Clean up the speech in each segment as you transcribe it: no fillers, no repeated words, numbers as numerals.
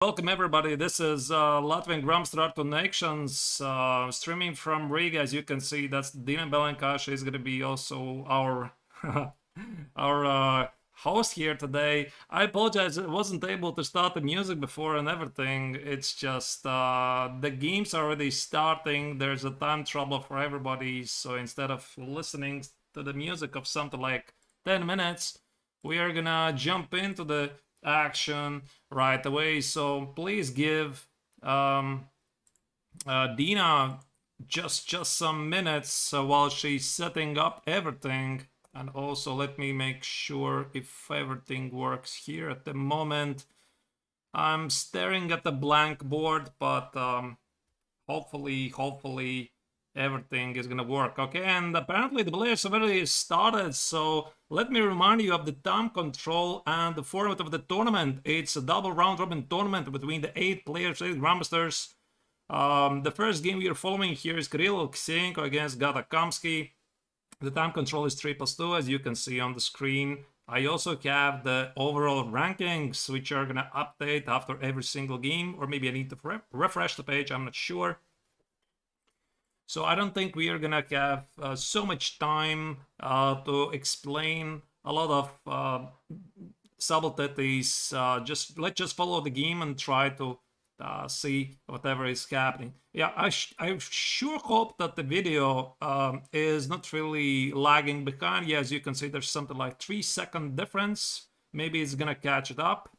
Welcome everybody, this is Latvian Grandmaster to Neiksans, streaming from Riga. As you can see, that's Dina Belenkaya. She's gonna be also our our host here today. I apologize, I wasn't able to start the music before and everything. It's just the games are already starting. There's a time trouble for everybody, so instead of listening to the music of something like 10 minutes, we are gonna jump into the action right away. So please give Dina just some minutes while she's setting up everything, and also let me make sure if everything works here at the moment. I'm staring at the blank board, but hopefully everything is gonna work. Okay, and apparently the players have already started, so let me remind you of the time control and the format of the tournament. It's a double round robin tournament between the 8 players, 8 grandmasters. The first game we are following here is Alexeyenko against Kamsky. The time control is 3+2, as you can see on the screen. I also have the overall rankings, which are gonna update after every single game, or maybe I need to refresh the page, I'm not sure. So I don't think we are gonna have so much time to explain a lot of subtleties. Let's just follow the game and try to see whatever is happening. Yeah, I sure hope that the video is not really lagging behind. Yeah, as you can see, there's something like 3-second difference. Maybe it's gonna catch it up.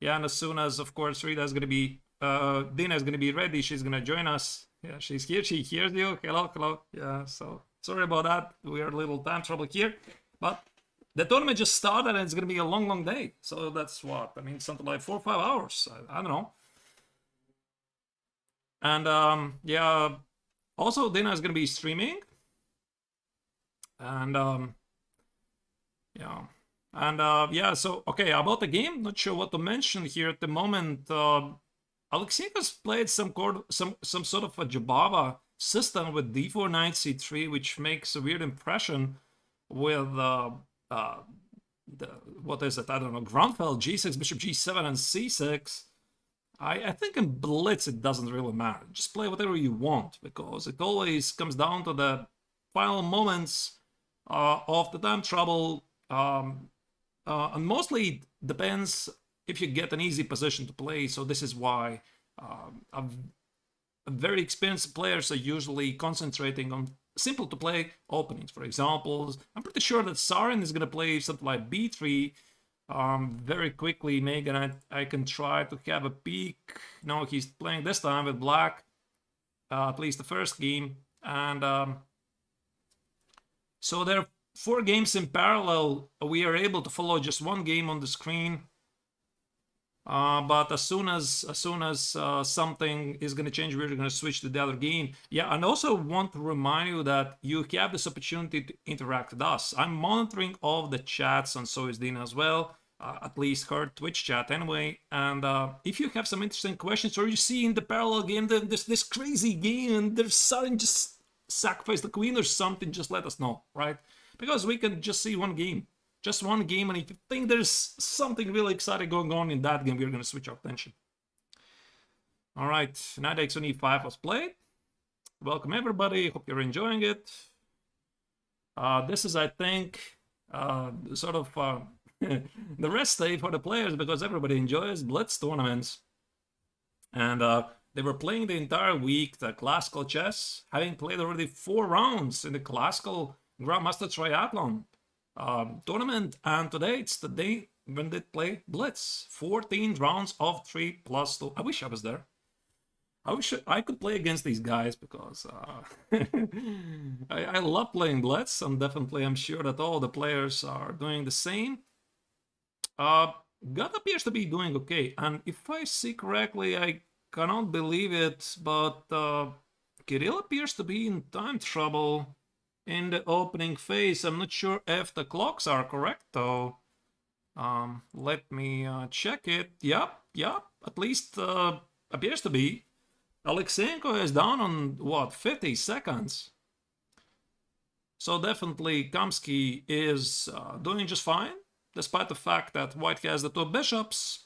Yeah, and as soon as, of course, Dina is gonna be ready, she's gonna join us. Yeah, she's here, she hears you. Hello. Yeah, so sorry about that. We are a little time trouble here. But the tournament just started and it's gonna be a long day. So that's what, I mean, something like 4 or 5 hours. I don't know. And yeah, also Dina is gonna be streaming. And yeah. And yeah, so okay, about the game, not sure what to mention here at the moment. Alexeyenko's played some sort of a Jabava system with d4 knight c3, which makes a weird impression with what is it? I don't know. Grandfeld g6, bishop g7, and c6. I think in Blitz it doesn't really matter. Just play whatever you want, because it always comes down to the final moments of the time trouble, and mostly depends if you get an easy position to play. So this is why very experienced players are usually concentrating on simple to play openings. For example, I'm pretty sure that Sarin is going to play something like b3 very quickly. Megan, I can try to have a peek. No, he's playing this time with black, at least the first game. And so there are 4 games in parallel. We are able to follow just one game on the screen. But as soon as something is going to change, we're going to switch to the other game. Yeah, and also want to remind you that you have this opportunity to interact with us. I'm monitoring all the chats, and so is Dina as well. At least her Twitch chat anyway. And if you have some interesting questions, or you see in the parallel game that there's this crazy game and there's sudden just sacrifice the queen or something, just let us know, right? Because we can just see one game. Just one game, and if you think there's something really exciting going on in that game, we're going to switch our attention. All right, knight x on e5 was played. Welcome everybody, hope you're enjoying it. This is, I think, sort of the rest day for the players, because everybody enjoys Blitz tournaments. And they were playing the entire week the classical chess, having played already 4 rounds in the classical Grandmaster Triathlon tournament, and today it's the day when they play Blitz. 14 rounds of 3+2. I wish I was there. I wish I could play against these guys, because I love playing Blitz, and definitely I'm sure that all the players are doing the same. God appears to be doing okay, and if I see correctly, I cannot believe it, but Kirill appears to be in time trouble in the opening phase. I'm not sure if the clocks are correct though. Let me check it. Yep, at least appears to be. Alexeyenko is down on, what, 50 seconds. So definitely Kamsky is doing just fine, despite the fact that white has the 2 bishops.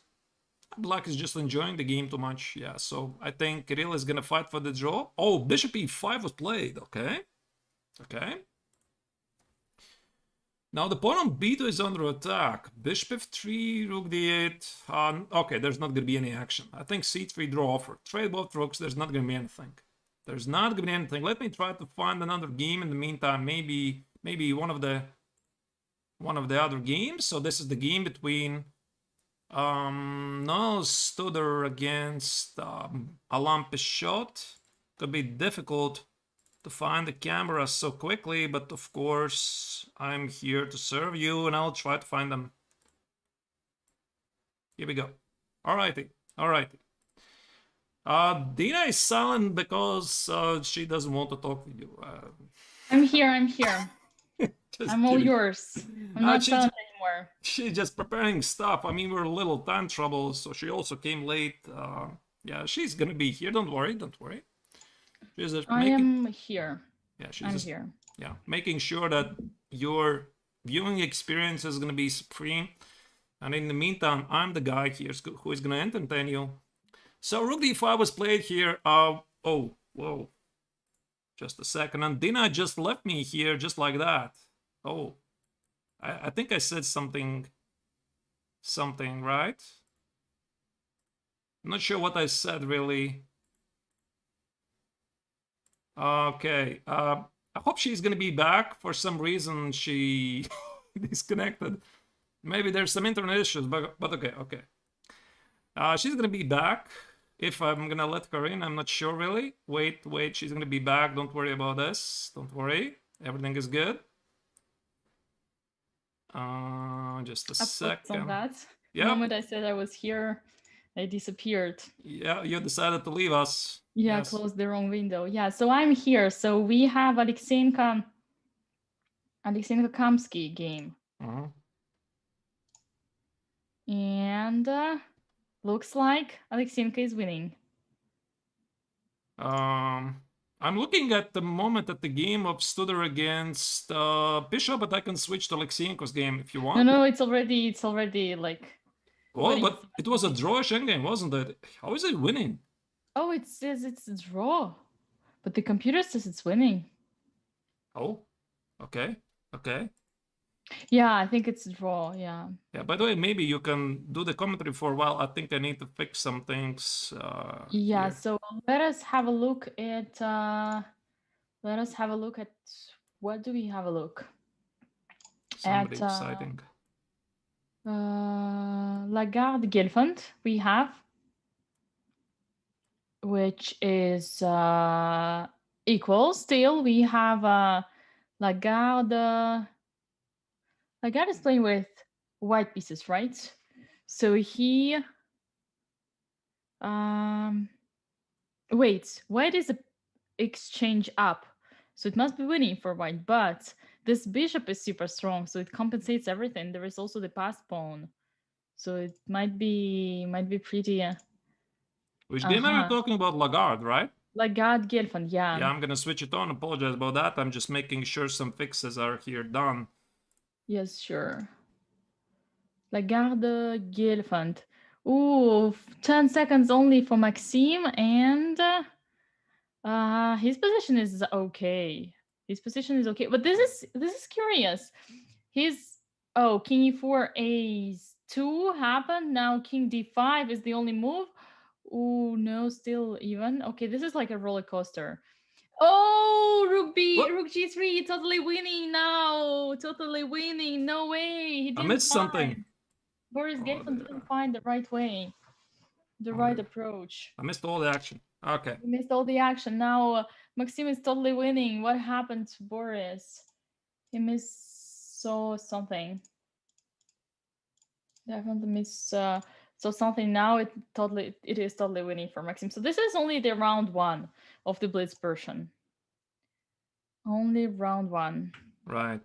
Black is just enjoying the game too much. Yeah, so I think Kirill is gonna fight for the draw. Oh, bishop e5 was played. Okay. Okay. Now the pawn on b2 is under attack. Bishop f3, rook d8. Okay, there's not gonna be any action. I think c3 draw offer. Trade both rooks, there's not gonna be anything. There's not gonna be anything. Let me try to find another game in the meantime. Maybe one of the other games. So this is the game between no Studer against Alan Pichot. Could be difficult to find the camera so quickly, but of course I'm here to serve you and I'll try to find them. Here we go. Alrighty. Dina is silent because she doesn't want to talk to you. I'm here. I'm all kidding. yours. I'm not silent anymore. She's just preparing stuff. I mean, we're a little time trouble, so she also came late. Yeah, she's gonna be here. Don't worry. She's just I am here. Yeah, I'm here. Yeah, making sure that your viewing experience is gonna be supreme. And in the meantime, I'm the guy here who is gonna entertain you. So rook d5 was played here. Oh, whoa. Just a second. And Dina just left me here just like that. Oh, I think I said something, right? I'm not sure what I said, really. Okay. I hope she's gonna be back. For some reason, she disconnected. Maybe there's some internet issues, but okay. She's gonna be back. If I'm gonna let her in, I'm not sure really. Wait, she's gonna be back. Don't worry about this. Don't worry. Everything is good. Just a second. On that. Yeah. The moment I said I was here, I disappeared. Yeah, you decided to leave us. Yeah, yes. Closed the wrong window. Yeah, so I'm here. So we have Alexeyenko Kamsky game. And looks like Alexeyenko is winning. I'm looking at the moment at the game of Studer against Bishop, but I can switch to Alexeyenko's game if you want. No, it's already like. Well, but it was a drawish endgame, wasn't it? How is it winning? Oh, it says it's a draw, but the computer says it's winning. Oh, okay. Yeah, I think it's a draw. Yeah. Yeah. By the way, maybe you can do the commentary for a while. I think I need to fix some things. Yeah. Here. So let us have a look at. What do we have a look? Somebody exciting. Lagarde Gelfand we have, which is equal. Still, we have Lagarde. Lagarde is playing with white pieces, right? So he wait, white is a exchange up, so it must be winning for white, but this bishop is super strong, so it compensates everything. There is also the passed pawn, so it might be pretty. Which game are you talking about? Lagarde, right? Lagarde Gelfand, yeah. Yeah, I'm gonna switch it on. Apologize about that. I'm just making sure some fixes are here done. Yes, sure. Lagarde Gelfand. Ooh, 10 seconds only for Maxime, and his position is okay. But this is curious. King e4, a2 happened. Now king d5 is the only move. Oh no, still even. Okay, this is like a roller coaster. Oh, rook g3, totally winning now. Totally winning. No way. He didn't. I missed something. Boris Gelfand didn't find the right way, the right approach. I missed all the action. Okay. You missed all the action. Now Maxime is totally winning. What happened to Boris? He saw something. Definitely saw something. Now it is totally winning for Maxime. So this is only the round 1 of the Blitz version. Only round 1. Right.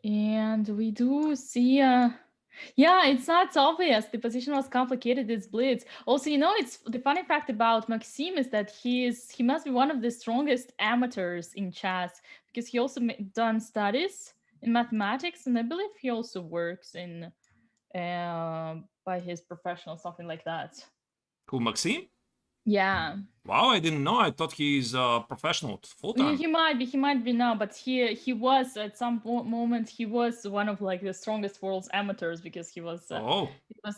And we do see yeah, it's not obvious. The position was complicated. It's Blitz. Also, it's the funny fact about Maxime is that he must be one of the strongest amateurs in chess, because he also done studies in mathematics, and I believe he also works in by his professional, something like that. Who, Maxime? Yeah. Wow, I didn't know. I thought he's professional full Yeah, time. he might be now, but he was at some moment he was one of like the strongest world's amateurs because he was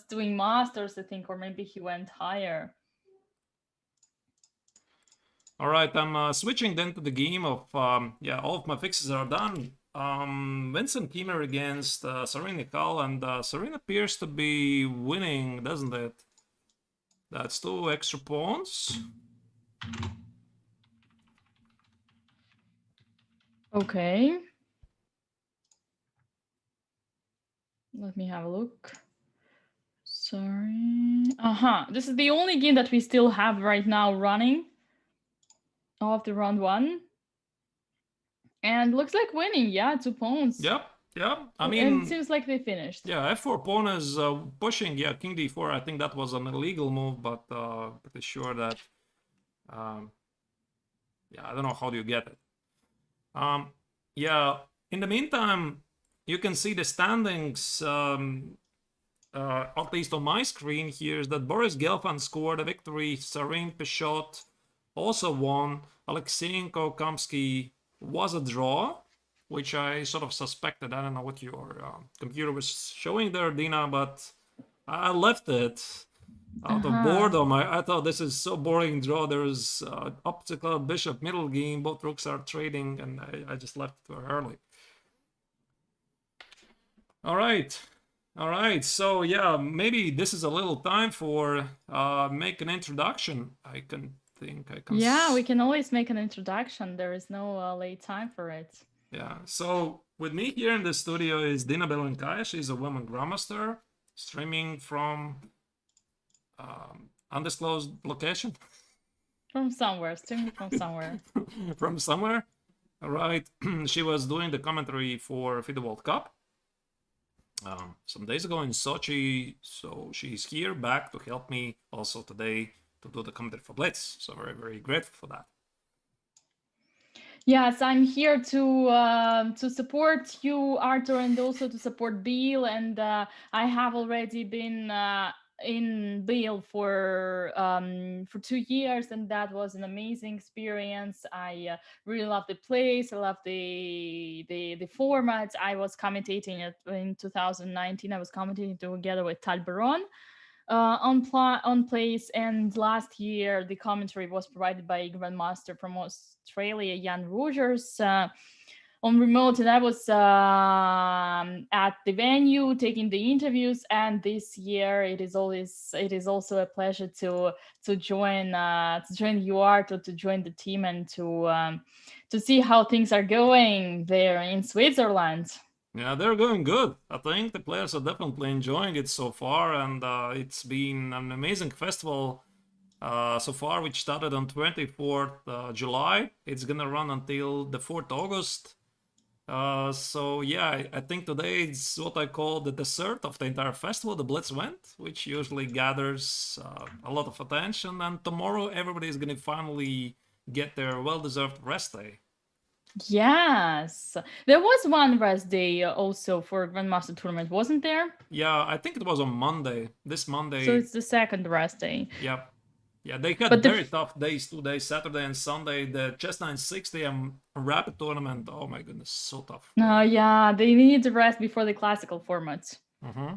doing masters, I think, or maybe he went higher. All right, I'm switching then to the game of all of my fixes are done. Vincent Kiemer against Serena Kal, and Serena appears to be winning, doesn't it? That's 2 extra pawns. Okay. Let me have a look. Sorry. This is the only game that we still have right now running of the round 1. And looks like winning, yeah, 2 pawns. Yep. I mean, and it seems like they finished. Yeah, F4 pawn is pushing. Yeah, King D4. I think that was an illegal move, but pretty sure that. I don't know how do you get it. In the meantime, you can see the standings. At least on my screen here is that Boris Gelfand scored a victory. Serene Peshot also won. Alexeyenko Kamsky was a draw, which I sort of suspected. I don't know what your computer was showing there, Dina, but I left it out of boredom. I thought this is so boring draw. There's obstacle, bishop, middle game. Both rooks are trading, and I just left it too early. All right. So yeah, maybe this is a little time for make an introduction. I can. Yeah, we can always make an introduction. There is no late time for it. Yeah, so with me here in the studio is Dina Belenkaya. She's a woman grandmaster, streaming from undisclosed location. Streaming from somewhere. From somewhere, all right. She was doing the commentary for FIDE World Cup some days ago in Sochi, so she's here back to help me also today to do the commentary for Blitz. So very, very grateful for that. Yes, I'm here to support you, Artur, and also to support Biel. And I have already been in Biel for 2 years, and that was an amazing experience. I really love the place. I love the format. I was commentating it in 2019. I was commentating together with Tal Baron. On place, and last year the commentary was provided by Grandmaster from Australia, Jan Rogers, on remote, and I was at the venue taking the interviews. And this year it is also a pleasure to join UART, or to join the team, and to see how things are going there in Switzerland. Yeah, they're going good. I think the players are definitely enjoying it so far, and it's been an amazing festival so far, which started on 24th July. It's gonna run until the 4th August. So yeah, I think today it's what I call the dessert of the entire festival, the Blitz event, which usually gathers a lot of attention, and tomorrow everybody is gonna finally get their well-deserved rest day. Yes, there was one rest day also for Grandmaster Tournament, wasn't there? Yeah, I think it was on Monday. This Monday. So it's the second rest day. Yep. Yeah, they had very tough days, 2 days, Saturday and Sunday. The Chess 960 and Rapid Tournament, oh my goodness, so tough. Yeah, they need to rest before the classical formats. Mm-hmm.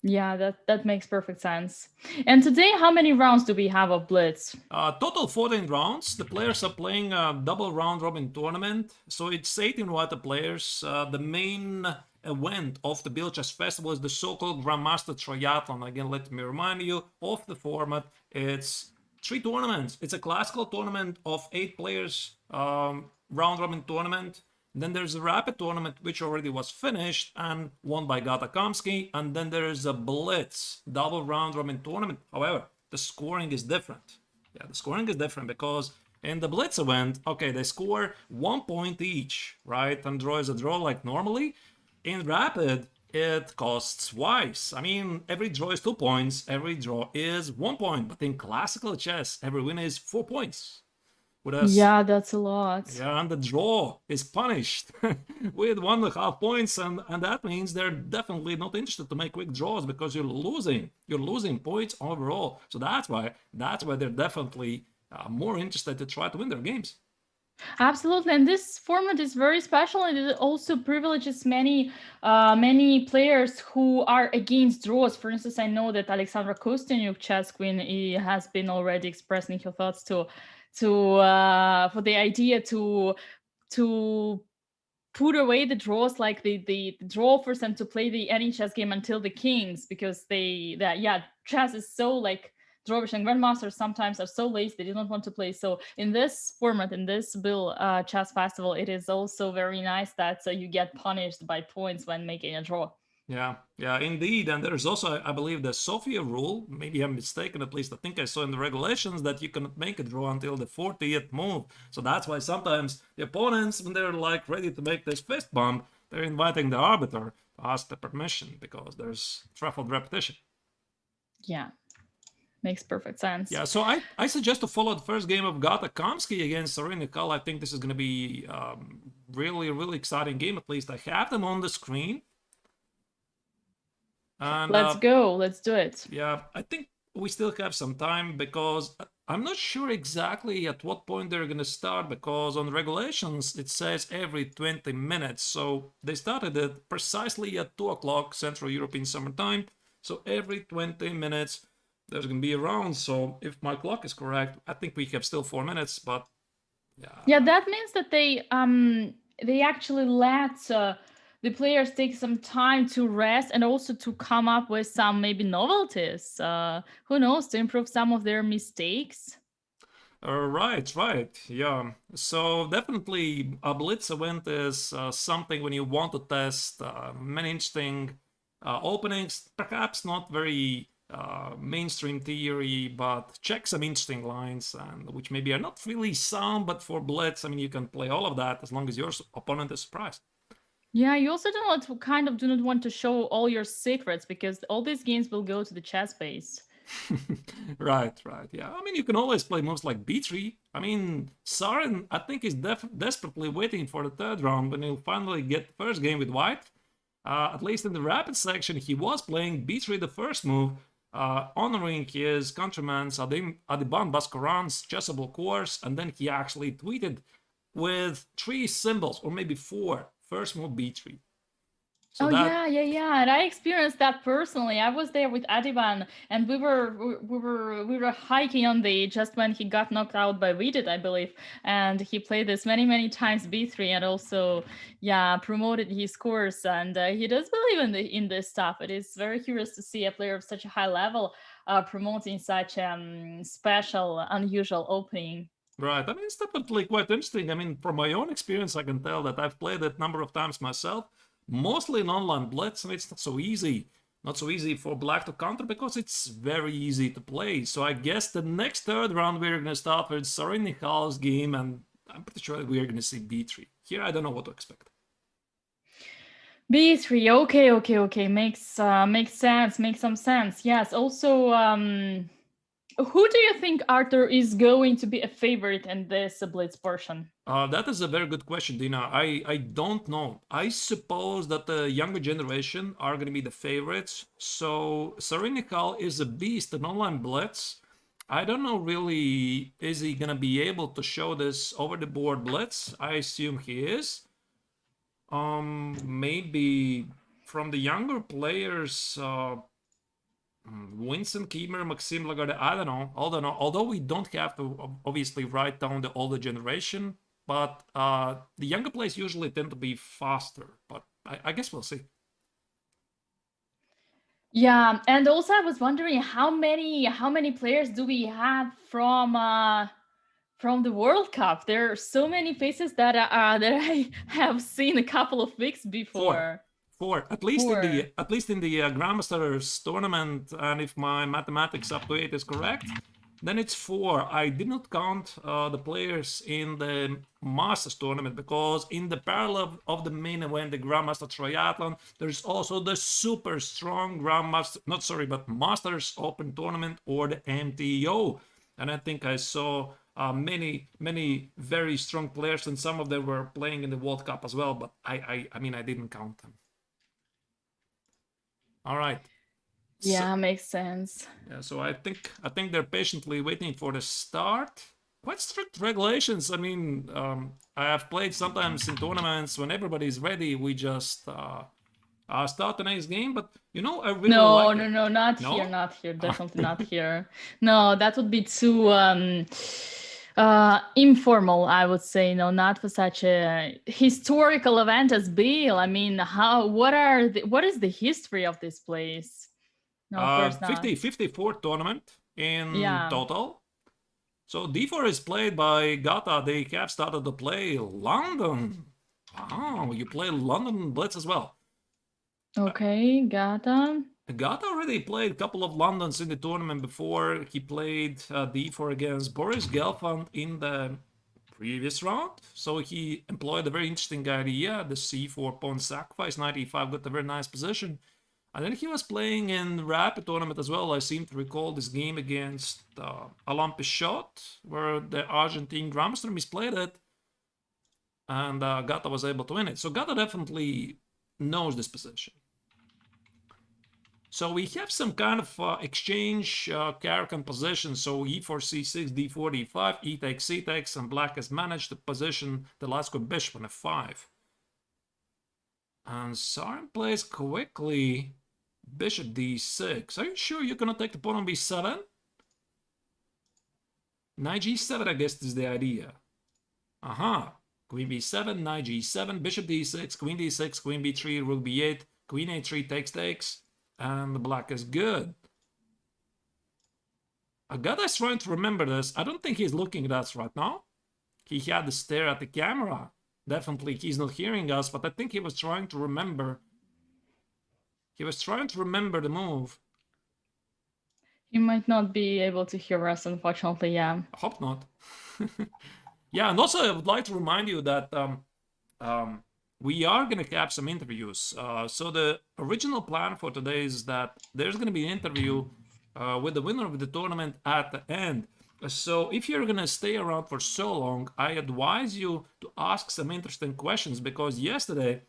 Yeah, that makes perfect sense. And today, how many rounds do we have of Blitz? Total 14 rounds. The players are playing a double round-robin tournament. So it's 18 water players. The main event of the Biel Chess Festival is the so-called Grandmaster Triathlon. Again, let me remind you of the format. It's 3 tournaments. It's a classical tournament of 8 players, round-robin tournament. Then there's a rapid tournament, which already was finished and won by Gata Kamsky. And then there is a Blitz, double round-robin tournament. However, the scoring is different. Yeah, the scoring is different because in the Blitz event, okay, they score 1 point each, right? And draw is a draw like normally. In rapid, it costs twice. I mean, every draw is 2 points, every draw is 1 point. But in classical chess, every win is 4 points. with us. Yeah, that's a lot. Yeah, and the draw is punished with 1.5 points, and that means they're definitely not interested to make quick draws because you're losing. You're losing points overall. So that's why they're definitely more interested to try to win their games. Absolutely, and this format is very special, and it also privileges many players who are against draws. For instance, I know that Alexandra Kostyanyuk, chess queen, has been already expressing her thoughts to for the idea to put away the draws, like the draw for them to play any chess game until the kings, because chess is so like drawers and grandmasters sometimes are so lazy they don't want to play. So in this format, in this Biel chess festival, it is also very nice that you get punished by points when making a draw. Yeah, indeed. And there's also, I believe, the Sofia rule. Maybe I'm mistaken, at least I think I saw in the regulations that you cannot make a draw until the 40th move. So that's why sometimes the opponents, when they're like ready to make this fist bump, they're inviting the arbiter to ask the permission because there's truffled repetition. Yeah, makes perfect sense. Yeah, so I suggest to follow the first game of Gata Kamsky against Sarynikal. I think this is going to be really exciting game. At least I have them on the screen. And, let's go. Let's do it. Yeah, I think we still have some time because I'm not sure exactly at what point they're going to start, because on the regulations it says every 20 minutes. So they started it precisely at 2 o'clock Central European Summer Time. So every 20 minutes there's going to be a round. So if my clock is correct, I think we have still 4 minutes, but yeah. Yeah, that means that they actually let the players take some time to rest and also to come up with some maybe novelties. Who knows, to improve some of their mistakes. Right. Yeah. So definitely a Blitz event is something when you want to test many interesting openings, perhaps not very mainstream theory, but check some interesting lines, and which maybe are not really sound, but for Blitz, I mean, you can play all of that as long as your opponent is surprised. Yeah, you also do not want to show all your secrets, because all these games will go to the chess base. Right. Yeah, I mean, you can always play moves like b3. I mean, Saren, I think, is desperately waiting for the third round when he'll finally get the first game with white. At least in the rapid section, he was playing b3 the first move, honoring his countryman Adiban Baskaran's chessable course, and then he actually tweeted with 3 symbols, or maybe 4, first move b3. So yeah, and I experienced that personally. I was there with Adiban, and we were hiking on the just when he got knocked out by Vidit, I believe, and he played this many times b3, and also promoted his course, and he does believe in this stuff. It is very curious to see a player of such a high level promoting such special, unusual opening. Right. I mean, it's definitely quite interesting. I mean, from my own experience, I can tell that I've played it a number of times myself, mostly in online Blitz, and it's not so easy. Not so easy for black to counter because it's very easy to play. So I guess the next third round we're going to start with Sarinikal's game, and I'm pretty sure we're going to see b3. Here, I don't know what to expect. b3, okay. Makes sense. Makes some sense. Yes. Also, who do you think, Artur, is going to be a favorite in this Blitz portion? That is a very good question, Dina. I don't know. I suppose that the younger generation are going to be the favorites. So Sarynikal is a beast in online Blitz. I don't know really, is he going to be able to show this over-the-board Blitz? I assume he is. Maybe from the younger players... Winston Kiemer, Maxime Lagarde, I don't know. Although we don't have to obviously write down the older generation, but the younger players usually tend to be faster. But I guess we'll see. Yeah, and also I was wondering how many players do we have from the World Cup? There are so many faces that I have seen a couple of weeks before. 4, at least in the Grandmasters tournament, and if my mathematics up to 8 is correct, then it's 4. I did not count the players in the Masters tournament, because in the parallel of the main event, the Grandmaster Triathlon, there's also the super strong Masters Open tournament, or the MTO. And I think I saw many very strong players, and some of them were playing in the World Cup as well. But I mean, I didn't count them. All right. Yeah, makes sense. Yeah, so I think they're patiently waiting for the start. Quite strict regulations. I mean, I have played sometimes in tournaments when everybody's ready. We just start the next game. But you know, I really like it. No, not here, not here. Definitely not here. No, that would be too informal, I would say. No, not for such a historical event as Biel. I mean, what is the history of this place? No, of course not. 54 tournament in Yeah. total. So D4 is played by Gata. They have started to play London. Wow, you play London Blitz as well. Okay, Gata. Gata already played a couple of Londons in the tournament before. He played D4 against Boris Gelfand in the previous round. So he employed a very interesting idea, the C4 pawn sacrifice. Knight E5 got a very nice position. And then he was playing in Rapid tournament as well. I seem to recall this game against Alain Pichot, where the Argentine Grandmaster misplayed it. And Gata was able to win it. So Gata definitely knows this position. So we have some kind of exchange Caracan position. So e4, c6, d4, d5, e takes, c takes, and black has managed to position the last good bishop on f5. And Sarin plays quickly bishop d6. Are you sure you're gonna take the pawn on b7? Knight g7, I guess, is the idea. Aha. Queen b7, knight g7, bishop d6, queen d6, queen b3, rook b8, queen a3 takes, and the black is good. Agata is trying to remember this. I don't think he's looking at us right now. He had to stare at the camera. Definitely he's not hearing us, but I think he was trying to remember. He was trying to remember the move. He might not be able to hear us, unfortunately, yeah. I hope not. Yeah, and also I would like to remind you that we are going to have some interviews. So the original plan for today is that there's going to be an interview with the winner of the tournament at the end. So if you're going to stay around for so long, I advise you to ask some interesting questions, because yesterday,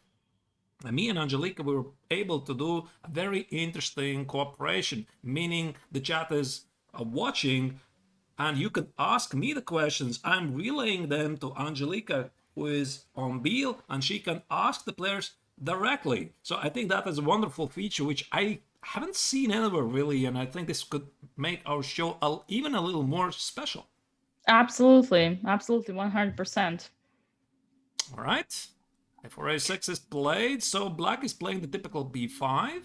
me and Angelica were able to do a very interesting cooperation, meaning the chat is watching and you can ask me the questions. I'm relaying them to Angelica, who is on Biel, and she can ask the players directly. So I think that is a wonderful feature, which I haven't seen anywhere really, and I think this could make our show even a little more special. Absolutely, 100%. All right. F4 a6 is played, so black is playing the typical b5.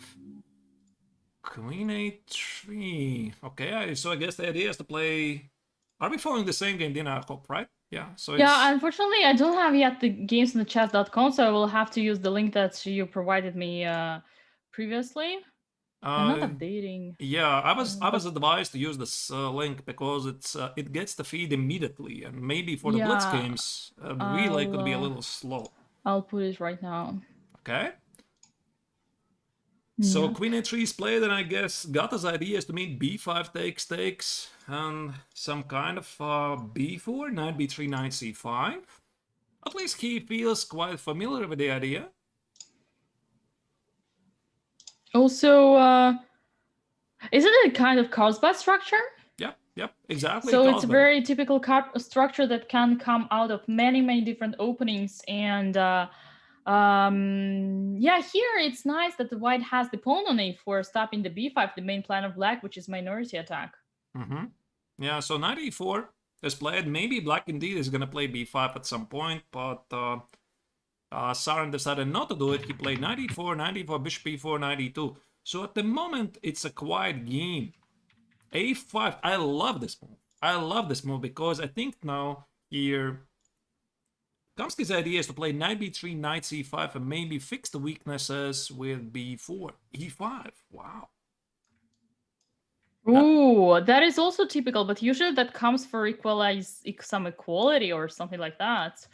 Queen a3. Okay, so I guess the idea is to play... Are we following the same game, Dina? I hope, right? Yeah, so it's... Yeah, unfortunately, I don't have yet the games in the chess.com, so I will have to use the link that you provided me previously. I'm not updating. Yeah, I was advised to use this link because it gets the feed immediately, and maybe for the Blitz games, the relay could be a little slow. I'll put it right now. Okay. So Queen a3 is played, and I guess Gata's idea is to meet b5 takes, and some kind of b4, knight b3, knight c5. At least he feels quite familiar with the idea. Also, is it a kind of Carlsbad structure? Yep, exactly. So it's a very typical structure that can come out of many different openings, and yeah, here it's nice that the white has the pawn on a4, stopping the b5, the main plan of black, which is minority attack. Yeah, so knight e4 is played. Maybe black indeed is going to play b5 at some point, but Sarin decided not to do it. He played knight e4, bishop e4, knight e2. So at the moment, it's a quiet game. a5, I love this move. I love this move because I think now here... Kamsky's idea is to play knight b3, knight c5, and maybe fix the weaknesses with b4, e5. Wow. Ooh, that is also typical, but usually that comes for some equality or something like that.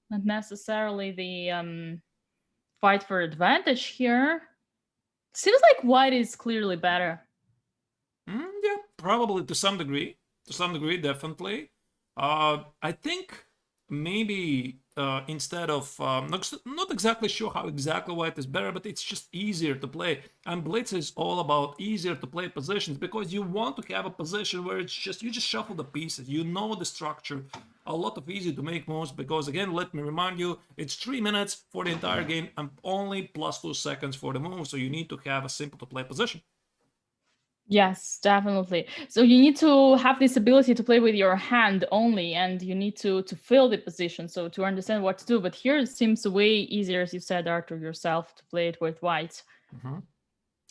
Not necessarily the fight for advantage here. Seems like white is clearly better. Yeah, probably to some degree. To some degree, definitely. I think maybe instead of not exactly sure how exactly white is better, but it's just easier to play. And Blitz is all about easier to play positions because you want to have a position where it's just you just shuffle the pieces, you know the structure, a lot of easy to make moves. Because again, let me remind you, it's 3 minutes for the entire game and only plus 2 seconds for the move, so you need to have a simple to play position. Yes, definitely. So you need to have this ability to play with your hand only, and you need to fill the position, so to understand what to do. But here it seems way easier, as you said, Artur, yourself, to play it with white.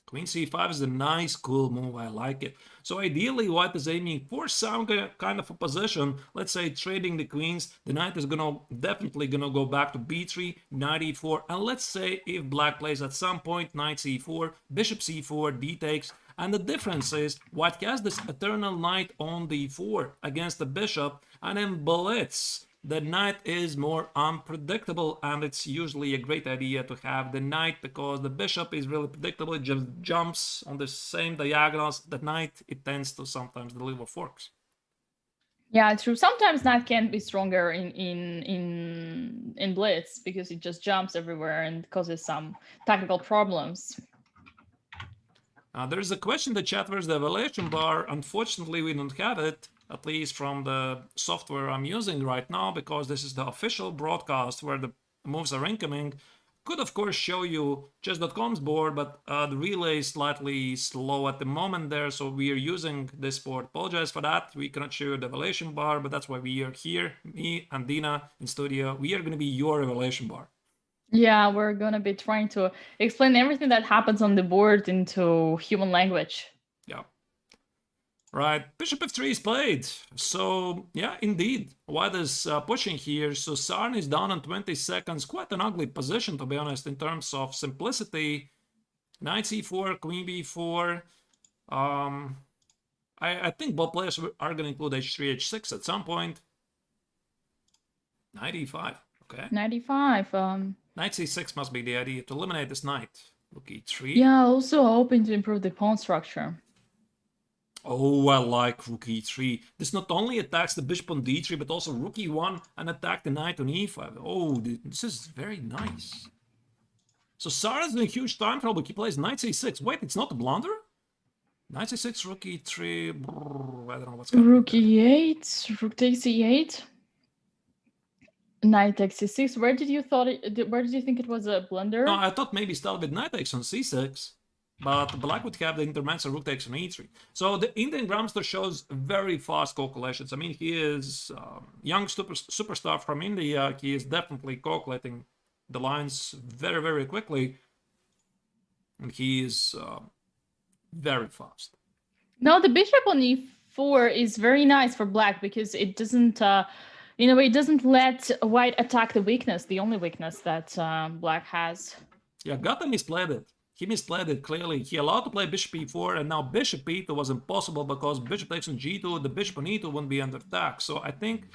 Queen c5 is a nice, cool move. I like it. So ideally, white is aiming for some kind of a position. Let's say trading the queens. The knight is definitely gonna go back to b3, knight e4, and let's say if black plays at some point knight c4, bishop c4, d takes. And the difference is white has this eternal knight on d4 against the bishop, and in Blitz, the knight is more unpredictable, and it's usually a great idea to have the knight because the bishop is really predictable. It just jumps on the same diagonals. The knight, it tends to sometimes deliver forks. Yeah, true. Sometimes knight can be stronger in Blitz because it just jumps everywhere and causes some technical problems. There's a question in the chat, where's the evaluation bar? Unfortunately, we don't have it, at least from the software I'm using right now, because this is the official broadcast where the moves are incoming. Could, of course, show you chess.com's board, but the relay is slightly slow at the moment there, so we are using this board. Apologize for that. We cannot show you the evaluation bar, but that's why we are here, me and Dina in studio. We are going to be your evaluation bar. Yeah, we're going to be trying to explain everything that happens on the board into human language. Yeah. Right, bishop f3 is played. So, yeah, indeed, white is pushing here. So Sarn is down in 20 seconds. Quite an ugly position, to be honest, in terms of simplicity. Knight c4, queen b4. I think both players are going to include h3, h6 at some point. Knight e5, okay. 95. Knight c6 must be the idea to eliminate this knight. Rook e3. Yeah, also hoping to improve the pawn structure. Oh, I like rook e3. This not only attacks the bishop on d3, but also rook e1 and attack the knight on e5. Oh, this is very nice. So Sarah's in a huge time trouble. He plays knight c6. Wait, it's not a blunder? Knight c6, rook e3. Brrr, I don't know what's happening. Rook e8, rook takes e8. Knight takes c6. Where did you think it was a blunder? No, I thought maybe start with knight takes on c6. But black would have the intermezzo rook takes on e3. So the Indian Grandmaster shows very fast calculations. I mean, he is young superstar from India. He is definitely calculating the lines very, very quickly. And he is very fast. No, the bishop on e4 is very nice for black because it doesn't, in a way, it doesn't let white attack the weakness, the only weakness that black has. Yeah, Gata misplayed it. He misplayed it clearly. He allowed to play bishop e4, and now bishop e2 was impossible because bishop takes on g2, the bishop on e2 wouldn't be under attack. So I think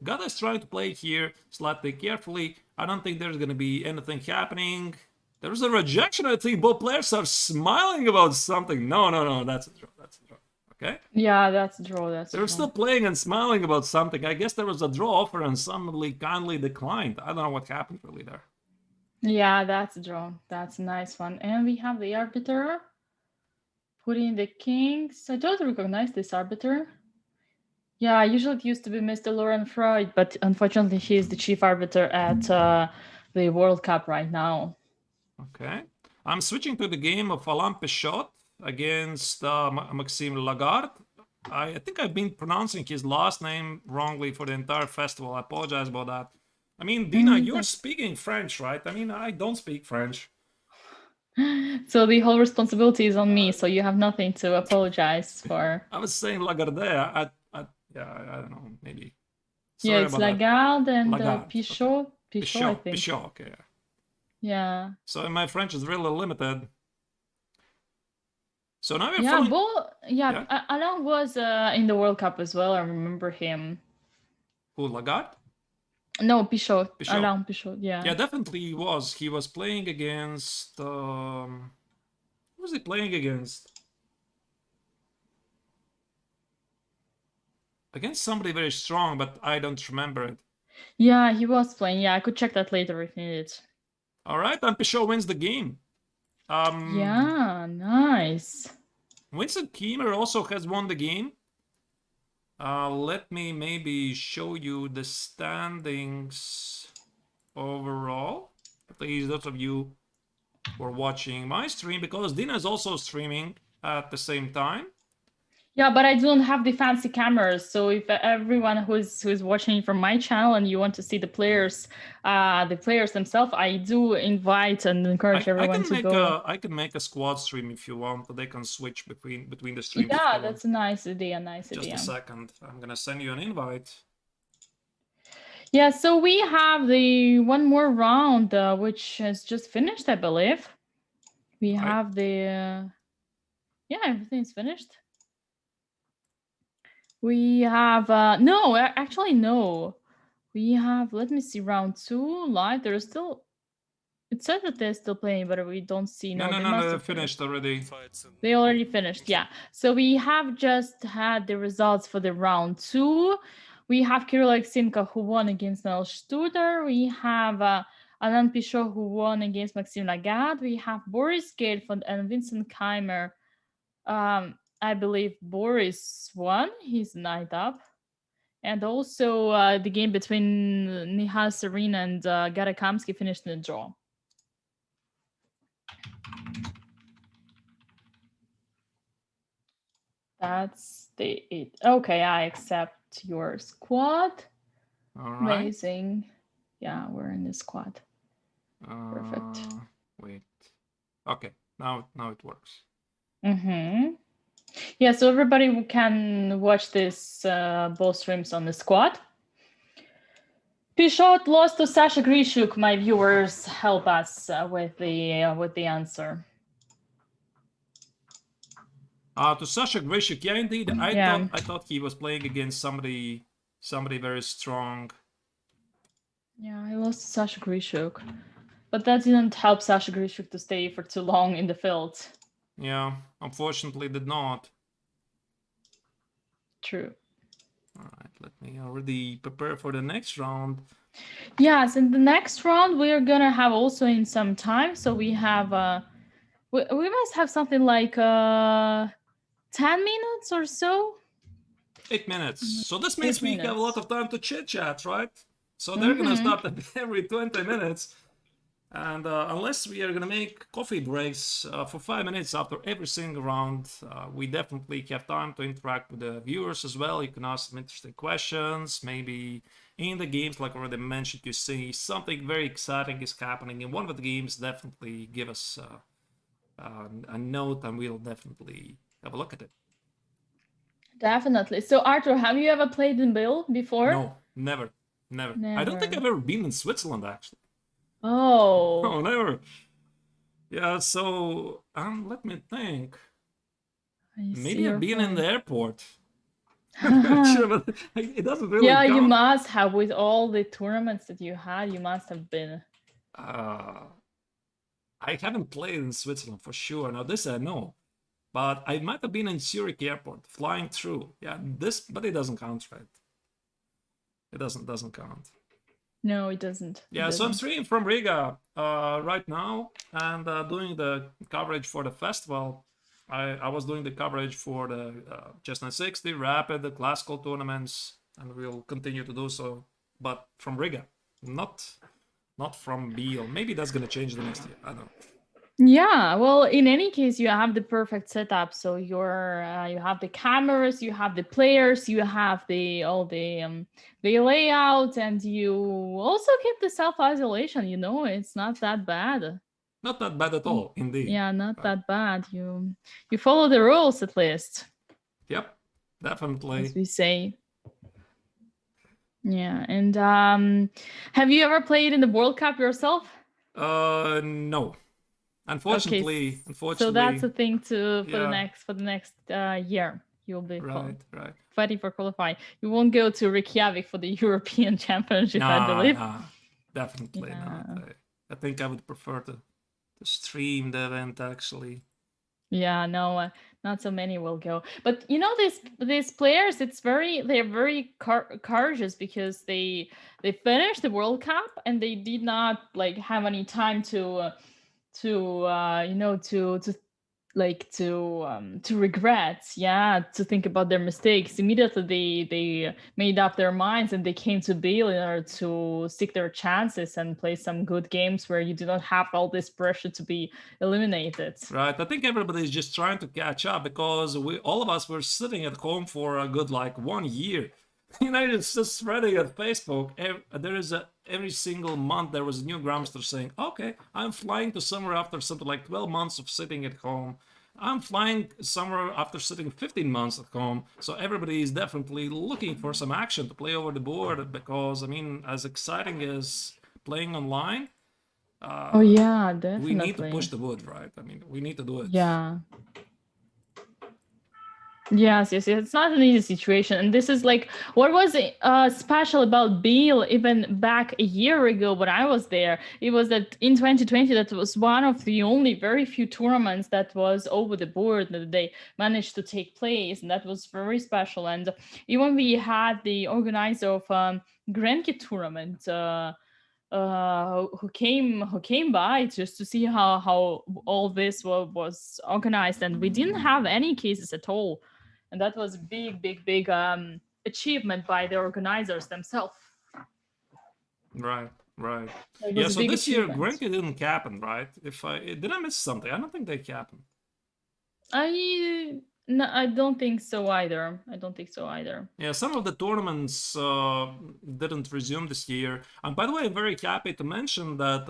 Gata is trying to play here slightly carefully. I don't think there's going to be anything happening. There's a rejection. I think both players are smiling about something. No, that's a draw. That's a draw. Okay? Yeah, that's a draw. They're still playing and smiling about something. I guess there was a draw offer and somebody kindly declined. I don't know what happened really there. Yeah, that's a draw. That's a nice one. And we have the arbiter putting the kings. I don't recognize this arbiter. Yeah, usually it used to be Mr. Lauren Freud, but unfortunately he is the chief arbiter at the World Cup right now. Okay. I'm switching to the game of Alain Pechot against Maxime Lagarde. I think I've been pronouncing his last name wrongly for the entire festival. I apologize about that. I mean, Dina, you're speaking French, right? I mean, I don't speak French. So the whole responsibility is on me, so you have nothing to apologize for. I was saying Lagarde. I don't know, maybe. Sorry, yeah, it's Lagarde and Pichot. Okay. Pichot, I think. Pichot, okay. Yeah. So my French is really limited. So now we're Alain was in the World Cup as well. I remember him. Who, Lagarde? No, Pichot. Alain Pichot, yeah. Yeah, definitely he was. He was playing against... who was he playing against? against somebody very strong, but I don't remember it. Yeah, he was playing. Yeah, I could check that later if needed. All right, and Pichot wins the game. Yeah, nice. Vincent Kiemer also has won the game. Let me maybe show you the standings overall. Please, those of you who are watching my stream, because Dina is also streaming at the same time. Yeah, but I don't have the fancy cameras. So if everyone who's watching from my channel and you want to see the players themselves, I do invite and encourage everyone to go. I can make a squad stream if you want. They can switch between the streams. Yeah, that's a nice idea. Just a second. I'm gonna send you an invite. Yeah, so we have the one more round, which has just finished, I believe. We have the yeah, everything's finished. We have no, actually no. We have, let me see, round 2 live. There's still, it says that they're still playing, but we don't see. No, they finished already. They already finished, yeah. So we have just had the results for the round 2. We have Kirill Alexeyenko, who won against Nel Studer. We have Alain Pichot, who won against Maxime Lagarde. We have Boris Gelfand and Vincent Kiemer. I believe Boris won. He's knight up. And also the game between Nihal Serena and Gara Kamsky finished in a draw. That's it. Okay, I accept your squad. All right. Amazing. Yeah, we're in the squad. Perfect. Wait. Okay, now it works. Yeah, so everybody can watch this both streams on the squad. Pichot lost to Sasha Grishuk. My viewers help us with the answer. To Sasha Grishuk, yeah, indeed. I thought he was playing against somebody very strong. Yeah, he lost to Sasha Grishuk, but that didn't help Sasha Grishuk to stay for too long in the field. Yeah, unfortunately, did not. True. All right, let me already prepare for the next round. Yes, in the next round we're gonna have also in some time. So we have we must have something like 10 minutes or so. 8 minutes. So this means we have a lot of time to chit chat, right? So they're gonna start every 20 minutes. And unless we are gonna make coffee breaks for 5 minutes after every single round, we definitely have time to interact with the viewers as well. You can ask them interesting questions. Maybe in the games, like already mentioned, you see something very exciting is happening in one of the games. Definitely give us a note, and we'll definitely have a look at it. Definitely. So Artur, have you ever played in Biel before? No, never. I don't think I've ever been in Switzerland, actually. Oh. Oh, never. Yeah, so let me think. Maybe I've been in the airport. I'm not sure, but it doesn't really count. You must have. With all the tournaments that you had, you must have been. I haven't played in Switzerland for sure. Now this I know. But I might have been in Zurich airport, flying through. Yeah, but it doesn't count, right? It doesn't count. No, it doesn't. Yeah, so I'm streaming from Riga right now and doing the coverage for the festival. I was doing the coverage for the Chess 960, Rapid, the classical tournaments, and we'll continue to do so. But from Riga, not from Biel. Maybe that's gonna change the next year. I don't know. Yeah, well, in any case, you have the perfect setup. So you have the cameras, you have the players, you have all the layout, and you also keep the self-isolation. You know, it's not that bad. Not that bad at all, indeed. Yeah, not that bad. You follow the rules at least. Yep, definitely. As we say. Yeah, and have you ever played in the World Cup yourself? No. Unfortunately. So that's a thing for the next year. You'll be fighting for qualifying. You won't go to Reykjavik for the European Championship, I believe. Definitely not. I think I would prefer to stream the event, actually. Yeah, no, Not so many will go. But you know, these players, they're very courageous because they finished the World Cup and they did not like have any time to you know to regret, yeah, to think about their mistakes. Immediately they made up their minds and they came to Biel in order to seek their chances and play some good games where you do not have all this pressure to be eliminated. Right. I think everybody's just trying to catch up because all of us were sitting at home for a good like 1 year. It's just spreading at Facebook. Every single month there was a new Grandmaster saying, "Okay, I'm flying to somewhere after something like 12 months of sitting at home. I'm flying somewhere after sitting 15 months at home." So everybody is definitely looking for some action to play over the board because, I mean, as exciting as playing online, Oh yeah, we need to definitely. push the wood, right? I mean, we need to do it. Yeah. Yes, yes, yes. It's not an easy situation. And this is like what was special about Biel even back a year ago when I was there. It was that in 2020, that was one of the only very few tournaments that was over the board that they managed to take place. And that was very special. And even we had the organizer of Grenke tournament. Who came by just to see how all this was organized, and we didn't have any cases at all, and that was big achievement by the organizers themselves. Right, right. It Yeah, was a so big this year achievement. Grenke didn't happen, right? Did I miss something? I don't think they happened. I No, I don't think so either. I don't think so either. Yeah, some of the tournaments didn't resume this year. And by the way, I'm very happy to mention that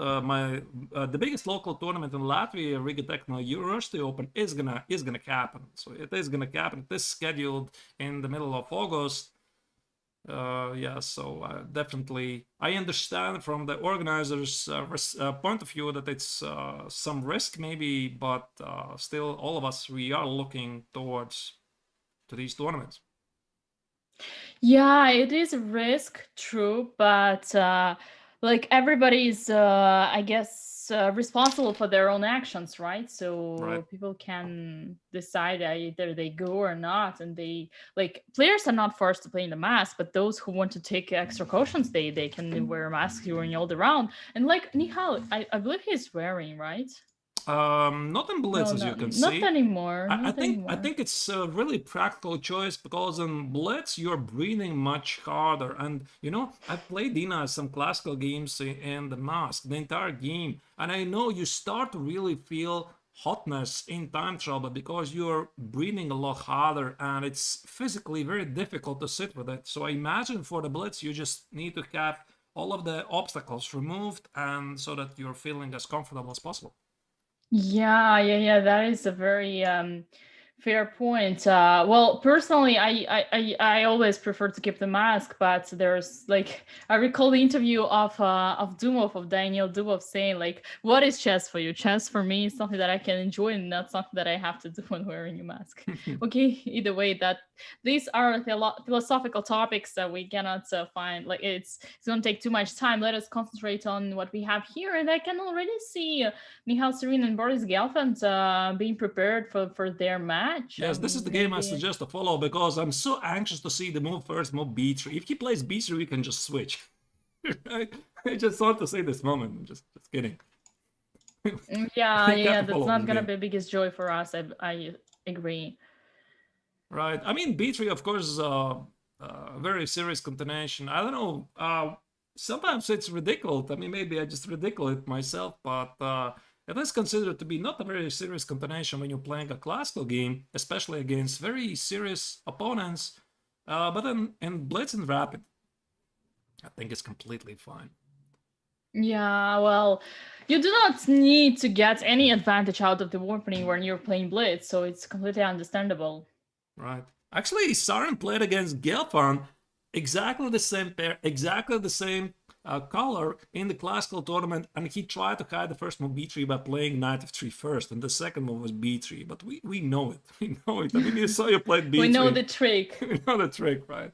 the biggest local tournament in Latvia, Riga Techno University Open, is gonna happen. So it is gonna happen. It is scheduled in the middle of August. Yeah, so definitely I understand from the organizers' point of view that it's some risk maybe, but still all of us, we are looking towards to these tournaments. Yeah, it is a risk, true, but like everybody's, I guess, responsible for their own actions, right? So Right. people can decide either they go or not, and they like players are not forced to play in the mask, but those who want to take extra cautions, they can wear a mask during all the round. And like Nihal, I believe he's wearing, right? Not in Blitz, No, as you not can not see. anymore, I not think anymore. it's a really practical choice because in Blitz you're breathing much harder, and I've played Dina some classical games in the mask the entire game, and I know you start to really feel hotness in time trouble because you're breathing a lot harder, and it's physically very difficult to sit with it. So I imagine for the Blitz you just need to have all of the obstacles removed, and so that you're feeling as comfortable as possible. Yeah. That is a very fair point. Well, personally, I always prefer to keep the mask, but there's like I recall the interview of Dumov, of Daniel Dumov, saying like, "What is chess for you? Chess for me is something that I can enjoy, and not something that I have to do when wearing a mask." Okay, either way, that these are philosophical topics that we cannot find. Like it's going to take too much time. Let us concentrate on what we have here, and I can already see Michal Serene and Boris Gelfand being prepared for their match. Yes, this is the game I Maybe. suggest to follow because I'm so anxious to see the move first, move b3. If he plays b3, we can just switch. I just want to see this moment. I'm just kidding. Yeah. To That's follow not this gonna game. be the biggest joy for us. I agree. Right. I mean, b3, of course, is a very serious continuation. I don't know. Sometimes it's ridiculous. I mean, maybe I just ridicule it myself, but it is considered to be not a very serious continuation when you're playing a classical game, especially against very serious opponents. But then in Blitz and Rapid, I think it's completely fine. Yeah, well, you do not need to get any advantage out of the opening when you're playing Blitz, so it's completely understandable. Right. Actually, Saren played against Gelfand, exactly the same pair, exactly the same color in the classical tournament, and he tried to hide the first move b3 by playing knight f3 first, and the second move was b3. But we know it. We know it. I mean, you saw you played b3. We know the trick. We know the trick, right?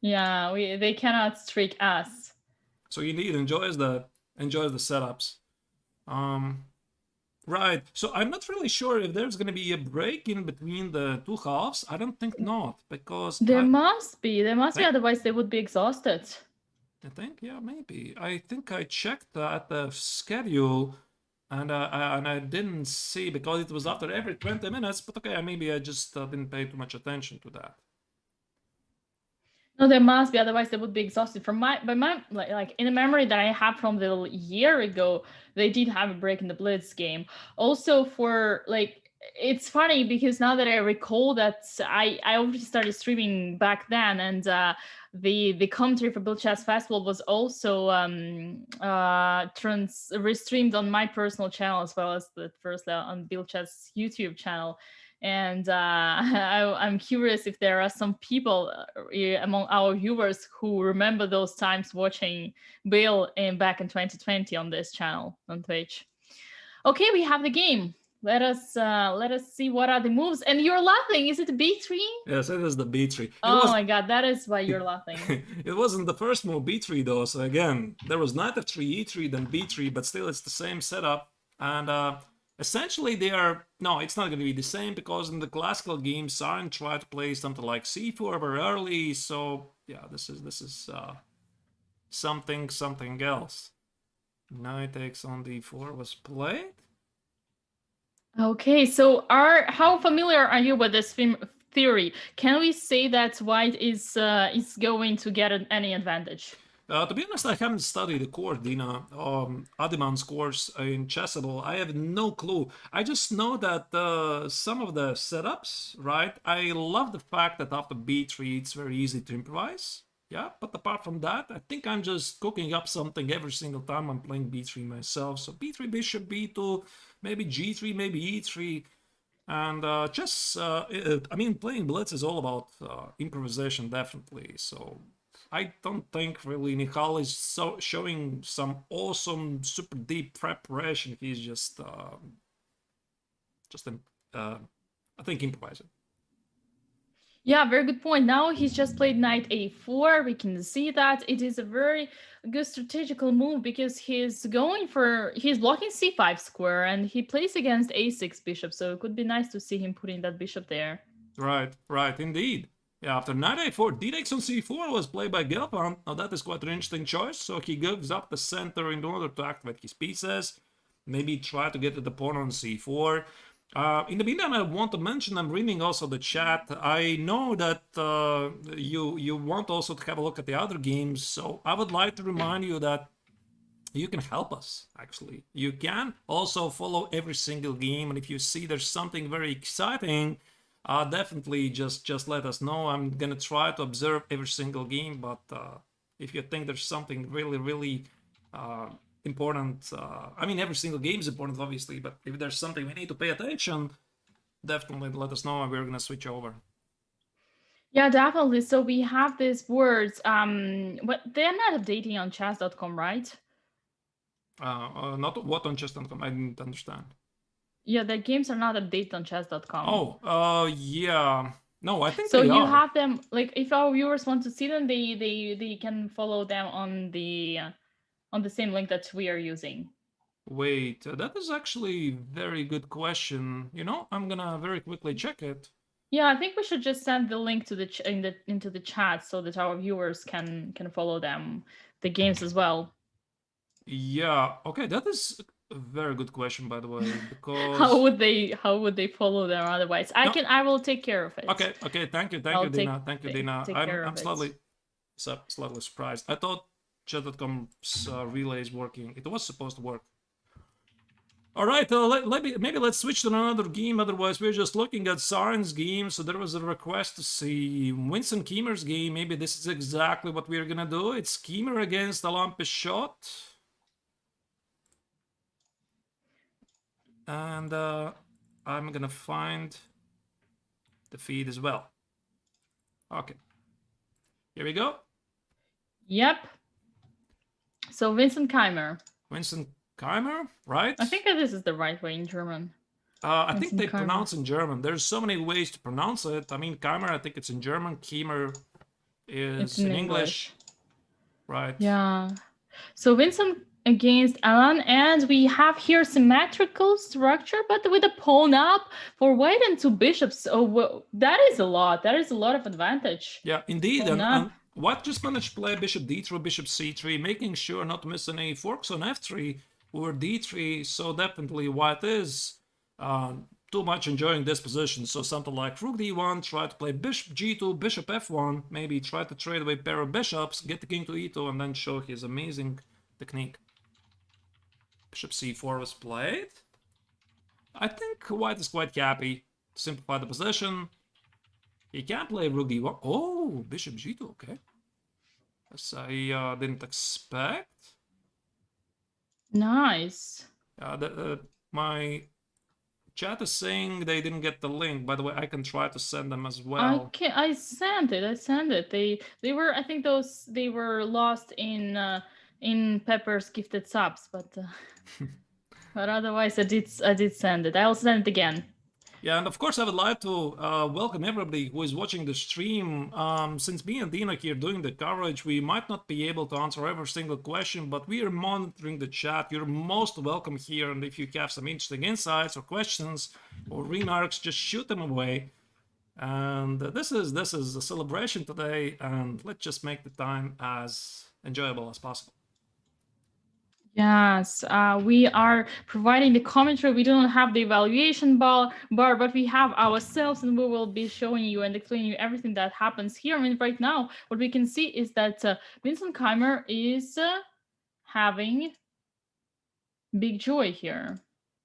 Yeah, they cannot trick us. So indeed, enjoys the setups. Right. So I'm not really sure if there's going to be a break in between the two halves. I don't think not, because There must be. There must be, Think- otherwise they would be exhausted. I think, yeah, maybe. I think I checked at the schedule, and I didn't see because it was after every 20 minutes. But okay, maybe I just didn't pay too much attention to that. No, there must be, otherwise they would be exhausted. From my like in the memory that I have from the year ago, they did have a break in the Blitz game. Also for like, it's funny because now that I recall that I already started streaming back then, and the commentary for Biel Chess Festival was also restreamed on my personal channel as well as the first on Biel Chess YouTube channel. And I'm curious if there are some people among our viewers who remember those times watching Biel back in 2020 on this channel on Twitch. Okay, we have the game. Let us see what are the moves. And you're laughing. Is it B3? Yes, it is the B3. My god, that is why you're laughing. It wasn't the first move B3 though. So again, there was knight f3, e3, then b3, but still it's the same setup. And essentially they are, no, it's not going to be the same because in the classical game, Sarin tried to play something like c4 very early. So yeah, this is something else. Knight takes on d4 was played. Okay, so how familiar are you with this theory? Can we say that white is going to get any advantage? To be honest, I haven't studied the course, Dina, Adiman's course in Chessable. I have no clue. I just know that some of the setups, right? I love the fact that after b3, it's very easy to improvise. Yeah, but apart from that, I think I'm just cooking up something every single time I'm playing b3 myself. So b3, bishop, b2, maybe g3, maybe e3. And I mean, playing Blitz is all about improvisation, definitely. So I don't think really Nihal is showing some awesome, super deep preparation. He's just I think, improvising. Yeah, very good point. Now he's just played knight a4. We can see that it is a very good strategical move because he's blocking c5 square and he plays against a6 bishop. So it could be nice to see him putting that bishop there. Right, indeed. Yeah, after knight a4, Neiksans c4 was played by Gelfand. Now that is quite an interesting choice. So he gives up the center in order to activate his pieces. Maybe try to get to the pawn on c4. In the meantime, I want to mention, I'm reading also the chat. I know that you want also to have a look at the other games, so I would like to remind you that you can help us, actually. You can also follow every single game, and if you see there's something very exciting, definitely just let us know. I'm gonna try to observe every single game, but if you think there's something really important, I mean, every single game is important, obviously, but if there's something we need to pay attention, definitely let us know and we're gonna switch over. Yeah, definitely. So we have these words, but they're not updating on chess.com, right? Not what on chess.com, I didn't understand. Yeah, the games are not updated on chess.com. Oh, yeah. No, I think so they you are. have them, like, if our viewers want to see them, they can follow them on the same link that we are using. Wait, that is actually a very good question. You know, I'm gonna very quickly check it. Yeah, I think we should just send the link to into the chat so that our viewers can follow the games as well. Yeah, okay, that is a very good question, by the way, because how would they follow them otherwise? I will take care of it. Okay, thank you, Dina. Thank you, Dina. I'm slightly surprised. I thought chat.com's relay is working. It was supposed to work. All right, maybe let's switch to another game. Otherwise, we're just looking at Sarin's game. So there was a request to see Winston Kiemer's game. Maybe this is exactly what we're gonna do. It's Kiemer against Alain Pichot. And I'm gonna find the feed as well. Okay, here we go. Yep. So Winston Kiemer, right? I think this is the right way in German. I think they pronounce in German. There's so many ways to pronounce it. I mean, Kiemer, I think it's in German. Kiemer is in English. Right. Yeah. So Winston against Alan, and we have here symmetrical structure, but with a pawn up for white and 2 bishops. Oh, well, that is a lot. That is a lot of advantage. Yeah, indeed. Pawn And up. white just managed to play bishop d3, bishop c3, making sure not to miss any forks on f3 or d3. So definitely white is too much enjoying this position. So something like rook d1, try to play bishop g2, bishop f1, maybe try to trade away pair of bishops, get the king to e2, and then show his amazing technique. Bishop c4 was played. I think white is quite happy to simplify the position. He can play rook d1. Oh, bishop g2, okay. As I didn't expect. Nice. My chat is saying they didn't get the link. By the way, I can try to send them as well. I sent it. They were, I think they were lost in Pepper's gifted subs, but but otherwise I did send it. I'll send it again. Yeah, and of course I would like to welcome everybody who is watching the stream. Since me and Dina here doing the coverage, we might not be able to answer every single question, but we are monitoring the chat. You're most welcome here, and if you have some interesting insights or questions or remarks, just shoot them away. And this is a celebration today, and let's just make the time as enjoyable as possible. Yes, we are providing the commentary. We don't have the evaluation bar, but we have ourselves, and we will be showing you and explaining you everything that happens here. I mean, right now, what we can see is that Vincent Keimer is having big joy here.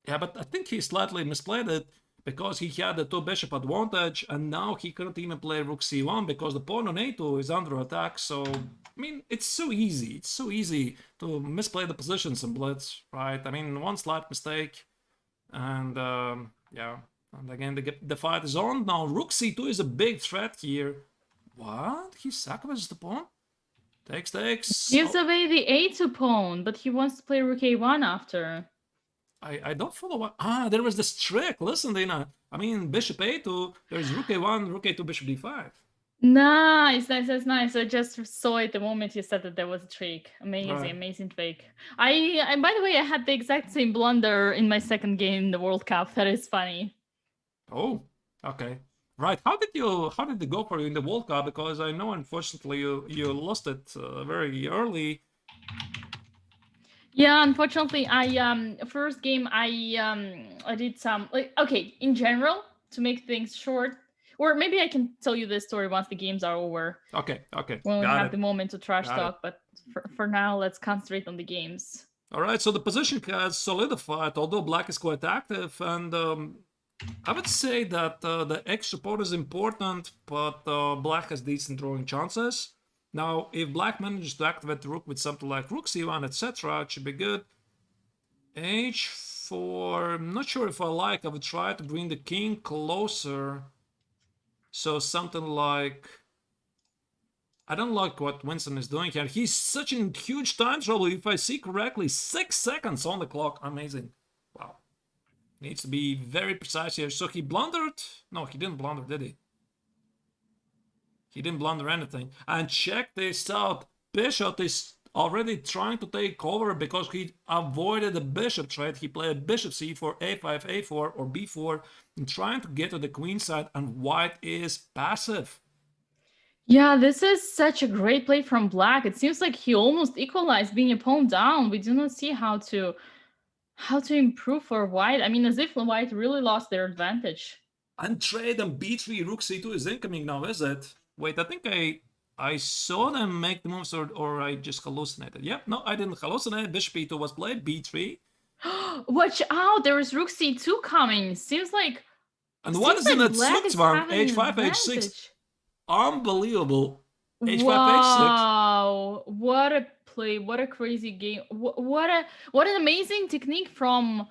Yeah, but I think he slightly misplayed it because he had the 2 bishop advantage, and now he couldn't even play rook c1 because the pawn on a2 is under attack. So I mean, it's so easy. It's so easy to misplay the positions in Blitz, right? I mean, one slight mistake, and yeah. And again, the fight is on. Now, rook c2 is a big threat here. What? He sacrifices the pawn? Takes. Gives away the a2 pawn, but he wants to play rook a1 after. I don't follow what... Ah, there was this trick. Listen, Dina. I mean, bishop a2, there's rook a1, rook a2, bishop d5. Nice. I just saw it the moment you said that there was a trick. Amazing trick. I by the way, I had the exact same blunder in my second game in the World Cup. That is funny. Oh, okay. Right. How did it go for you in the World Cup? Because I know, unfortunately, you lost it very early. Yeah, unfortunately, first game I did some okay, in general, to make things short. Or maybe I can tell you this story once the games are over. Okay. When we have the moment to trash talk, but for now, let's concentrate on the games. All right, so the position has solidified, although black is quite active, and I would say that the extra pawn is important, but black has decent drawing chances. Now, if black manages to activate the rook with something like rook c1, etc., it should be good. h4, I'm not sure if I like. I would try to bring the king closer. So something like... I don't like what Winston is doing here. He's such a huge time trouble. If I see correctly, 6 seconds on the clock. Amazing. Wow. Needs to be very precise here. So he blundered? No, he didn't blunder, did he? He didn't blunder anything. And check this out. Bishop is already trying to take over because he avoided the bishop trade. He played bishop c4, a5, a4, or b4, and trying to get to the queen side, and white is passive. Yeah, this is such a great play from black. It seems like he almost equalized, being a pawn down. We do not see how to improve for white. I mean, as if white really lost their advantage. And trade and b3, rook c2 is incoming now, is it? Wait, I think I saw them make the moves, or I just hallucinated. Yep, no, I didn't hallucinate. Bishop e2 was played, b3. Watch out, there is rook c2 coming. Seems like... And what is in that Zugzwang? h5, h6. Unbelievable. h5, wow, h6. What a play. What a crazy game. What an amazing technique from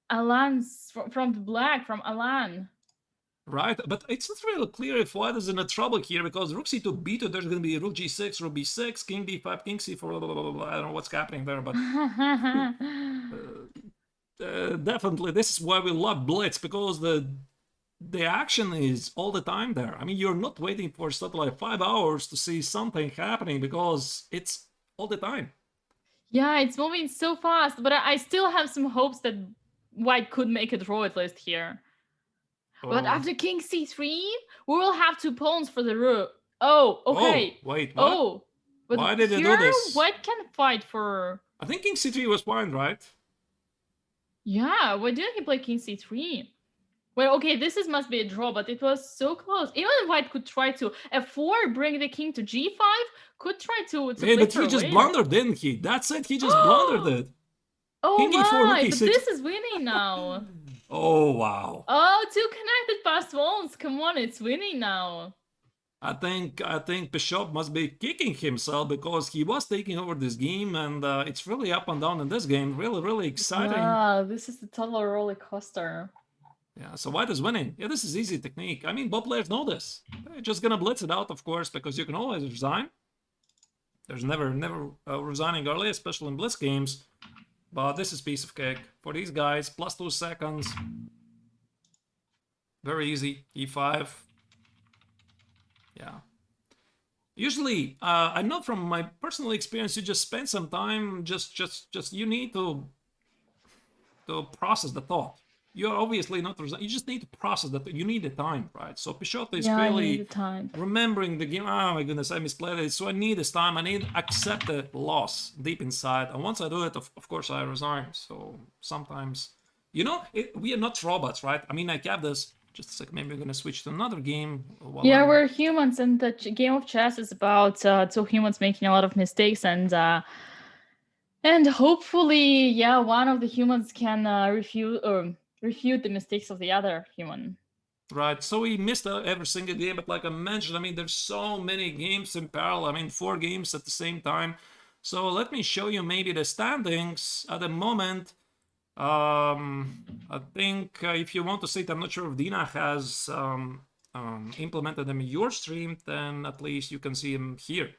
Alan's, from Alan. Right, but it's not really clear if white is in a trouble here, because rook c2, b2, there's going to be rook g6, rook b6, king d5, king c4, blah, blah, blah, blah. I don't know what's happening there, but definitely this is why we love Blitz, because the action is all the time there. I mean, you're not waiting for something like 5 hours to see something happening, because it's all the time. Yeah, it's moving so fast, but I still have some hopes that white could make a draw at least here. But Oh, after king c3, we will have 2 pawns for the rook. Oh, oh, okay. wait, what? Oh, but Why did you do here this? white can fight for... I think king c3 was fine, right? Yeah, why didn't he play king c3? Well, okay, must be a draw, but it was so close. Even white could try to f4, bring the king to g5, could try to Hey, play but for he a just win. blundered, didn't he? That's it, he just blundered it. Oh King e4, rook my, but e6. this is winning now. Oh, wow. Oh, 2 connected past walls. Come on, it's winning now. I think Bishop must be kicking himself because he was taking over this game, and it's really up and down in this game. Really, really exciting. Yeah, this is the total roller coaster. Yeah, so white is winning. Yeah, this is easy technique. I mean, both players know this. They're just gonna blitz it out, of course, because you can always resign. There's never resigning early, especially in blitz games. But this is piece of cake for these guys. Plus 2 seconds. Very easy. E5. Yeah. Usually, I know from my personal experience, you just spend some time. Just you need to process the thought. You're obviously not. You just need to process that. You need the time, right? So Pichot is Yeah, I need clearly the time. remembering the game. Oh my goodness, I misplayed it. So I need this time. I need to accept the loss deep inside. And once I do it, of course, I resign. So sometimes, we are not robots, right? I mean, I have this. Just a second, maybe we're gonna switch to another game. Yeah, we're humans, and the game of chess is about 2 humans making a lot of mistakes, and hopefully, yeah, one of the humans can refute the mistakes of the other human. Right, so we missed every single game, but like I mentioned, I mean, there's so many games in parallel. I mean, 4 games at the same time. So let me show you maybe the standings at the moment. I think if you want to see it, I'm not sure if Dina has implemented them in your stream, then at least you can see them here.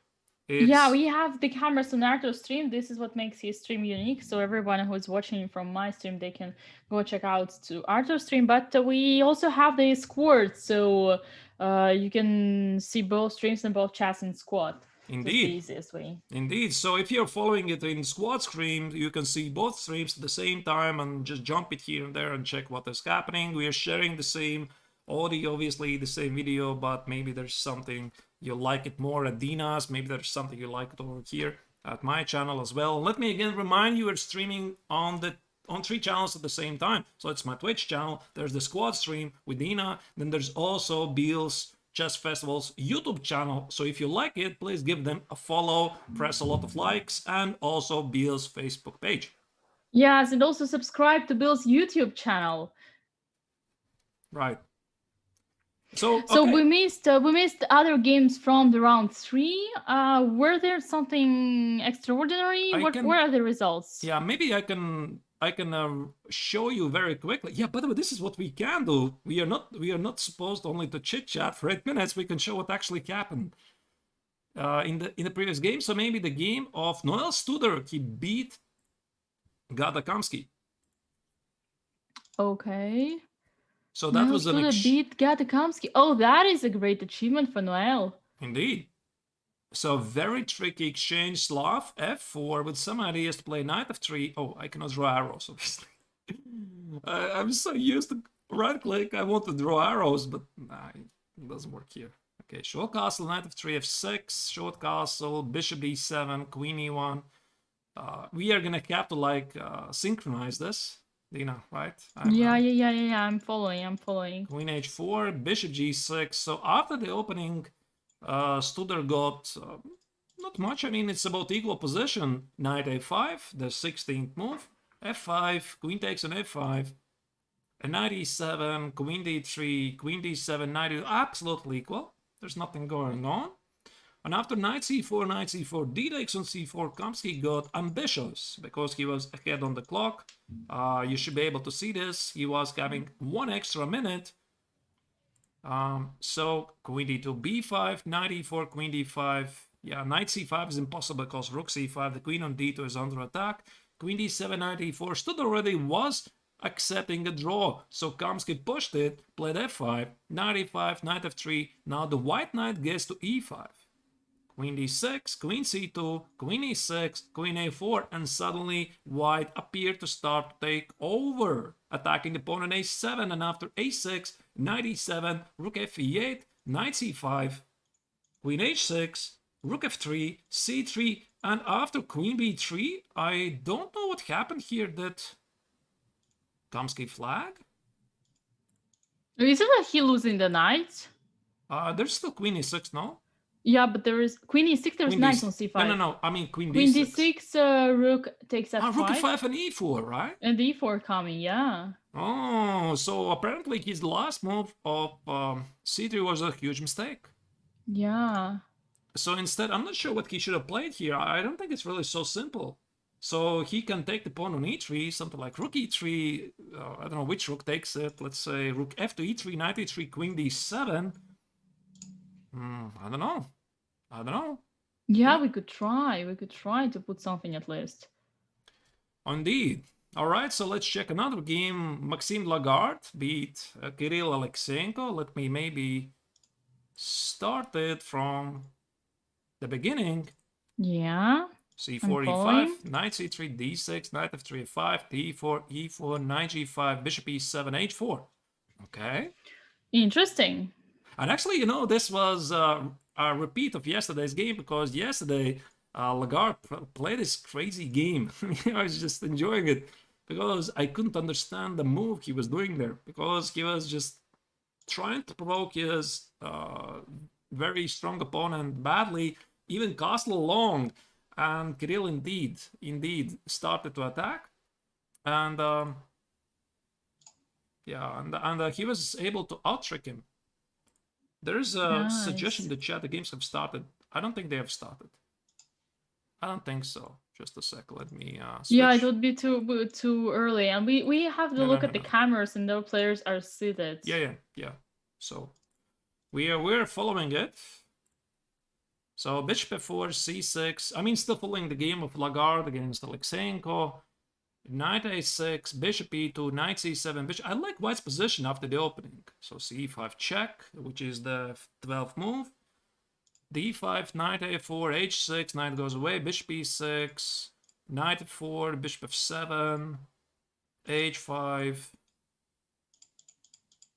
Yeah, we have the cameras on Arturs stream. This is what makes his stream unique. So everyone who is watching from my stream, they can go check out to Arturs stream. But we also have the squad, so you can see both streams and both chats in squad. Indeed. That's the easiest way. Indeed. So if you're following it in squad stream, you can see both streams at the same time and just jump it here and there and check what is happening. We are sharing the same audio, obviously the same video, but maybe there's something you like it more at Dina's. Maybe there's something you like it over here at my channel as well. Let me again remind you, we're streaming on 3 channels at the same time. So it's my Twitch channel, there's the squad stream with Dina, then there's also Biel's Chess Festival's YouTube channel. So if you like it, please give them a follow, press a lot of likes, and also Biel's Facebook page. Yes, and also subscribe to Biel's YouTube channel. Right. So we missed other games from the round 3. Were there something extraordinary? What are the results? Yeah, maybe I can show you very quickly. Yeah, by the way, this is what we can do. We are not supposed only to chit chat for 8 minutes. We can show what actually happened in the previous game. So maybe the game of Noel Studer, he beat Kamsky. Okay. So that was beat Kamsky. Oh, that is a great achievement for Noel. Indeed. So very tricky exchange. Slav f4 with some ideas to play knight f3. Oh, I cannot draw arrows, obviously. I'm so used to right click. I want to draw arrows, but nah, it doesn't work here. Okay, short castle, knight f3, f6, short castle, bishop d7, queen e1. We are gonna have to like synchronize this. Dina, right? Yeah. I'm following. Queen h4, bishop g6. So after the opening, Studer got not much. I mean, it's about equal position. Knight a5, the 16th move. f5, queen takes on f5. And knight e7, queen d3, queen d7, knight e, absolutely equal. There's nothing going on. And after knight c4, d takes on c4, Kamsky got ambitious because he was ahead on the clock. You should be able to see this. He was having 1 extra minute. So queen d2, b5, knight e4, queen d5. Yeah, knight c5 is impossible because rook c5, the queen on d2 is under attack. Queen d7, knight e4. Studer already was accepting a draw. So Kamsky pushed it, played f5, knight e5, knight f3. Now the white knight gets to e5. queen d6, queen c2, queen e6, queen a4, and suddenly white appeared to start to take over, attacking the pawn on a7, and after a6, knight e7, rook f8, knight c5, queen h6, rook f3, c3, and after queen b3, I don't know what happened here. Did Kamsky flag? Isn't that he losing the knight? There's still queen e6, no? Yeah, but there is queen e6. There's Queen knight D6. on c5. No. I mean queen Queen d6. d6. Rook takes f5. Rook f5 and e4, right? And e4 coming. Yeah. Oh, so apparently his last move of c3 was a huge mistake. Yeah. So instead, I'm not sure what he should have played here. I don't think it's really so simple. So he can take the pawn on e3, something like rook e3. I don't know which rook takes it. Let's say rook f to e3, knight e3, queen d7. I don't know. Yeah, we could try. We could try to put something at least. Indeed. All right, so let's check another game. Maxime Lagarde beat Kirill Alexeyenko. Let me maybe start it from the beginning. Yeah. c4, e5, knight c3, d6, knight f3, f5, d4, e4, knight g5, bishop e7, h4. Okay. Interesting. And actually, this was a repeat of yesterday's game, because yesterday Lagarde played this crazy game. I was just enjoying it because I couldn't understand the move he was doing there, because he was just trying to provoke his very strong opponent badly, even castle long. And Kirill indeed started to attack, and he was able to out-trick him. There's a suggestion in the chat: the games have started. I don't think they have started. I don't think so. Just a sec. Let me switch. Yeah, it would be too early, and we have to look at the cameras, and the players are seated. Yeah. So we're following it. So bishop f4, c6. I mean, still following the game of Lagarde against Alexeyenko. Knight a6, bishop e2, knight c7, bishop. I like white's position after the opening. So c5 check, which is the 12th move. d5, knight a4, h6, knight goes away, bishop e6, knight f4, bishop f7, h5,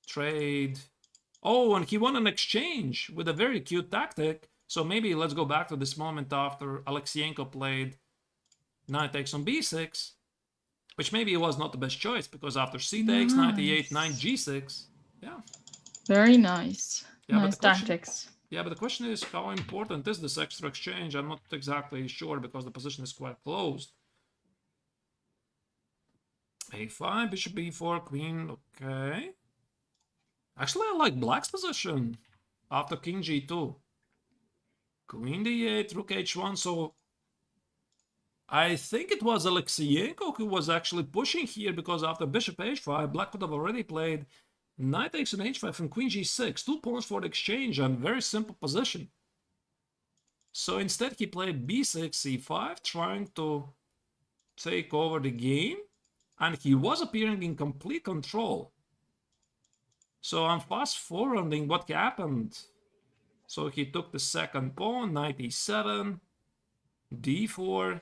trade. Oh, and he won an exchange with a very cute tactic. So maybe let's go back to this moment after Alexeyenko played knight takes on b6, which maybe was not the best choice, because after c takes, knight e8, knight g6. Yeah. Very nice. Yeah, nice tactics. Yeah, but the question is, how important is this extra exchange? I'm not exactly sure, because the position is quite closed. a5, bishop b4, queen, okay. Actually, I like black's position after king g2. Queen d8, rook h1, so I think it was Alexeyenko who was actually pushing here, because after bishop h5, black could have already played knight takes on h5 and queen g6, 2 pawns for the exchange, and very simple position. So instead he played b6, c5, trying to take over the game, and he was appearing in complete control. So I'm fast forwarding what happened. So he took the second pawn, knight e7, d4.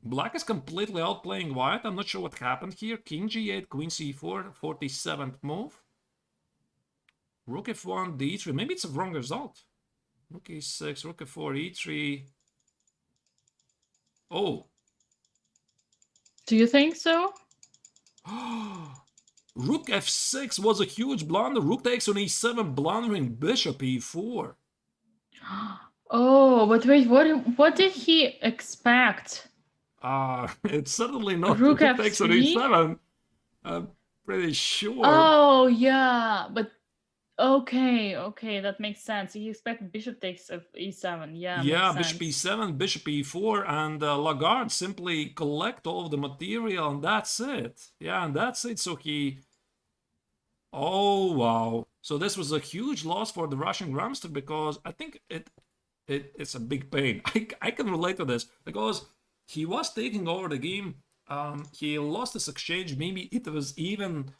Black is completely outplaying white. I'm not sure what happened here. King g8, queen c4, 47th move. Rook f1, d3. Maybe it's a wrong result. Rook e6, rook f4, e3. Oh. Do you think so? Rook f6 was a huge blunder. Rook takes on e7, blundering bishop e4. Oh, but wait, what did he expect? It's certainly not Rook takes on f3? e7. I'm pretty sure. Oh, yeah, but okay, that makes sense. You expect bishop takes e7, yeah. Yeah, makes bishop sense. e7, bishop e4, and Lagarde simply collect all of the material, and that's it. Yeah, and that's it. So he... Oh, wow. So this was a huge loss for the Russian grandmaster, because I think it's a big pain. I can relate to this, because he was taking over the game. He lost this exchange. Maybe it was even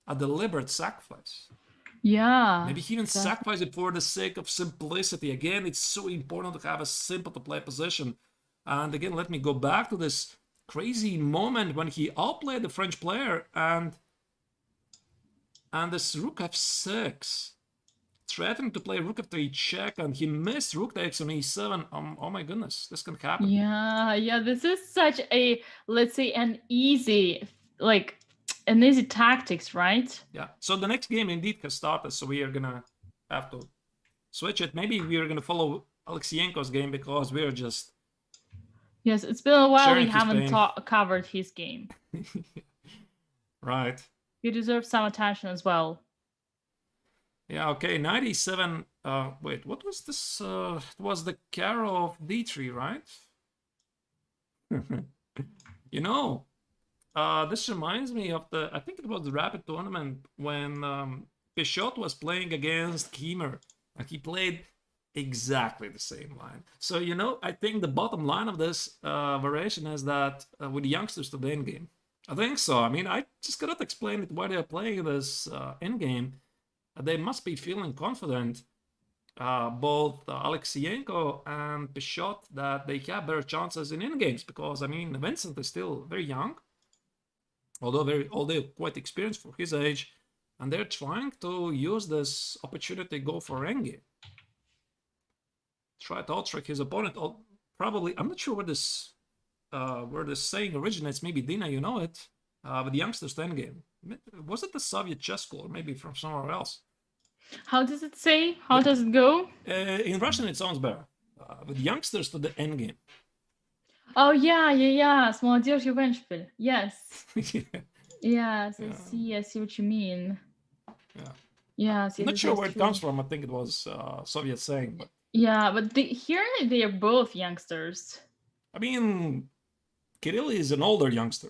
a deliberate sacrifice. Yeah. Maybe he even exactly. sacrificed it for the sake of simplicity. Again, it's so important to have a simple to play position. And again, let me go back to this crazy moment when he outplayed the French player and this rook f6, threatening to play rook f3 check, and he missed rook takes on e7. Oh my goodness, this can happen. Yeah, this is such a, let's say, an easy tactics, right? Yeah, so the next game indeed has started, so we are gonna have to switch it. Maybe we are gonna follow Alexeyenko's game because we're just... Yes, it's been a while we sharing his haven't pain. covered his game. Right. You deserve some attention as well. Yeah, okay, 97. Wait, what was this? It was the Caro of d3, right? You know, this reminds me of I think it was the Rapid tournament when Pichot was playing against Kiemer, and he played exactly the same line. So, you know, I think the bottom line of this variation is that with the youngsters to the endgame. I think so. I mean, I just cannot explain it why they're playing this endgame. They must be feeling confident, both Alexeyenko and Pichot, that they have better chances in in-games, because, I mean, Vincent is still very young, although quite experienced for his age, and they're trying to use this opportunity to go for endgame. Try to outtrick his opponent. Probably, I'm not sure where this saying originates. Maybe Dina, you know it. With the youngsters to endgame. Was it the Soviet chess school, or maybe from somewhere else? How does it say? How does it go? In Russian, it sounds better. With youngsters to the endgame. Oh yeah. С молодежью в эндшпиль. Yes. Yeah. Yes, I see what you mean. Yeah. Yes, I'm not sure where it comes from. I think it was Soviet saying, but yeah, but here they are both youngsters. I mean, Kirill is an older youngster.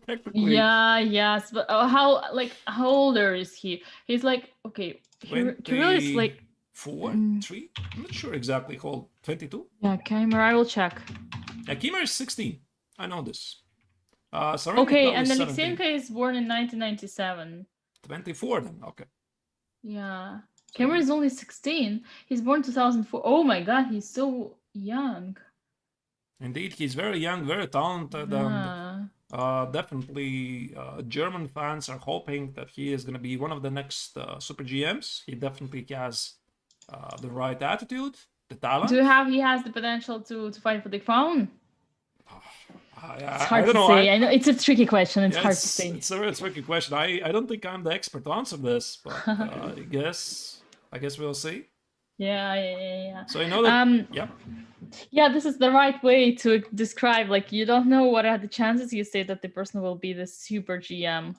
Technically. Yeah, yes, but how older is he? He's like, okay, Kirill is like 4, 3. I'm not sure exactly how old. 22. Yeah, Keimer, I will check. Yeah, Keimer is 16. I know this. Okay, and then Alexeyenko is born in 1997. 24 then, okay. Yeah. Keimer is only 16. He's born 2004. Oh my god, he's so young. Indeed, he's very young, very talented, and definitely German fans are hoping that he is going to be one of the next Super GMs. He definitely has the right attitude, the talent. He has the potential to fight for the crown? It's hard to say. I know it's a tricky question. It's hard to say. It's a very tricky question. I don't think I'm the expert to answer this, but I guess we'll see. Yeah. So you know that. Yeah, this is the right way to describe. Like, you don't know what are the chances. You say that the person will be the super GM.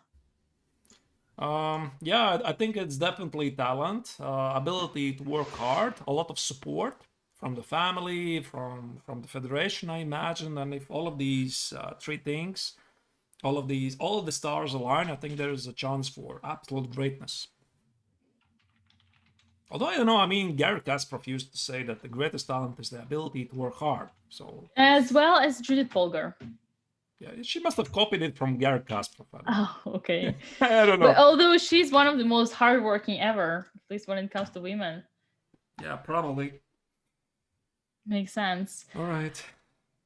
Yeah, I think it's definitely talent, ability to work hard, a lot of support from the family, from the federation, I imagine. And if all of these three things, all of the stars align, I think there is a chance for absolute greatness. Although I don't know, I mean, Gary Kasparov used to say that the greatest talent is the ability to work hard. So as well as Judith Polgar. Yeah, she must have copied it from Gary Kasparov. Oh, okay. I don't know. But although she's one of the most hardworking ever, at least when it comes to women. Yeah, probably. Makes sense. All right.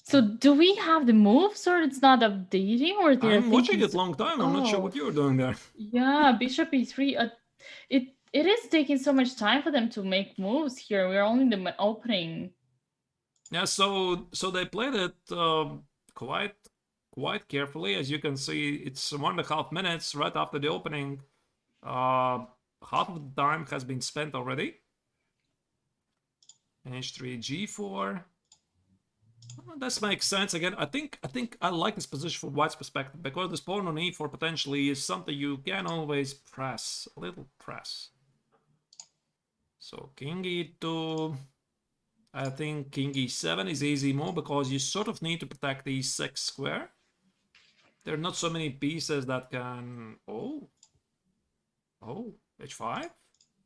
So do we have the moves, or it's not updating, or they're I'm watching it long time. I'm not sure what you're doing there. Yeah, Bishop e3. It is taking so much time for them to make moves here. We're only in the opening. Yeah, so they played it quite carefully. As you can see, it's 1.5 minutes right after the opening. Half of the time has been spent already. H3, G4. This makes sense. Again, I think I like this position from White's perspective, because this pawn on E4 potentially is something you can always press, a little press. So King E2. I think King E7 is easy move, because you sort of need to protect the E6 square. There are not so many pieces that can... Oh, H5?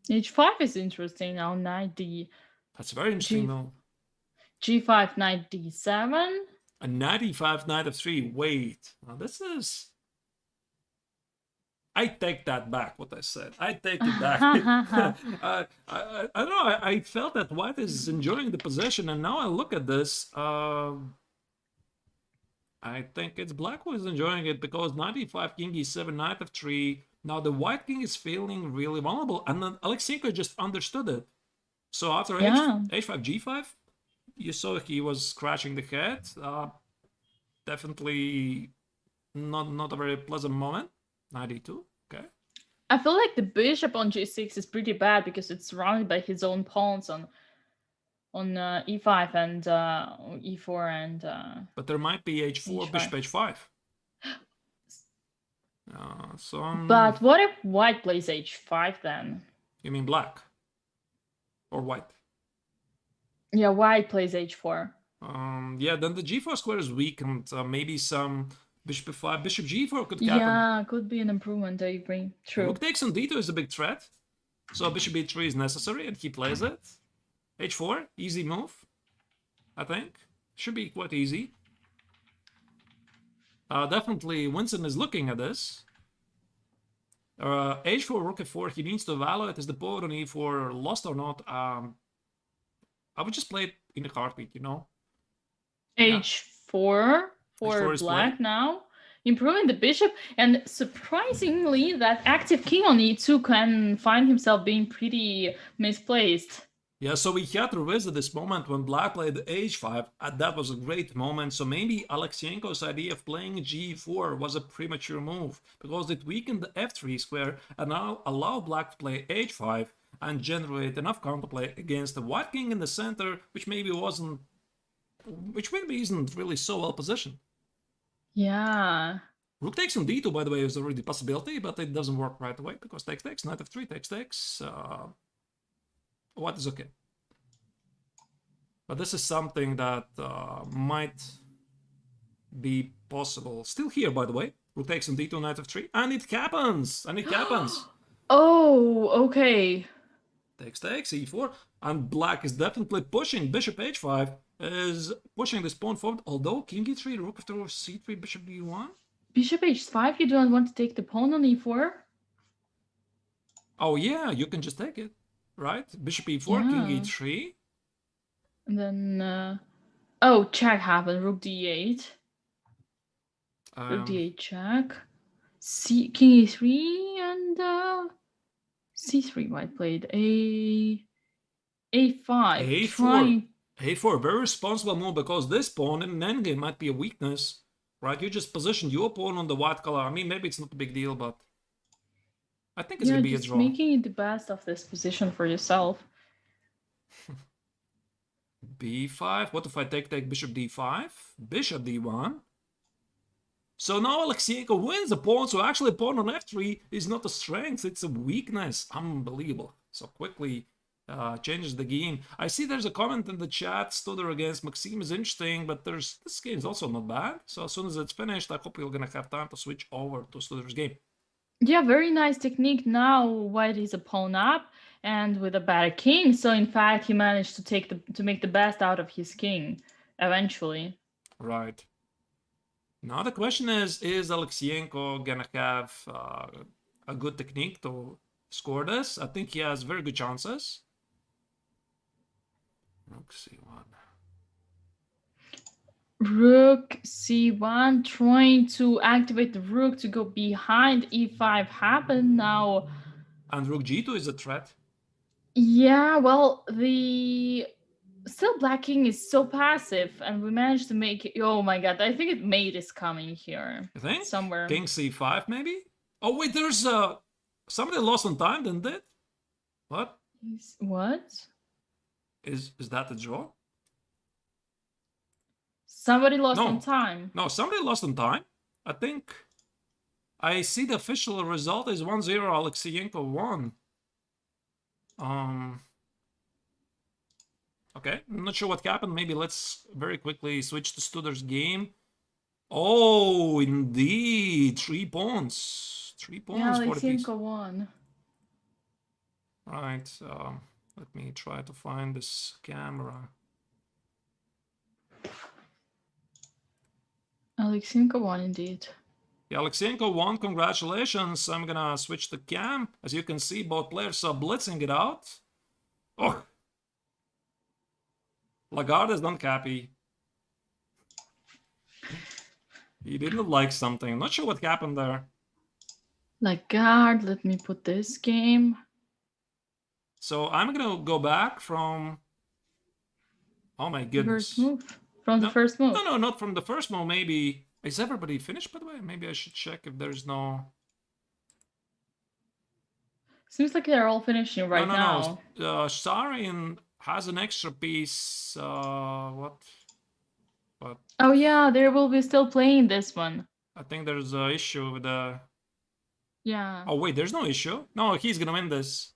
H5 is interesting now, knight D. That's very interesting though. G5, knight D7. A knight E5, knight F3. Wait, now this is... I take that back, what I said. I take it back. I don't know. I felt that white is enjoying the possession, and now I look at this. I think it's black who is enjoying it because knight e5, king e7, knight f3. Now the white king is feeling really vulnerable, and then Alexeyenko just understood it. So after Yeah. h5, g5, you saw he was scratching the head. Definitely not a very pleasant moment. Knight e2, okay. I feel like the bishop on g6 is pretty bad because it's surrounded by his own pawns on e5 and e4 and But there might be h4, h5. bishop h5. But what if white plays h5 then? You mean black? Or white? Yeah, white plays h4. Yeah, then the g4 square is weak, and maybe some bishop f5, bishop g4 could happen. Yeah, could be an improvement, I agree. True. Rook takes on d2 is a big threat. So bishop e3 is necessary, and he plays it. h4, easy move, I think. Should be quite easy. Definitely Winston is looking at this. h4, rook f4, he needs to evaluate is the pawn on e4 lost or not. I would just play it in a heartbeat, you know? h4 for h4 black played. now. Improving the bishop, and surprisingly, that active king on e2 can find himself being pretty misplaced. Yeah, so we had to revisit this moment when black played h5, and that was a great moment. So maybe Alexeyenko's idea of playing g4 was a premature move, because it weakened the f3 square and now allowed black to play h5 and generate enough counterplay against the white king in the center, which maybe isn't really so well positioned. Yeah. Rook takes on d2, by the way, is already a possibility, but it doesn't work right away because takes, knight f3, takes. What is okay. But this is something that might be possible. Still here, by the way. Rook takes on d2, knight f3, and it happens! And it happens! Oh, okay. Takes, e4, and black is definitely pushing. Bishop h5 is pushing this pawn forward, although king e3, rook f4, c3, bishop d1. Bishop h5, you don't want to take the pawn on e4? Oh yeah, you can just take it, right? Bishop e4, king e3. And then, oh, check happened, rook d8. Rook d8 check. King e3 and c3 white played. A5. a4. A4, very responsible move because this pawn in an endgame might be a weakness, right? You just positioned your pawn on the white color. I mean, maybe it's not a big deal, but I think it's gonna be a draw. Making it the best of this position for yourself. b5. What if I take bishop d5? Bishop d1. So now Alexeyenko wins the pawn. So actually, pawn on f3 is not a strength; it's a weakness. Unbelievable. So quickly changes the game. I see there's a comment in the chat. Studer against Maxime is interesting, but this game is also not bad. So as soon as it's finished, I hope you're gonna have time to switch over to Studer's game. Yeah, very nice technique. Now white is a pawn up and with a better king. So in fact, he managed to make the best out of his king eventually. Right. Now the question is Alexeyenko gonna have a good technique to score this? I think he has very good chances. Rook c1. Rook c1, trying to activate the rook to go behind e5 happened now. And rook g2 is a threat. Yeah, well, still black king is so passive, and we managed to make it. Oh my god, I think mate is coming here. You think? Somewhere. King c5 maybe? Oh wait, there's somebody lost on time, didn't it? What? What? Is that a draw? Somebody lost on time. No, somebody lost on time. I think I see the official result is 1-0 Alexeyenko won. Okay, I'm not sure what happened. Maybe let's very quickly switch to Studer's game. Oh, indeed. 3 pawns. 3 pawns. Yeah, Alexeyenko won. Right. Let me try to find this camera. Alexeyenko won indeed. Yeah, Alexeyenko won. Congratulations. I'm gonna switch to cam. As you can see, both players are blitzing it out. Oh, Lagarde is not happy. He didn't like something. I'm not sure what happened there. Lagarde, let me put this game. So I'm gonna go back from. Oh my goodness. First move. From the first move. No, not from the first move. Maybe is everybody finished? By the way, maybe I should check if there's no. Seems like they're all finishing right now. No. Sarin has an extra piece. What? Oh yeah, they will be still playing this one. I think there's an issue with the. Yeah. Oh wait, there's no issue. No, he's gonna win this.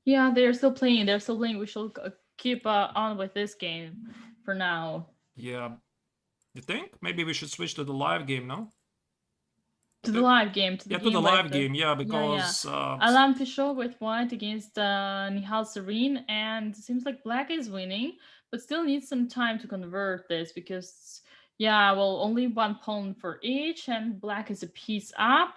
Yeah, they're still playing. They're still playing. We should keep on with this game for now. Yeah. You think? Maybe we should switch to the live game, no? To the live game. To the live game, yeah, because... Alan Pichot with white against Nihal Serene, and it seems like black is winning, but still needs some time to convert this, because, yeah, well, only one pawn for each, and black is a piece up,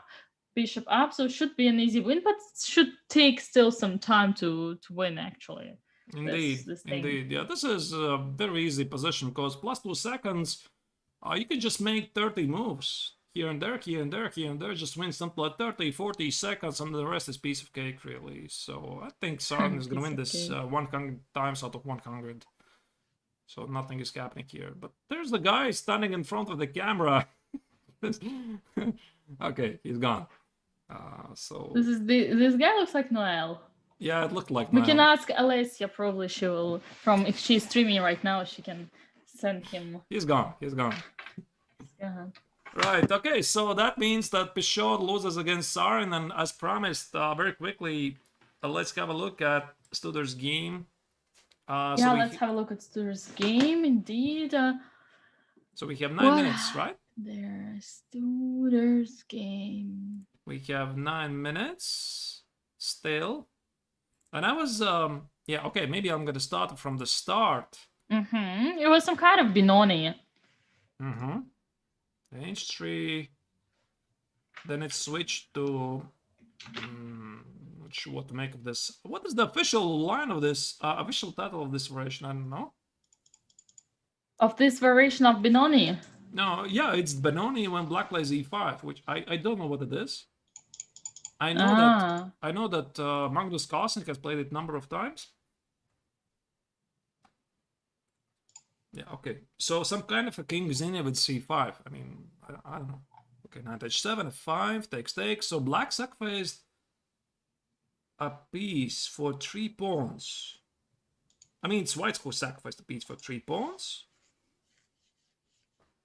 bishop up, so it should be an easy win, but it should take still some time to win, actually. Indeed, indeed. Yeah, this is a very easy position, because plus 2 seconds, you can just make 30 moves. Here and there, here and there, here and there, just win something like 30, 40 seconds, and the rest is piece of cake, really. So I think Sarin is going to win this 100 times out of 100. So nothing is happening here. But there's the guy standing in front of the camera. Okay, he's gone. So this guy looks like Noel. Yeah, it looked like Noel. We can ask Alessia, probably she will, if she's streaming right now, she can send him. He's gone, he's gone. Yeah. Right, okay, so that means that Pichot loses against Sarin, and as promised, very quickly, let's have a look at Studer's game. Let's have a look at Studer's game, indeed. So we have 9 minutes, right? There's Studer's game. We have 9 minutes, still. And I was, yeah, okay, maybe I'm gonna start from the start. It was some kind of Benoni. H3, then it switched to, not sure what to make of this. What is the official line of this, official title of this variation? I don't know. Of this variation of Benoni? No, yeah, it's Benoni when black plays e5, which I don't know what it is. I know that Magnus Carlsen has played it a number of times. Yeah, okay. So some kind of a king Xenia with c5. I mean, I don't know. Okay, knight h7, f5, takes. So black sacrificed a piece for 3 pawns. I mean, it's white who sacrificed a piece for 3 pawns.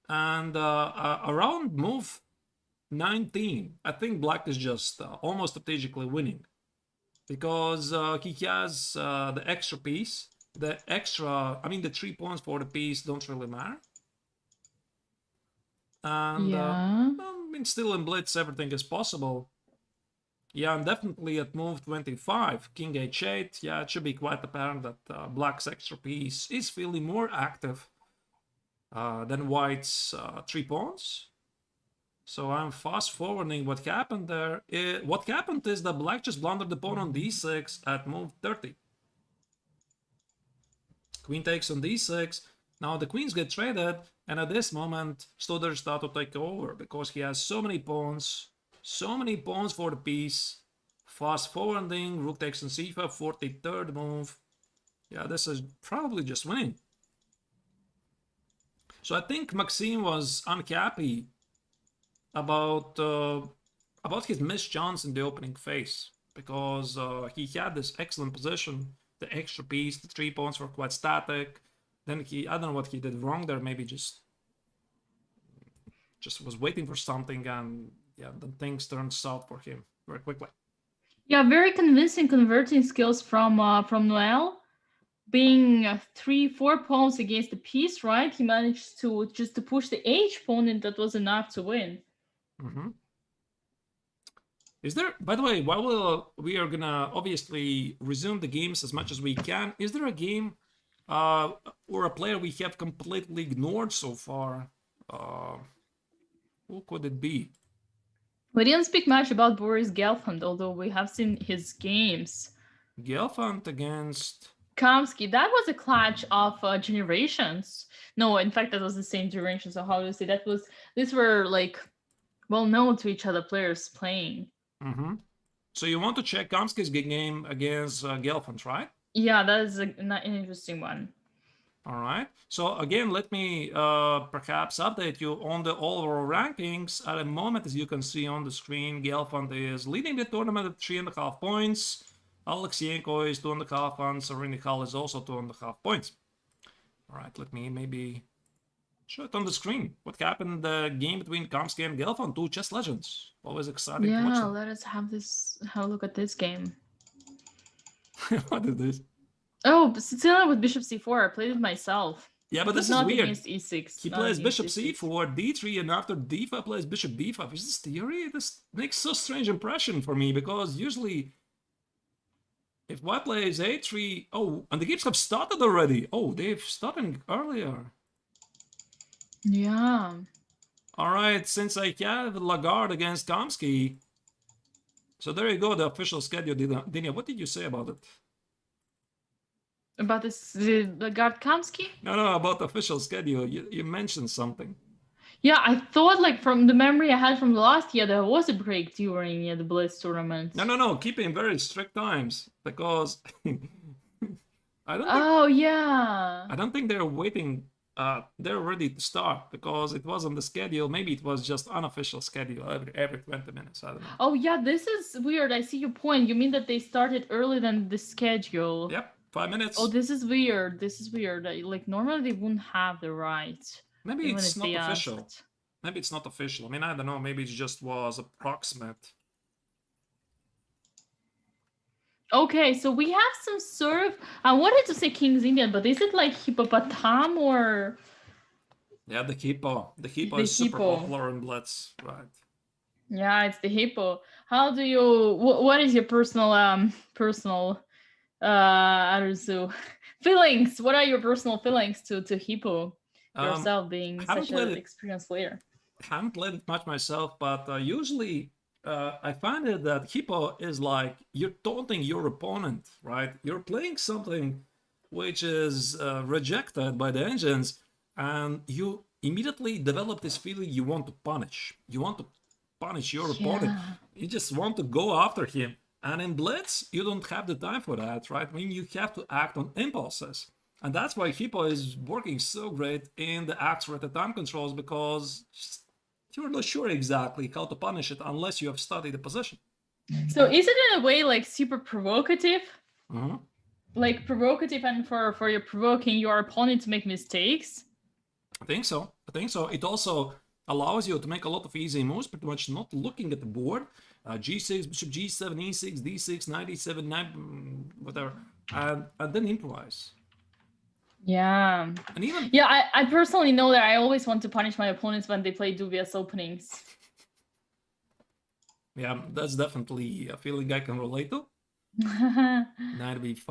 And around move 19, I think black is just almost strategically winning. Because he has the extra piece. The 3 pawns for the piece don't really matter. And I mean, still in Blitz, everything is possible. Yeah, and definitely at move 25, king h8, yeah, it should be quite apparent that black's extra piece is feeling more active than white's 3 pawns. So I'm fast forwarding what happened there. What happened is that black just blundered the pawn on d6 at move 30. Queen takes on d6. Now the queens get traded, and at this moment, Studer starts to take over because he has so many pawns for the piece. Fast forwarding, rook takes on c5, 43rd move. Yeah, this is probably just winning. So I think Maxime was unhappy about his missed chance in the opening phase because he had this excellent position. The extra piece, the 3 pawns were quite static. Then I don't know what he did wrong there. Maybe just was waiting for something, and yeah, then things turned south for him very quickly. Yeah, very convincing converting skills from Noel. Being 3-4 pawns against the piece, right? He managed to push the h pawn, and that was enough to win. Is there, by the way, while we are gonna obviously resume the games as much as we can, is there a game or a player we have completely ignored so far? Who could it be? We didn't speak much about Boris Gelfand, although we have seen his games. Gelfand against Kamsky, that was a clash of generations. No, in fact, that was the same generation. So how do you say that was? These were like well known to each other players playing. Mm-hmm. So you want to check Kamsky's game against Gelfand, right? Yeah, that is an interesting one. All right. So again, let me perhaps update you on the overall rankings. At the moment, as you can see on the screen, Gelfand is leading the tournament at 3.5 points. Alexeyenko is 2.5, and Serena Hall is also 2.5 points. All right, let me maybe show it on the screen. What happened in the game between Kamsky and Gelfand, two chess legends. Always exciting to watch Yeah, them. let us have a look at this game. What is this? Oh, Sicilian with bishop c4. I played it myself. Yeah, but this is not weird. Against e6. He plays bishop c4, d3, and after d5 plays bishop b5. Is this theory? This makes so strange impression for me, because usually if white plays a3... Oh, and the games have started already. Oh, they've started earlier. Yeah. All right, since I have Lagarde against Kamsky. So there you go, the official schedule. Dina, what did you say about it? About the Lagarde Kamsky? No, about the official schedule. You mentioned something. Yeah, I thought like from the memory I had from the last year, there was a break during the Blitz tournament. No, keep in very strict times, because I don't think, Oh, yeah. I don't think they're waiting. They're ready to start, because it was on the schedule. Maybe it was just unofficial schedule every 20 minutes. I don't know. Oh, yeah, this is weird. I see your point. You mean that they started earlier than the schedule? Yep, 5 minutes. Oh, this is weird. This is weird. Like normally they wouldn't have the right. Maybe it's not official. Asked. Maybe it's not official. I mean, I don't know. Maybe it just was approximate. Okay, so we have some sort of... I wanted to say King's Indian, but is it like hippopotam or... Yeah, the hippo. The hippo is super popular in Blitz, right? Yeah, it's the hippo. How do you... What is your personal Arturs feelings? What are your personal feelings to hippo? Yourself being such an experienced player. I haven't played it much myself, but usually I find it that hippo is like you're taunting your opponent, right? You're playing something which is rejected by the engines, and you immediately develop this feeling you want to punish. You want to punish your opponent. You just want to go after him. And in Blitz, you don't have the time for that, right? I mean, you have to act on impulses. And that's why hippo is working so great in the accelerated time controls, because you're not sure exactly how to punish it unless you have studied the position. So is it in a way like super provocative? Mm-hmm. Like provocative, and for your provoking your opponent to make mistakes? I think so. It also allows you to make a lot of easy moves, pretty much not looking at the board. G6, bishop G7, E6, D6, knight E7, knight, whatever, and then improvise. Yeah. And even I personally know that I always want to punish my opponents when they play dubious openings. Yeah, that's definitely a feeling I can relate to. Knight B5.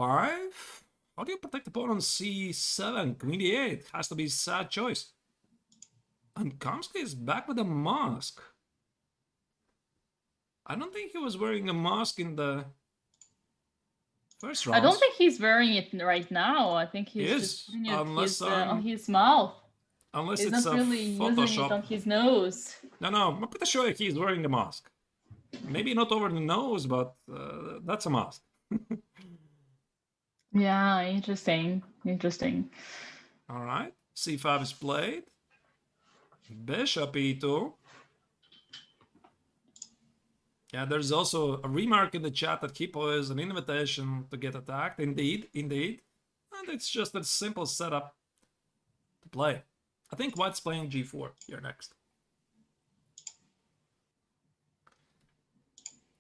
How do you protect opponent C7? Queen D8 has to be a sad choice. And Kamsky is back with a mask. I don't think he was wearing a mask in the first round. I don't think he's wearing it right now. I think he's just putting it on his mouth. Unless he's it's not really Photoshop. using it on his nose. No, I'm pretty sure he's wearing a mask. Maybe not over the nose, but that's a mask. Yeah, interesting. All right, C5 is played. Bishop E2. Yeah, there's also a remark in the chat that hippo is an invitation to get attacked. Indeed. And it's just a simple setup to play. I think white's playing G4 here next.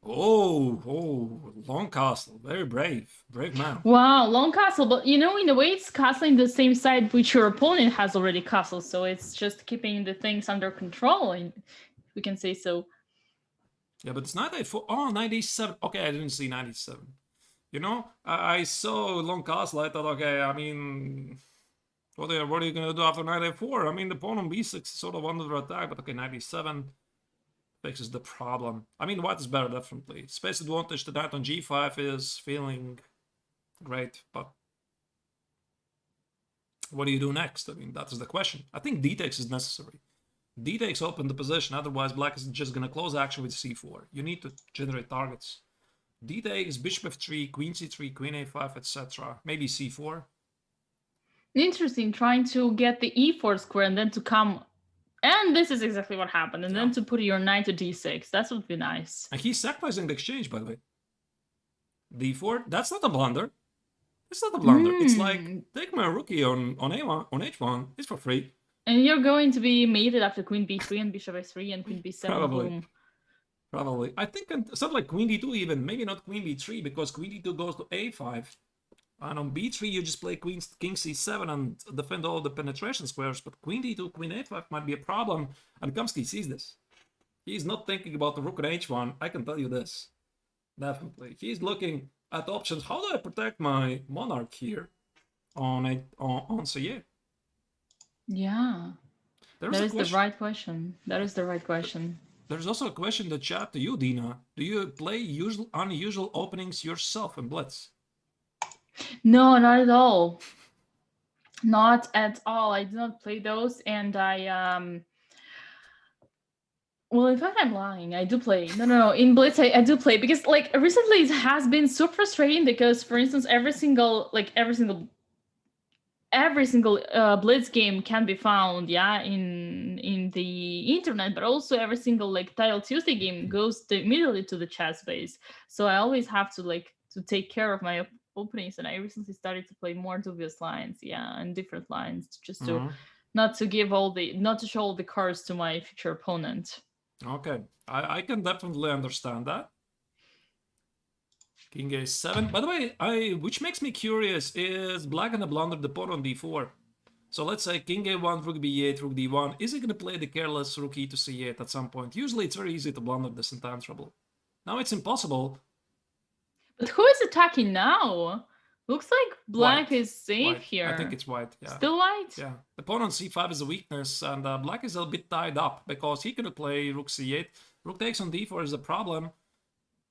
Oh, long castle. Very brave. Brave man. Wow, long castle. But in a way, it's castling the same side which your opponent has already castled. So it's just keeping the things under control, if we can say so. Yeah, but it's knight a4. Oh, 97. Okay, I didn't see 97. I saw long castle. I thought, okay, I mean, what are you going to do after knight a4? I mean, the pawn on b6 is sort of under attack, but okay, 97. fixes the problem. I mean, white is better, definitely. Space advantage, the knight on g5 is feeling great, but what do you do next? I mean, that is the question. I think d takes is necessary. D takes open the position, otherwise black is just gonna close action with c4. You need to generate targets. D takes, bishop f3, queen c3, queen a5, etc. Maybe c4. Interesting, trying to get the e4 square and then to come... And this is exactly what happened. And then to put your knight to d6. That would be nice. And he's sacrificing the exchange, by the way. d4, that's not a blunder. It's not a blunder. It's like, take my rookie on a1, on h1. It's for free. And you're going to be mated after queen b3 and bishop a3 and queen b7. Probably. Boom. Probably. I think something like queen d2 even. Maybe not queen b3, because queen d2 goes to a5. And on b3, you just play king c7 and defend all the penetration squares. But queen d2, queen a5 might be a problem. And Kamsky sees this. He's not thinking about the rook on h1. I can tell you this. Definitely. He's looking at options. How do I protect my monarch here on c8? Yeah. That is the right question. That is the right question. There's also a question in the chat to you, Dina. Do you play unusual openings yourself in Blitz? No, not at all. Not at all. I do not play those, and I well, in fact, I'm lying. I do play. No. In Blitz, I do play because, like, recently it has been so frustrating because, for instance, every single Blitz game can be found, in the internet, but also every single Title Tuesday game goes immediately to the chess base. So I always have to to take care of my openings, and I recently started to play more dubious lines, and different lines, just to not to show all the cards to my future opponent. Okay, I can definitely understand that. King a7. By the way, which makes me curious is black gonna blunder the pawn on d4. So let's say king a1, rook b8, rook d1. Is he gonna play the careless rook e to c8 at some point? Usually it's very easy to blunder this in time trouble. Now it's impossible. But who is attacking now? Looks like black is safe here. I think it's white, yeah. Still white? Yeah. The pawn on c5 is a weakness, and black is a bit tied up because he could play rook c8. Rook takes on d4 is a problem.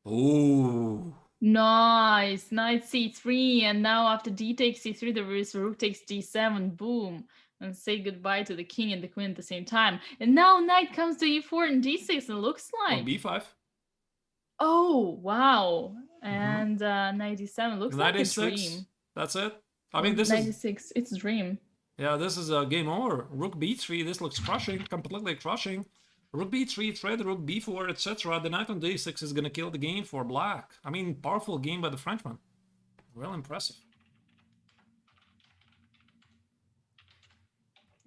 Ooh. Nice. Knight c3, and now after d takes c3, there is rook takes d7. Boom. And say goodbye to the king and the queen at the same time. And now knight comes to e4 and d6, and looks like... On b5. Oh, wow. And 97 looks like a dream. That's it. I mean, this 96, it's a dream. Yeah, this is a game over. Rook b3, this looks crushing, completely crushing. Rook b3, thread, rook b4, etc. The knight on d6 is gonna kill the game for black. I mean, powerful game by the Frenchman. Well impressive.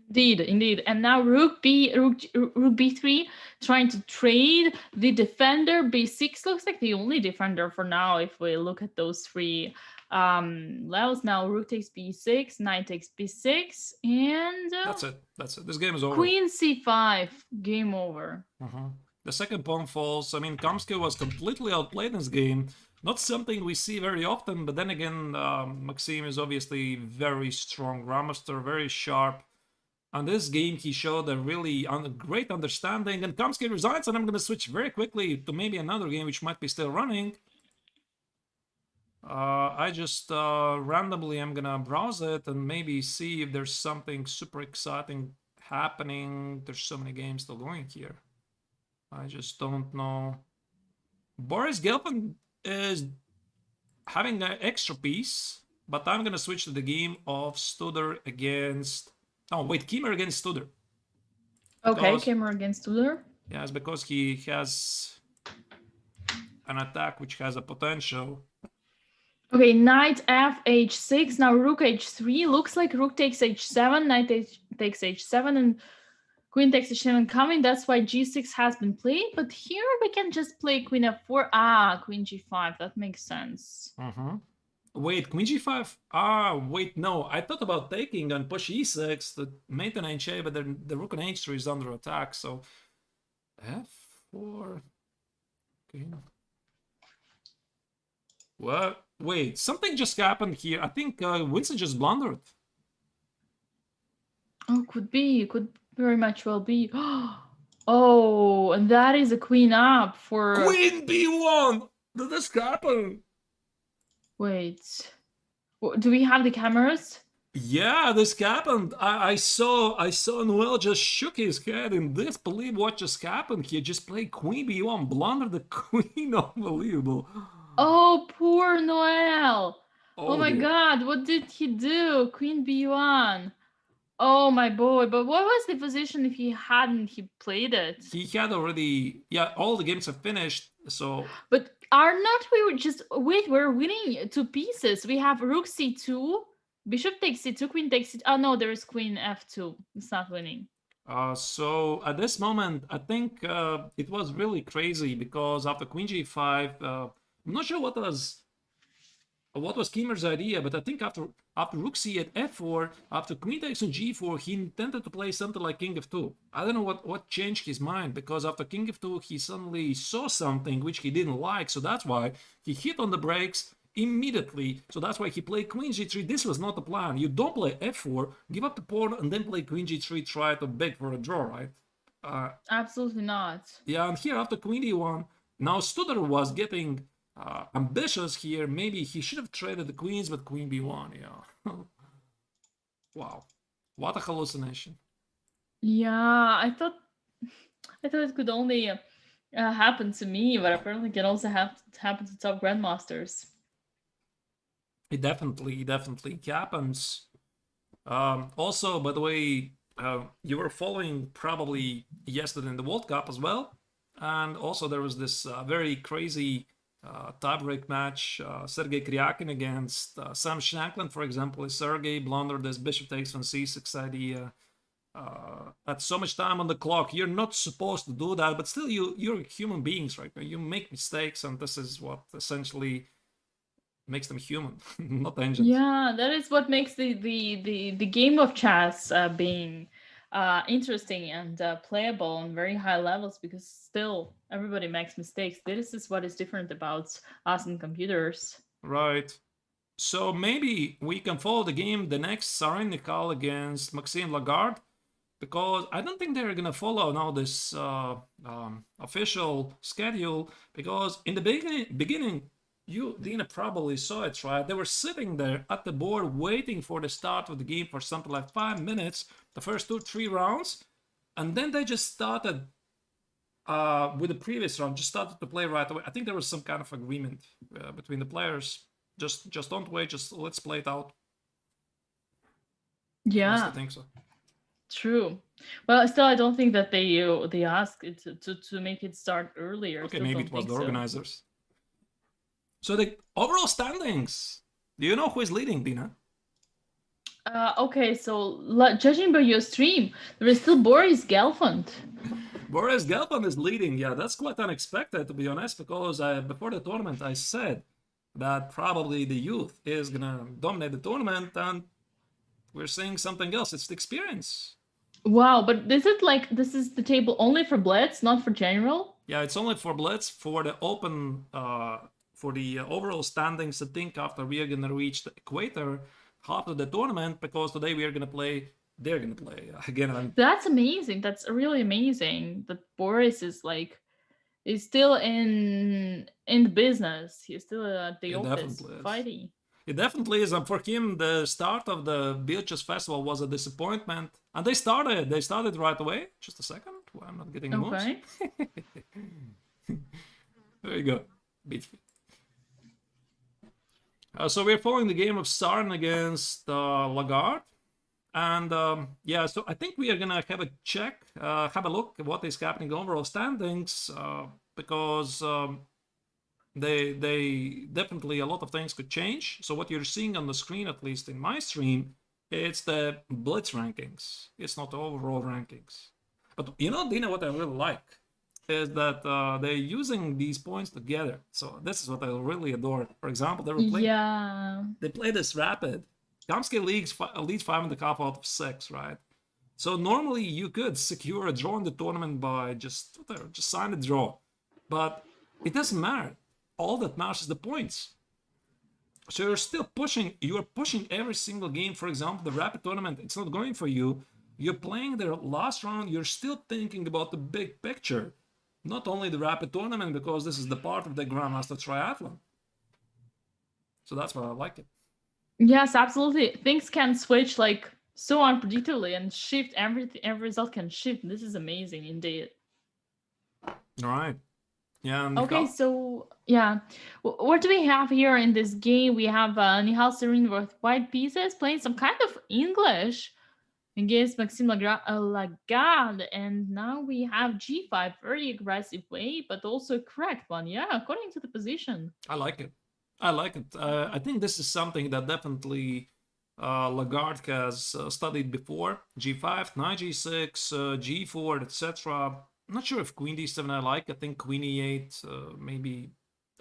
Indeed. And now rook b3, trying to trade the defender. b6 looks like the only defender for now if we look at those three levels. Now rook takes b6, knight takes b6, and that's it. This game is over. Queen c5, game over. The second pawn falls. I mean, Kamsky was completely outplayed in this game. Not something we see very often, but then again, Maxime is obviously very strong grandmaster, very sharp. On this game, he showed a really great understanding, and Kamsky resigns, and I'm going to switch very quickly to maybe another game which might be still running. I just randomly am going to browse it and maybe see if there's something super exciting happening. There's so many games still going here. I just don't know. Boris Gelfand is having an extra piece, but I'm going to switch to the game of Studer against... Oh, wait, Kimmer against Studer. Okay, Kimmer against Studer. Yeah, it's because he has an attack which has a potential. Okay, knight f h6, now rook h3. Looks like rook takes h7, knight takes h7, and queen takes h7 coming. That's why g6 has been played. But here we can just play queen f4. Ah, queen g5. That makes sense. Wait, queen g5? Ah, wait, no. I thought about taking and push e6 to mate on h8, but then the rook on h3 is under attack, so... f4... Okay. What? Wait, something just happened here. I think Winston just blundered. Oh, could be. Could very much well be. Oh, and that is a queen up for. Queen B1! Did this happen? Wait. Do we have the cameras? Yeah, this happened. I saw Noel just shook his head in disbelief what just happened. He just played Queen B1, blundered the queen. Unbelievable. Oh, poor Noel. Oh Oh my dear. god, what did he do? Queen B1. Oh my boy, but what was the position if he played it? He had already, yeah, all the games have finished, so But are not we just wait, we're winning 2 pieces. We have rook c2, bishop takes c2, queen takes c2. Oh no, there is queen f2. It's not winning. so at this moment, I think it was really crazy because after Queen G5, I'm not sure what was Kimmer's idea, but I think after Rook C at F4, after Queen takes on G4, he intended to play something like King F2. I don't know what changed his mind, because after King F2, he suddenly saw something which he didn't like, so that's why he hit on the brakes immediately. So that's why he played Queen G3. This was not the plan. You don't play F4, give up the pawn, and then play Queen G3, try to beg for a draw, right? Absolutely not. Yeah, and here after Queen D1, now Studer was getting ambitious here. Maybe he should have traded the queens, but Queen B1, yeah. Wow, what a hallucination. Yeah, I thought it could only happen to me, but apparently it can also happen to top grandmasters. It definitely happens. Also, by the way, you were following probably yesterday in the World Cup as well, and also there was this very crazy tiebreak match. Sergei Kryakin against Sam Shanklin, for example. Sergei blundered this bishop takes on c6 idea. At so much time on the clock, you're not supposed to do that, but still, you're human beings, right? You make mistakes, and this is what essentially makes them human, not engines. Yeah, that is what makes the game of chess being interesting and playable on very high levels, because still everybody makes mistakes. This is what is different about us and computers. Right. So maybe we can follow the game, the next Sarin Nikal against Maxime Lagarde, because I don't think they're gonna follow now this official schedule, because in the beginning you, Dina, probably saw it, right? They were sitting there at the board waiting for the start of the game for something like 5 minutes, the first 2-3 rounds, and then they just started with the previous round, just started to play right away. I think there was some kind of agreement between the players. Just don't wait, just let's play it out. At least Yeah, I think so. true. Well, still, I don't think that they asked it to make it start earlier. Okay, Still maybe don't it was think the so. organizers. So the overall standings. Do you know who is leading, Dina? Okay, so judging by your stream, there is still Boris Gelfand. Boris Gelfand is leading. Yeah, that's quite unexpected, to be honest, because before the tournament I said that probably the youth is gonna dominate the tournament, and we're seeing something else. It's the experience. Wow, but is it like this is the table only for Blitz, not for general? Yeah, it's only for Blitz. For the open, for the overall standings, I think after we are gonna reach the equator, half of the tournament, because today we are gonna play. They're gonna play again. That's amazing. That's really amazing that Boris is still in the business. He's still at the office fighting. It definitely is, and for him, the start of the Biel Chess Festival was a disappointment. And they started right away. Just a second, I'm not getting the moves. Okay. There you go. Beat. So we're following the game of Sarin against Lagarde. And yeah, so I think we are gonna have a check, have a look at what is happening overall standings, because they definitely, a lot of things could change. So what you're seeing on the screen, at least in my stream, it's the Blitz rankings. It's not the overall rankings. But you know, Dina, what I really like is that they're using these points together. So this is what I really adore. For example, they play this rapid. Kamsky leads 5.5 out of 6, right? So normally you could secure a draw in the tournament by just sign a draw. But it doesn't matter. All that matters is the points. So you're pushing every single game. For example, the rapid tournament, it's not going for you. You're playing the last round, you're still thinking about the big picture, not only the rapid tournament, because this is the part of the Grandmaster Triathlon. So that's why I like it. Yes, absolutely. Things can switch like so unpredictably and shift everything. Every result can shift. This is amazing indeed. All right. Yeah, Okay, Michal? so yeah, what do we have here in this game? We have Nihal Serene with white pieces playing some kind of English against Maxime Lagarde, and now we have G5, very aggressive way, but also a correct one. Yeah, according to the position. I like it. I like it. I think this is something that definitely Lagarde has studied before. G5, knight G6, G4, etc. I'm not sure if Queen D7 I like. I think Queen E8 maybe.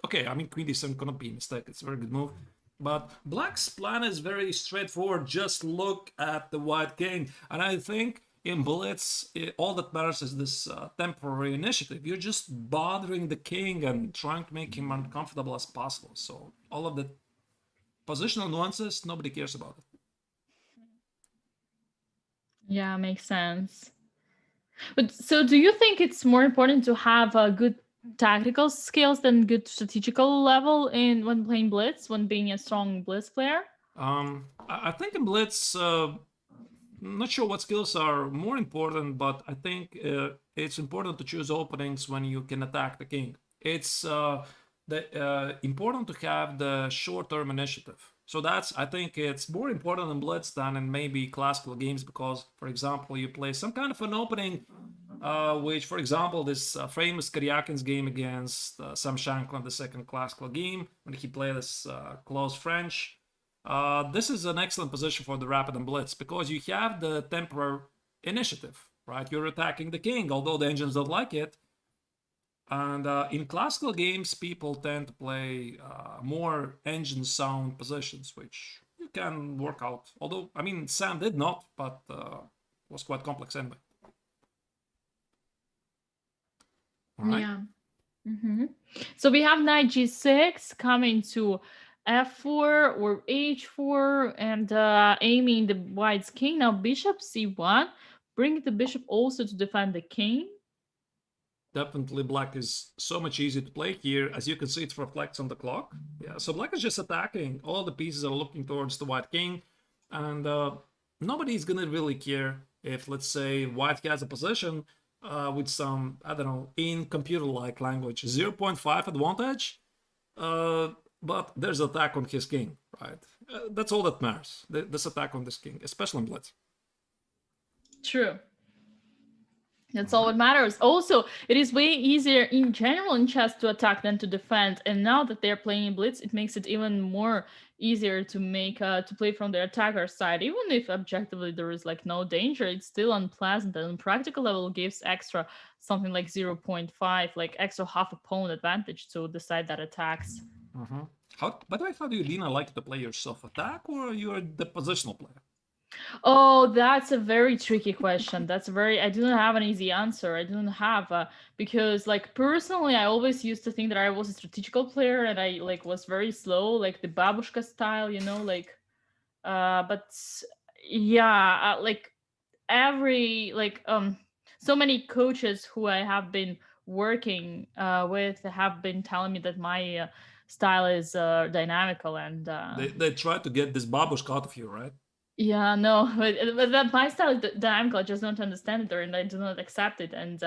Okay, I mean Queen D7 cannot be a mistake. It's a very good move. But Black's plan is very straightforward. Just look at the white king. And I think in Blitz, all that matters is this temporary initiative. You're just bothering the king and trying to make him uncomfortable as possible. So all of the positional nuances, nobody cares about it. Yeah, makes sense. But so, do you think it's more important to have a good tactical skills than good strategical level in when playing Blitz, when being a strong Blitz player? I think in Blitz, I'm not sure what skills are more important, but I think it's important to choose openings when you can attack the king. It's important to have the short-term initiative. So that's, I think it's more important in Blitz than in maybe classical games because, for example, you play some kind of an opening, which, for example, this famous Karyakin's game against Sam Shankland, the second classical game, when he played this close French. This is an excellent position for the Rapid and Blitz because you have the temporary initiative, right? You're attacking the king, although the engines don't like it. And in classical games, people tend to play more engine sound positions, which you can work out. Although, I mean, Sam did not, but was quite complex anyway. All right. Yeah. So we have knight g6 coming to f4 or h4 and aiming the white's king. Now bishop c1, bring the bishop also to defend the king. Definitely black is so much easier to play here. As you can see, it reflects on the clock. Yeah, so black is just attacking. All the pieces are looking towards the white king. And nobody's gonna really care if, let's say, white has a position with some, I don't know, in computer-like language, 0.5 advantage. But there's attack on his king, right? That's all that matters. This attack on this king, especially in Blitz. True. That's all that matters. Also, it is way easier in general in chess to attack than to defend. And now that they're playing Blitz, it makes it even more easier to make to play from the attacker side. Even if objectively there is like no danger, it's still unpleasant. And on practical level, gives extra something like 0.5, like extra half a pawn advantage to the side that attacks. By the way, how do you, Dina, like to play yourself? Attack or you're the positional player? Oh, that's a very tricky question. I didn't have an easy answer. I didn't have because like personally I always used to think that I was a strategical player and I like was very slow, like the babushka style, like but yeah, like every like so many coaches who I have been working with have been telling me that my style is dynamical and They try to get this babushka out of you, right? yeah, no, but that my style is dynamical. I just don't understand it or and I do not accept it. And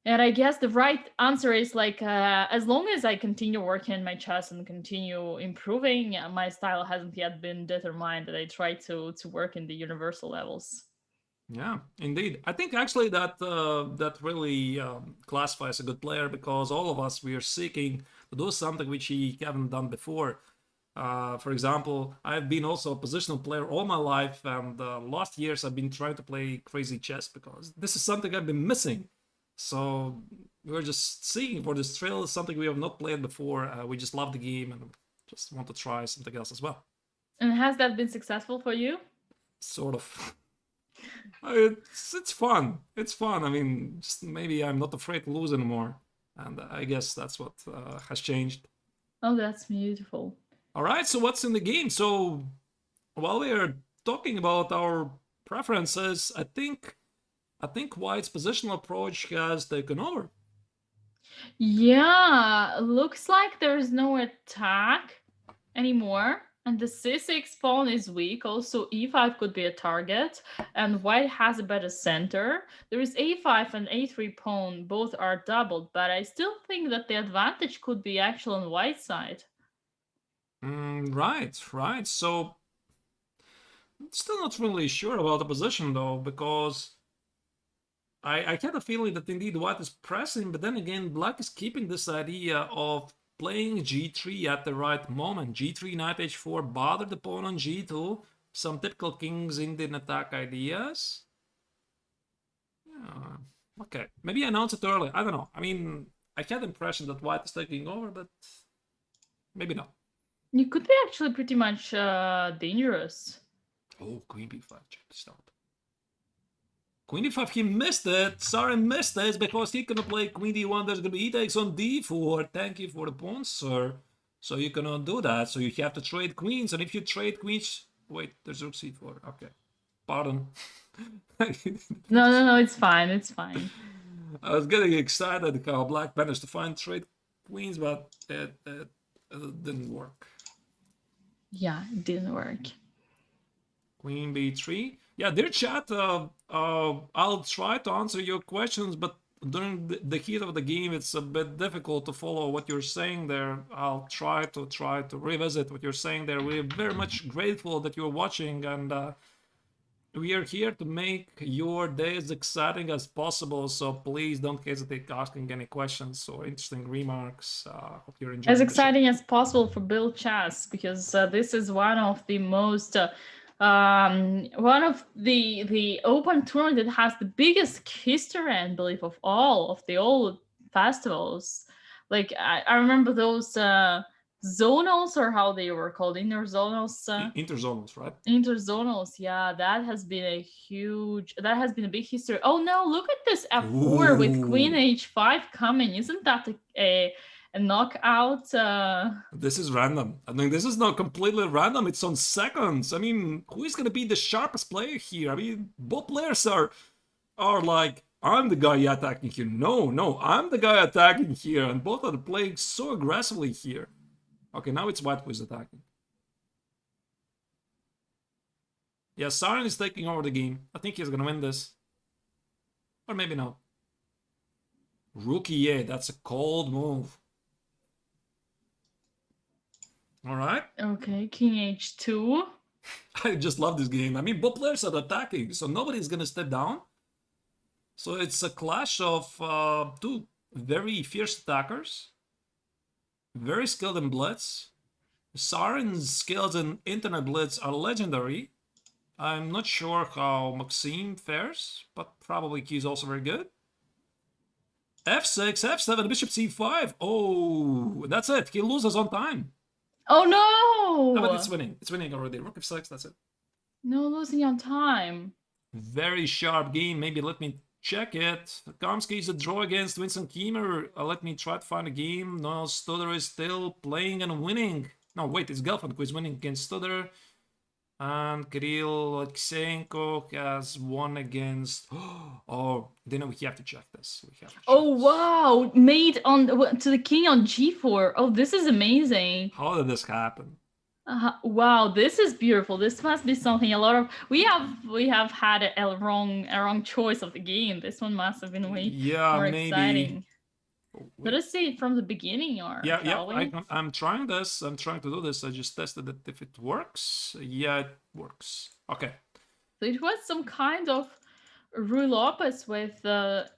I guess the right answer is like as long as I continue working in my chess and continue improving, my style hasn't yet been determined. That I try to work in the universal levels. Yeah, indeed. I think actually that really classifies a good player because all of us we are seeking to do something which we haven't done before. For example, I've been also a positional player all my life, and last years I've been trying to play crazy chess because this is something I've been missing. So we're just seeking for this thrill, something we have not played before. We just love the game and just want to try something else as well. And has that been successful for you? Sort of. It's fun. It's fun. I mean, just maybe I'm not afraid to lose anymore, and I guess that's what has changed. Oh, that's beautiful. All right, so what's in the game? So while we are talking about our preferences, I think white's positional approach has taken over. Yeah, looks like there's no attack anymore. And the c6 pawn is weak. Also, e5 could be a target. And white has a better center. There is a5 and a3 pawn. Both are doubled. But I still think that the advantage could be actual on white side. Right. So, still not really sure about the position, though, because I had a feeling that indeed white is pressing, but then again, black is keeping this idea of playing g3 at the right moment. g3, knight h4, bother the pawn on g2. Some typical King's Indian attack ideas. Yeah. Okay, maybe announce it early. I don't know. I mean, I had the impression that white is taking over, but maybe not. You could be actually pretty much dangerous. Oh, queen b5, check, stop. Queen d5, he missed it. Sorry, missed it because he gonna play queen d1. There's gonna be e takes on d4. Thank you for the pawn, sir. So you cannot do that. So you have to trade queens. And if you trade queens, wait, there's rook c4. Okay, pardon. No, it's fine. It's fine. I was getting excited how black managed to find trade queens, but it didn't work. Yeah, it didn't work. Queen b3. Yeah, dear chat, I'll try to answer your questions, but during the heat of the game, it's a bit difficult to follow what you're saying there. I'll try to revisit what you're saying there. We're very much grateful that you're watching, and we are here to make your day as exciting as possible. So please don't hesitate asking any questions or interesting remarks. Hope you're enjoying. As exciting as possible for Biel Chess, because this is one of the most one of the open tournament that has the biggest history and belief of all of the old festivals. Like I remember those zonals, or how they were called, interzonals. Interzonals, right? Interzonals, yeah, that has been a big history. Oh no, look at this f4 with queen h5 coming. Isn't that a knockout? This is random. I mean, this is not completely random. It's on seconds. I mean, who is gonna be the sharpest player here? I mean, both players are like, I'm the guy attacking here. No, I'm the guy attacking here, and both are playing so aggressively here. Okay, now it's white who is attacking. Yeah, Sarin is taking over the game. I think he's gonna win this. Or maybe not. Rook e8, that's a cold move. Alright. Okay, king h2. I just love this game. I mean, both players are attacking, so nobody's gonna step down. So it's a clash of two very fierce attackers. Very skilled in Blitz. Sarin's skills in Internet Blitz are legendary. I'm not sure how Maxime fares, but probably he's also very good. f6, f7, bishop c5. Oh, that's it. He loses on time. Oh no! But it's winning. It's winning already. Rook f6, that's it. No losing on time. Very sharp game. Maybe let me check it. Kamsky is a draw against Vincent Kiemer. Let me try to find a game. No, Studer is still playing and winning. No, wait, it's Gelfand who is winning against Studer. And Kirill Alexeyenko has won against... Oh, Dina, we have to check this. Oh, wow. Mate to the king on g4. Oh, this is amazing. How did this happen? Wow, this is beautiful. This must be something. We have had a wrong choice of the game. This one must have been way more exciting. Let us see it from the beginning, or I'm trying this. I'm trying to do this. I just tested it if it works. Yeah, it works. Okay. So it was some kind of Rui Lopez with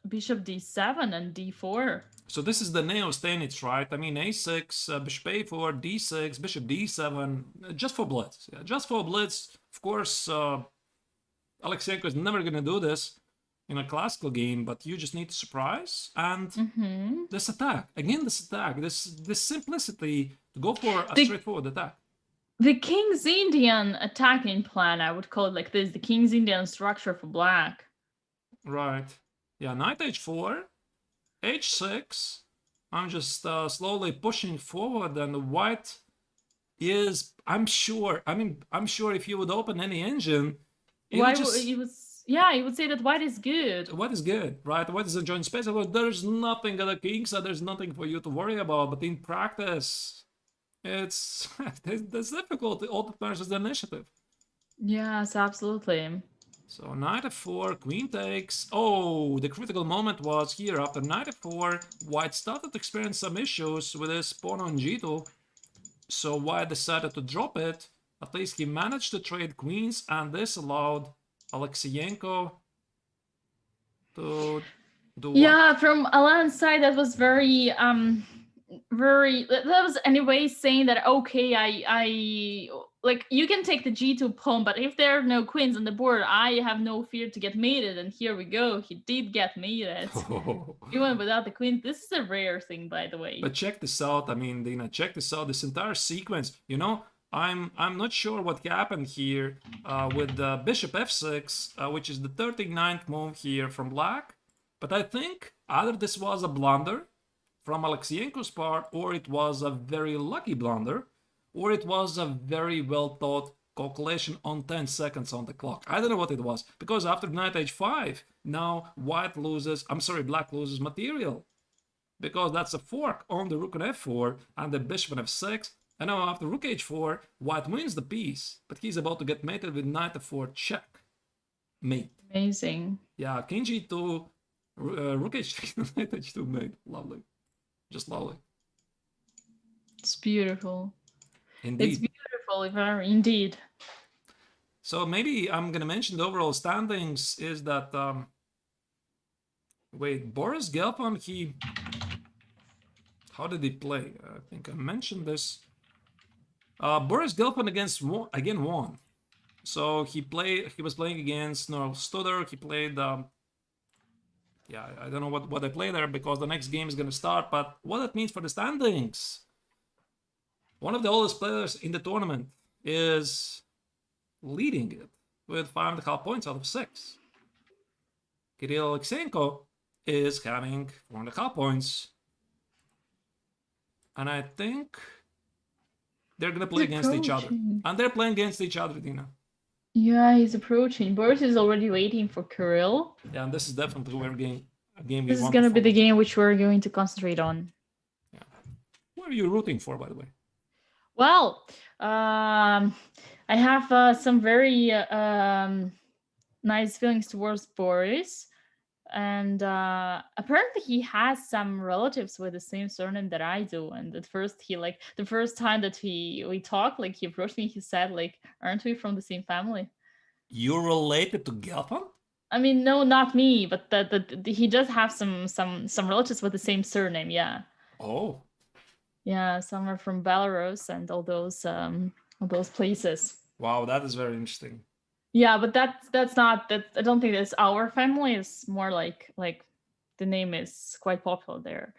bishop d7 and d4. So this is the Neo Stanich, right? I mean, a6, bishop a4, d6, bishop d7, just for blitz. Yeah, just for blitz. Of course, Alexeyenko is never going to do this in a classical game, but you just need to surprise. And this attack, again, this simplicity to go for a straightforward attack. The King's Indian attacking plan, I would call it like this, the King's Indian structure for black. Right. Yeah, knight h4. h6. I'm just slowly pushing forward, and white is, I'm sure if you would open any engine, Why he was? Yeah, he would say that white is good. White is good, right? White is enjoying space. There's nothing at the king side. There's nothing for you to worry about. But in practice, it's that's difficult. All that matters is the initiative. Yes, absolutely. So knight f4, queen takes. Oh, the critical moment was here. After knight f4, white started to experience some issues with his pawn on g2. So white decided to drop it. At least he managed to trade queens, and this allowed Alexeyenko to do Yeah, from Alan's side, that was very that was anyway saying that okay, I like you can take the g2 pawn, but if there are no queens on the board, I have no fear to get mated. And here we go, he did get mated. Even without the queens. This is a rare thing, by the way. But check this out. I mean, Dina, check this out. This entire sequence. You know, I'm not sure what happened here with bishop f6, which is the 39th move here from black. But I think either this was a blunder from Alexeyenko's part, or it was a very lucky blunder, or it was a very well thought calculation on 10 seconds on the clock. I don't know what it was, because after knight h5, now black loses material, because that's a fork on the rook on f4 and the bishop on f6. And now after rook h4, white wins the piece, but he's about to get mated with knight f4 check. Mate. Amazing. Yeah, king g2, rook h3, knight h2 mate. Lovely. Just lovely. It's beautiful. Indeed. It's beautiful, very indeed. So maybe I'm gonna mention the overall standings is that wait, Boris Gelfand, how did he play? I think I mentioned this. Boris Gelfand again won. So he was playing against Norl Stoddard. He played yeah, I don't know what I play there because the next game is going to start, but what that means for the standings. One of the oldest players in the tournament is leading it with 5.5 points out of 6. Kirill Alexeyenko is having 4.5 points. And I think they're going to play against each other. And they're playing against each other, Dina. Yeah, he's approaching. Boris is already waiting for Kirill. Yeah, and this is definitely a game this is going to be the game which we're going to concentrate on. Yeah. Who are you rooting for, by the way? Well, I have some very nice feelings towards Boris. And apparently he has some relatives with the same surname that I do. And at first the first time that we talked, like he approached me, he said, like, aren't we from the same family? You're related to Gelfand? I mean, no, not me, but he does have some relatives with the same surname, yeah. Oh. Yeah, some are from Belarus and all those places. Wow, that is very interesting. Yeah, but that's not that. I don't think that's our family. It's more like the name is quite popular there.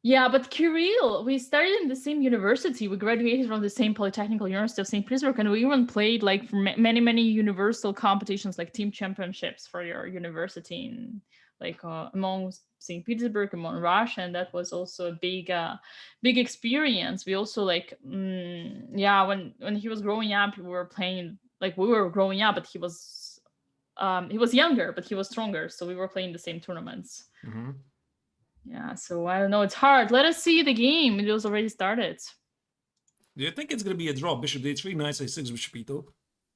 Yeah, but Kirill, we started in the same university. We graduated from the same Polytechnical University of St. Petersburg, and we even played like for many universal competitions, like team championships for your university, in, like among St. Petersburg, among Russia, and that was also a big experience. We also when he was growing up, we were playing. Like we were growing up, but he was younger, but he was stronger. So we were playing the same tournaments. Mm-hmm. Yeah, so I don't know. It's hard. Let us see the game. It was already started. Do you think it's going to be a draw? Bishop d3, knight a6, bishop e2?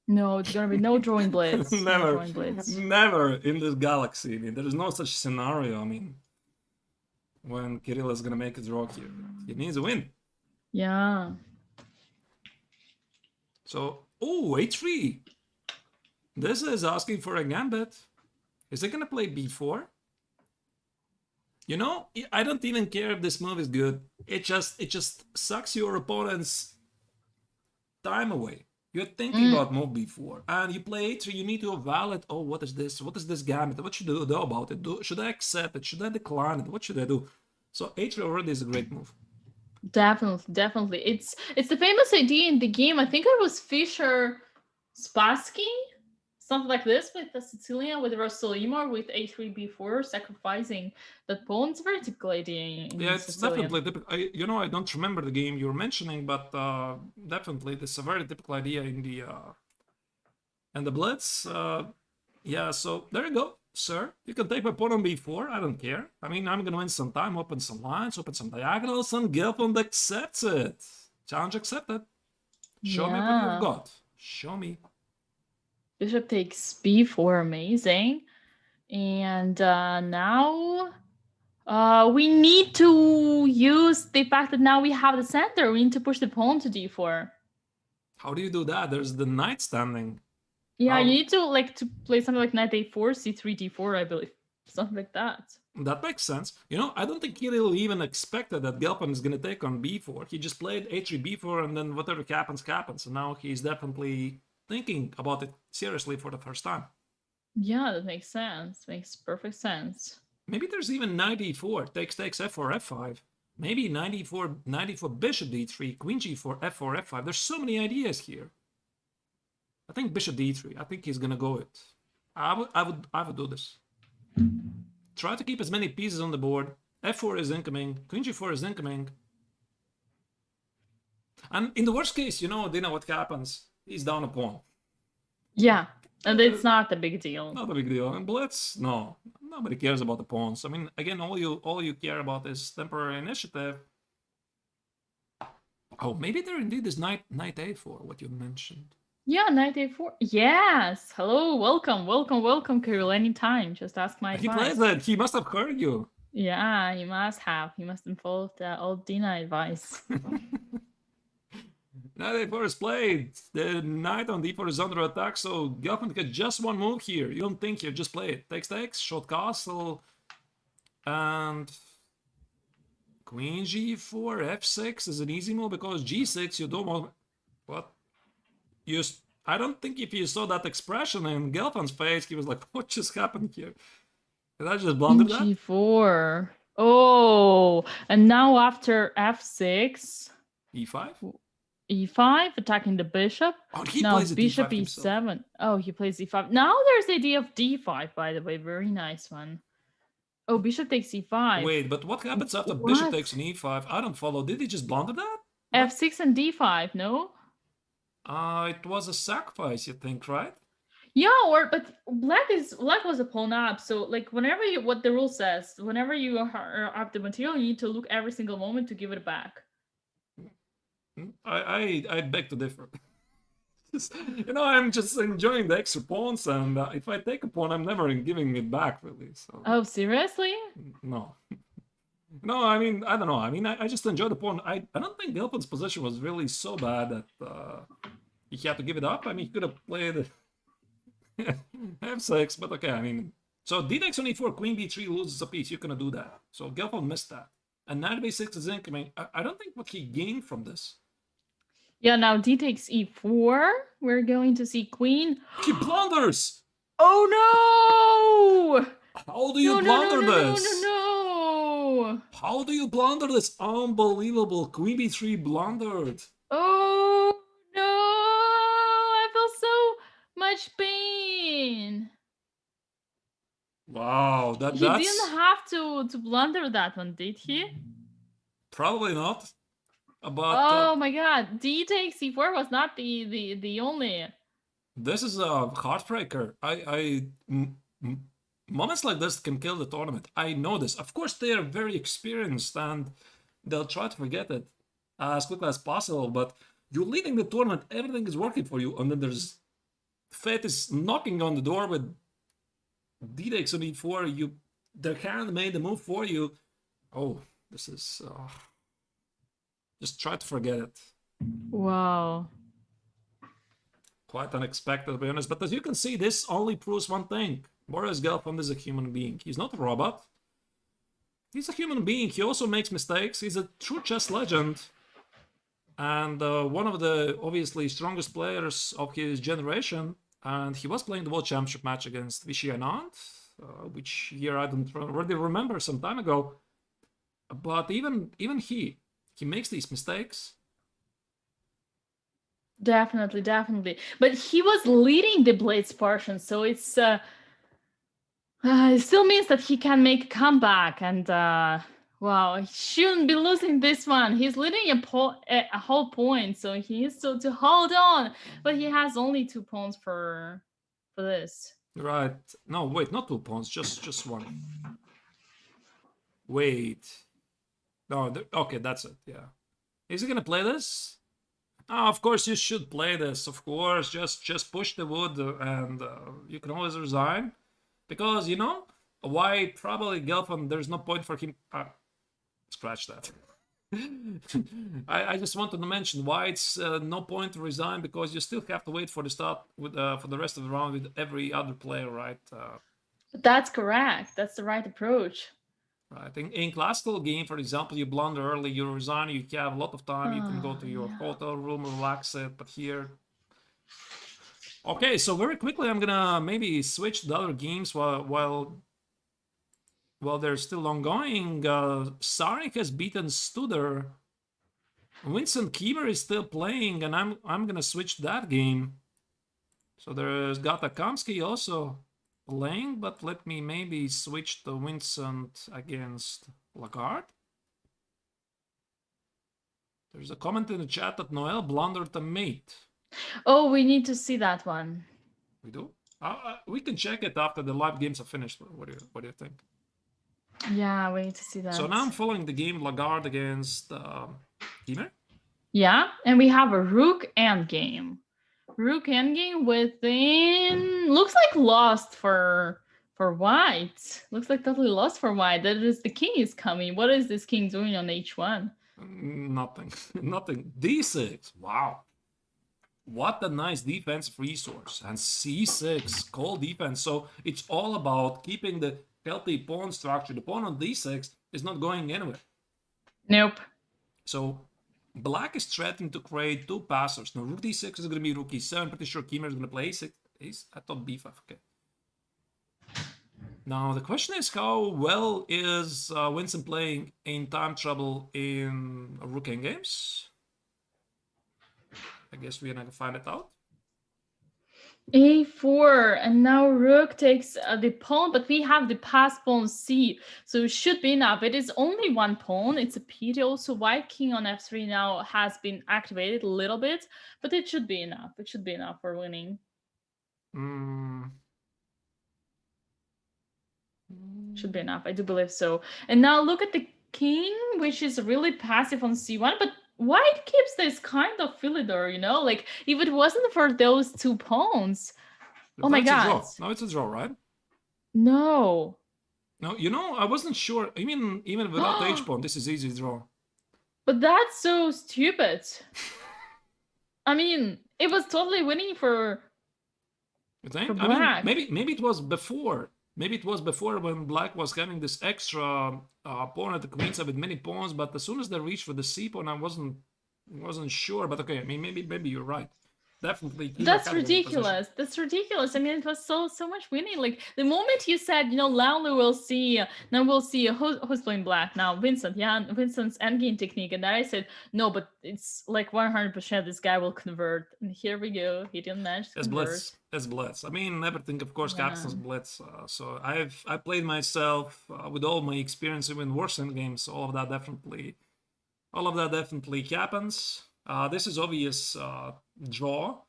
No, it's going to be no drawing Blitz. Never. No drawing Blitz. Never in this galaxy. I mean, there is no such scenario. I mean, when Kirill is going to make a draw here. He needs a win. Yeah. So, oh, h3. This is asking for a gambit. Is it going to play b4? You know, I don't even care if this move is good. It just sucks your opponent's time away. You're thinking about move b4, and you play h3. You need to evaluate. Oh, what is this? What is this gambit? What should I do about it? Should I accept it? Should I decline it? What should I do? So h3 already is a great move. Definitely. It's the famous idea in the game. I think it was Fischer Spassky, something like this, with the Sicilian, with Rossolimo, with a3 b4, sacrificing that pawn. It's a very typical idea in it's Sicilian. definitely typical. I don't remember the game you were mentioning, but definitely this is a very typical idea in the And the Blitz, yeah, so there you go, sir. You can take my pawn on b4, I don't care. I mean, I'm gonna win some time, open some lines, open some diagonals, and Gelfand accepts it. Challenge accepted. Show me what you've got. Show me. Bishop takes b4, amazing. And now we need to use the fact that now we have the center. We need to push the pawn to d4. How do you do that? There's the knight standing. Yeah, you need to play something like knight a4, c3, d4, I believe. Something like that. That makes sense. You know, I don't think Kirill even expected that Gelfand is going to take on b4. He just played a3, b4, and then whatever happens, happens. And now he's definitely thinking about it seriously for the first time. Yeah, that makes sense. Makes perfect sense. Maybe there's even knight e4, takes, f4, f5. Maybe knight e4, bishop d3, queen g4, f4, f5. There's so many ideas here. I think bishop d3. I think he's gonna go it. I would do this. Try to keep as many pieces on the board. f4 is incoming. Queen g4 is incoming. And in the worst case, you know, Dina, what happens? He's down a pawn. Yeah, and it's not a big deal. Not a big deal. And Blitz, no, nobody cares about the pawns. I mean, again, all you care about is temporary initiative. Oh, maybe there indeed is knight a4, what you mentioned. Yeah, knight a4. Yes. Hello, welcome, Kirill. Anytime. Just ask my advice. He plays that. He must have heard you. Yeah, he must have. He must have followed the old Dina advice. Knight a4 is played. The knight on d4 is under attack, so Gelfand gets just one move here. You don't think here, just play it. Takes, short castle, and queen g4, f6 is an easy move because g6 you don't want. What? I don't think if you saw that expression in Gelfand's face, he was like, "What just happened here?" Did I just blunder that? g4. Oh, and now after f6, e5. e5, attacking the bishop. Oh, he now plays bishop e5 e7. himself. Oh, he plays e5. Now there's the idea of d5, by the way. Very nice one. Oh, bishop takes e5. Wait, but what happens after bishop takes an e5? I don't follow. Did he just blunder that? f6 and d5, no? It was a sacrifice, you think, right? Yeah, but black was a pawn up, so like whenever what the rule says, whenever you are up the material, you need to look every single moment to give it back. I beg to differ. You know, I'm just enjoying the extra pawns, and if I take a pawn, I'm never giving it back, really. So. Oh, seriously? No. No, I mean, I don't know. I mean, I just enjoy the pawn. I don't think Gelfand's position was really so bad that he had to give it up. I mean, he could have played f6, but okay, I mean... So d takes on e4, queen b3 loses a piece. You're gonna do that. So Gelfand missed that. And knight b6 is incoming. I don't think what he gained from this. Yeah, now d takes e4. We're going to see queen. He blunders! Oh no! How do you blunder this? No. How do you blunder this? Unbelievable. Queen b3 blundered. Oh no! I feel so much pain. Wow, He didn't have to blunder that one, did he? Probably not. But oh my god, d takes e4 was not the only. This is a heartbreaker. Moments like this can kill the tournament. I know this. Of course, they are very experienced and they'll try to forget it as quickly as possible. But you're leading the tournament, everything is working for you, and then there's fate is knocking on the door with d takes on e4. Their hand made the move for you. Oh, this is. Just try to forget it. Wow. Quite unexpected, to be honest. But as you can see, this only proves one thing. Boris Gelfand is a human being. He's not a robot. He's a human being. He also makes mistakes. He's a true chess legend. And one of the, obviously, strongest players of his generation. And he was playing the World Championship match against Vichy Anand, which year I don't already remember some time ago. But even he makes these mistakes. Definitely. But he was leading the Blitz portion, so it's it still means that he can make a comeback and Wow, he shouldn't be losing this one. He's leading a whole point, so he needs to hold on. But he has only 2 pawns for this. Right. No, wait, not 2 pawns, just one. Wait. No, okay, that's it, yeah. Is he gonna play this? Oh, of course you should play this, of course. Just push the wood and you can always resign. Because, you know, white, probably Gelfand, there's no point for him... scratch that. I just wanted to mention why it's no point to resign, because you still have to wait for the start with for the rest of the round with every other player, right? But that's correct. That's the right approach. Right. In classical game, for example, you blunder early, you resign, you have a lot of time, you can go to your hotel room, relax it, but here... Okay, so very quickly I'm gonna maybe switch to other games while they're still ongoing. Sarnik has beaten Studer. Vincent Kiemer is still playing, and I'm gonna switch that game. So there's got a Kamsky also playing, but let me maybe switch to Vincent against Lagarde. There's a comment in the chat that Noel blundered a mate. Oh, we need to see that one. We do? We can check it after the live games are finished. What do you think? Yeah, we need to see that. So now I'm following the game Lagarde against Kiemer. Yeah, and we have a rook endgame. Rook endgame within... Looks like lost for white. Looks like totally lost for white. That is, the king is coming. What is this king doing on h1? Nothing. Nothing. d6. Wow. What a nice defensive resource. And c6, cold defense. So it's all about keeping the healthy pawn structure. The pawn on d6 is not going anywhere. Nope. So black is threatening to create 2 passers. Now rook d6 is going to be rook e7. Pretty sure Kiemer is going to play a6. I thought b5. Okay. Now the question is, how well is Vincent playing in time trouble in rook endgames? I guess we're gonna find it out. a4, and now rook takes the pawn, but we have the pass pawn c, so it should be enough. It is only 1 pawn. It's a pity. Also, white king on f3 now has been activated a little bit, but it should be enough. It should be enough for winning. Should be enough. I do believe so. And now look at the king, which is really passive on c1, but white keeps this kind of philidor, you know? Like, if it wasn't for those 2 pawns... Oh my god. No, it's a draw, right? No. No, you know, I wasn't sure. Even without h pawn, this is easy draw. But that's so stupid. I mean, it was totally winning for... You think? For black. I mean, maybe it was before. Maybe it was before, when black was having this extra pawn at the queen side with many pawns, but as soon as they reached for the c pawn, I wasn't sure. But okay, I mean, maybe you're right. Definitely. That's ridiculous. That's ridiculous. I mean, it was so much winning. Like, the moment you said, you know, loudly we'll see, now we'll see who's playing black now, Vincent. Yeah, Vincent's endgame technique. And then I said, no, but it's like 100% this guy will convert. And here we go. He didn't manage to convert. As Blitz. I mean, everything, of course, captains Blitz. So I played myself with all my experience in worse endgames. All of that definitely happens. This is obvious draw.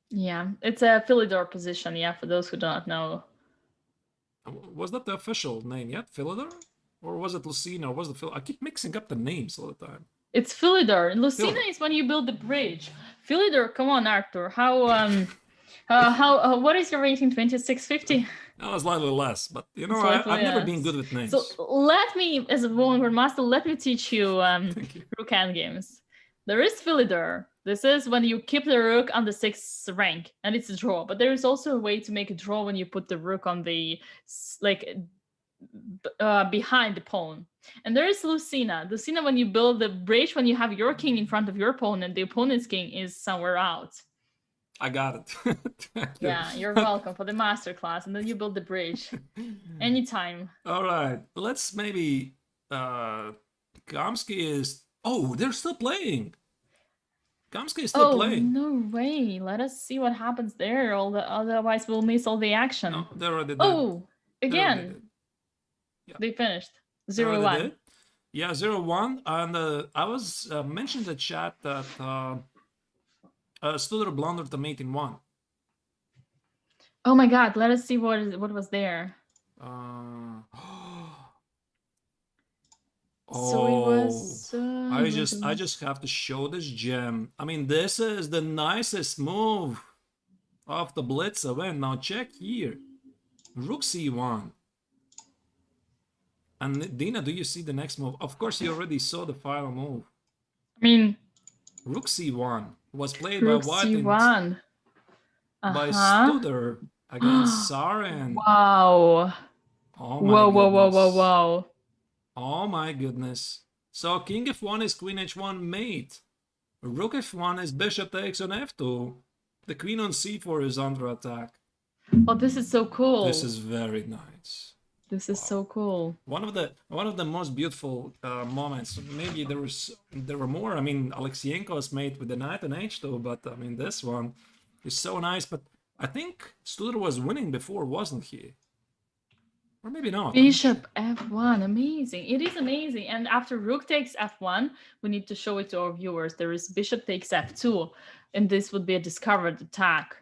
Yeah, it's a philidor position. Yeah, for those who do not know. Was that the official name yet, philidor, or was it Lucina? Or was the I keep mixing up the names all the time. It's philidor. Lucina is when you build the bridge. Philidor, come on, Artur. What is your rating? 2650? No, slightly less, but you know, I've never been good with names. So let me, as a woman grandmaster, let me teach you rook endgames. There is philidor. This is when you keep the rook on the 6th rank, and it's a draw. But there is also a way to make a draw when you put the rook on the, behind the pawn. And there is Lucina. Lucina, when you build the bridge, when you have your king in front of your opponent, the opponent's king is somewhere out. I got it. Yeah, you're welcome for the masterclass, and then you build the bridge anytime. All right, let's maybe. Kamsky is. Oh, they're still playing. Kamsky is still playing. No way! Let us see what happens there. Otherwise, we'll miss all the action. No, they already did. Oh, again. They finished 0-1. Yeah, 0-1. And I was mentioned in the chat that Studer blundered the mate in 1. Oh my god, let us see what was there. So it was I just have to show this gem. I mean, this is the nicest move of the Blitz event. Now check here. Rook c1. And Dina, do you see the next move? Of course, you already saw the final move. I mean, Rook c1 was played by Rook White c1. by Studer against Saren. Wow. Oh my Whoa, goodness. whoa. Oh my goodness. So king f1 is queen h1 mate. Rook f1 is bishop takes on f2. The queen on c4 is under attack. Oh, this is so cool. This is very nice. This is so cool. One of the most beautiful moments. Maybe there were more. I mean, Alexeyenko's mate with the knight and h2, but I mean this one is so nice. But I think Studer was winning before, wasn't he? Or maybe not. Bishop f1, amazing. It is amazing. And after rook takes f1, we need to show it to our viewers. There is bishop takes f2, and this would be a discovered attack,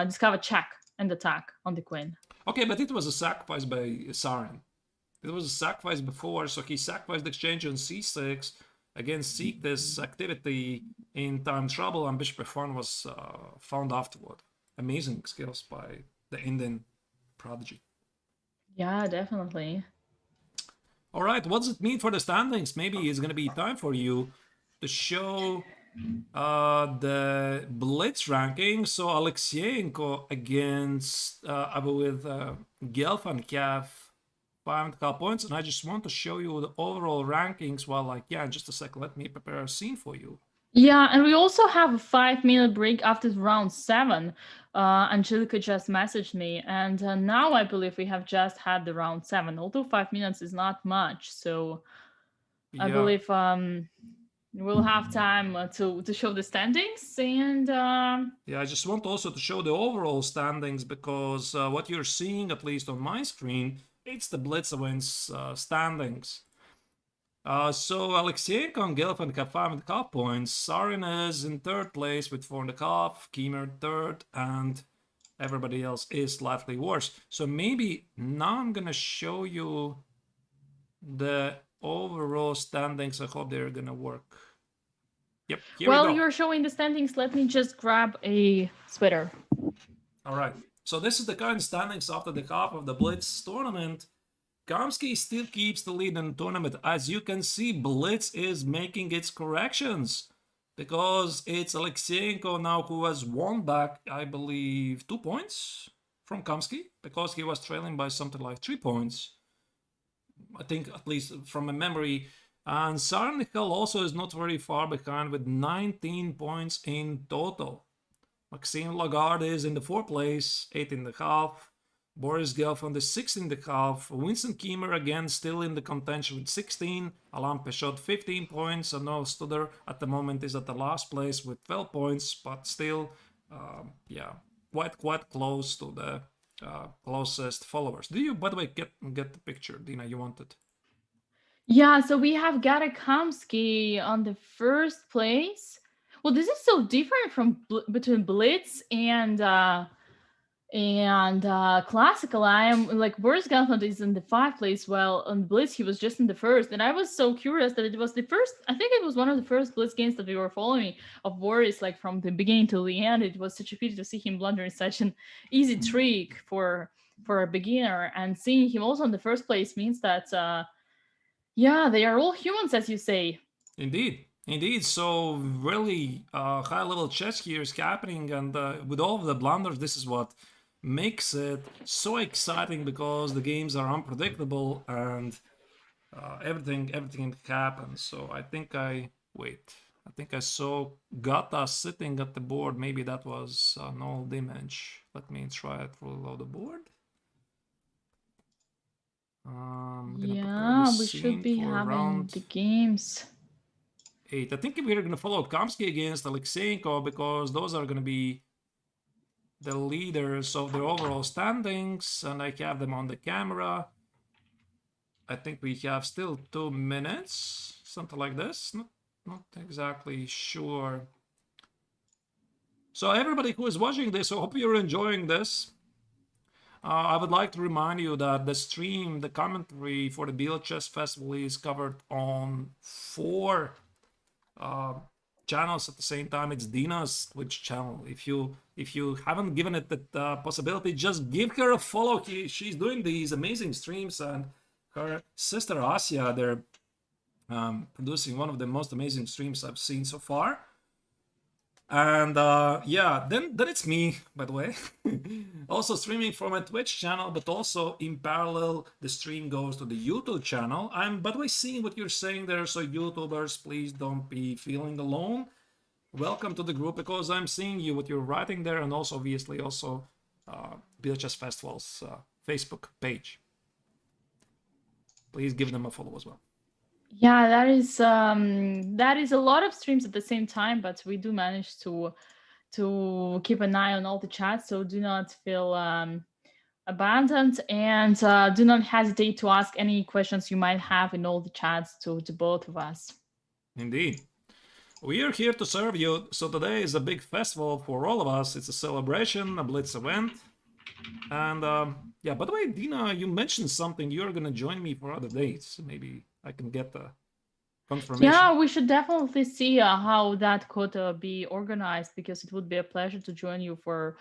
discovered check and attack on the queen. Okay, but it was a sacrifice by Saren. It was a sacrifice before, so he sacrificed the exchange on c6 against seek this activity in time trouble, and bishop f1 was found afterward. Amazing skills by the Indian prodigy. Yeah, definitely. All right, what does it mean for the standings? Maybe it's going to be time for you to show the Blitz ranking. So Alexeyenko against, I believe, Gelfand have 5.5 points. And I just want to show you the overall rankings while, like, yeah, in just a second, let me prepare a scene for you. Yeah, and we also have a 5-minute break after round 7. Angelica just messaged me, and now I believe we have just had the round 7, although 5 minutes is not much. So yeah. I believe we'll have time to show the standings. And yeah, I just want also to show the overall standings, because what you're seeing, at least on my screen, it's the Blitz events standings. So Alexeyenko and Gelfand have 5.5 points. Saren is in 3rd place with 4.5. Kiemer 3rd, and everybody else is slightly worse. So maybe now I'm gonna show you the overall standings. I hope they're gonna work. Yep. Here well, we go. You're showing the standings. Let me just grab a sweater. All right. So this is the current standings after the half of the Blitz tournament. Kamsky still keeps the lead in the tournament. As you can see, Blitz is making its corrections, because it's Alexeyenko now who has won back, I believe, 2 points from Kamsky, because he was trailing by something like 3 points. I think, at least from a memory. And Saren also is not very far behind with 19 points in total. Maxime Lagarde is in the 4th place, 8.5. Boris Gelfand is 16.5. Winston Kiemer again still in the contention with 16. Alain Pechot 15 points. And now Studer at the moment is at the last place with 12 points, but still, yeah, quite close to the closest followers. Do you, by the way, get the picture, Dina? You wanted? Yeah, so we have Gary Kamsky on the 1st place. Well, this is so different from between Blitz and classical. I am like, Boris Gelfand is in the 5th place, while on Blitz he was just in the 1st, and I was so curious that it was the first. I think it was one of the first Blitz games that we were following of Boris, like from the beginning to the end. It was such a pity to see him blundering such an easy trick for a beginner, and seeing him also in the 1st place means that yeah, they are all humans, as you say. Indeed. So really high-level chess here is happening, and with all of the blunders, this is what makes it so exciting, because the games are unpredictable and everything happens. So I think I saw Gata sitting at the board. Maybe that was an old image. Let me try it to load the board. Yeah, we should be having the games. 8. I think we're going to follow Kamsky against Alexeyenko, because those are going to be the leaders of the overall standings, and I have them on the camera. I think we have still 2 minutes, something like this. Not exactly sure. So everybody who is watching this, I hope you're enjoying this. I would like to remind you that the stream, the commentary for the Biel Chess Festival is covered on 4 channels at the same time. It's Dina's Twitch channel. If you haven't given it the possibility, just give her a follow. She's doing these amazing streams, and her sister Asya, they're producing one of the most amazing streams I've seen so far. And yeah, then it's me, by the way. Also streaming from my Twitch channel, but also in parallel, the stream goes to the YouTube channel. I'm, by the way, seeing what you're saying there, so YouTubers, please don't be feeling alone. Welcome to the group, because I'm seeing you, what you're writing there, and also, obviously, also Biel Chess Festival's Facebook page. Please give them a follow as well. Yeah, that is a lot of streams at the same time, but we do manage to keep an eye on all the chats, so do not feel abandoned, and do not hesitate to ask any questions you might have in all the chats to both of us. Indeed. We are here to serve you, so today is a big festival for all of us. It's a celebration, a Blitz event. And yeah, by the way, Dina, you mentioned something. You're going to join me for other dates. Maybe I can get the confirmation. Yeah, we should definitely see how that could be organized, because it would be a pleasure to join you for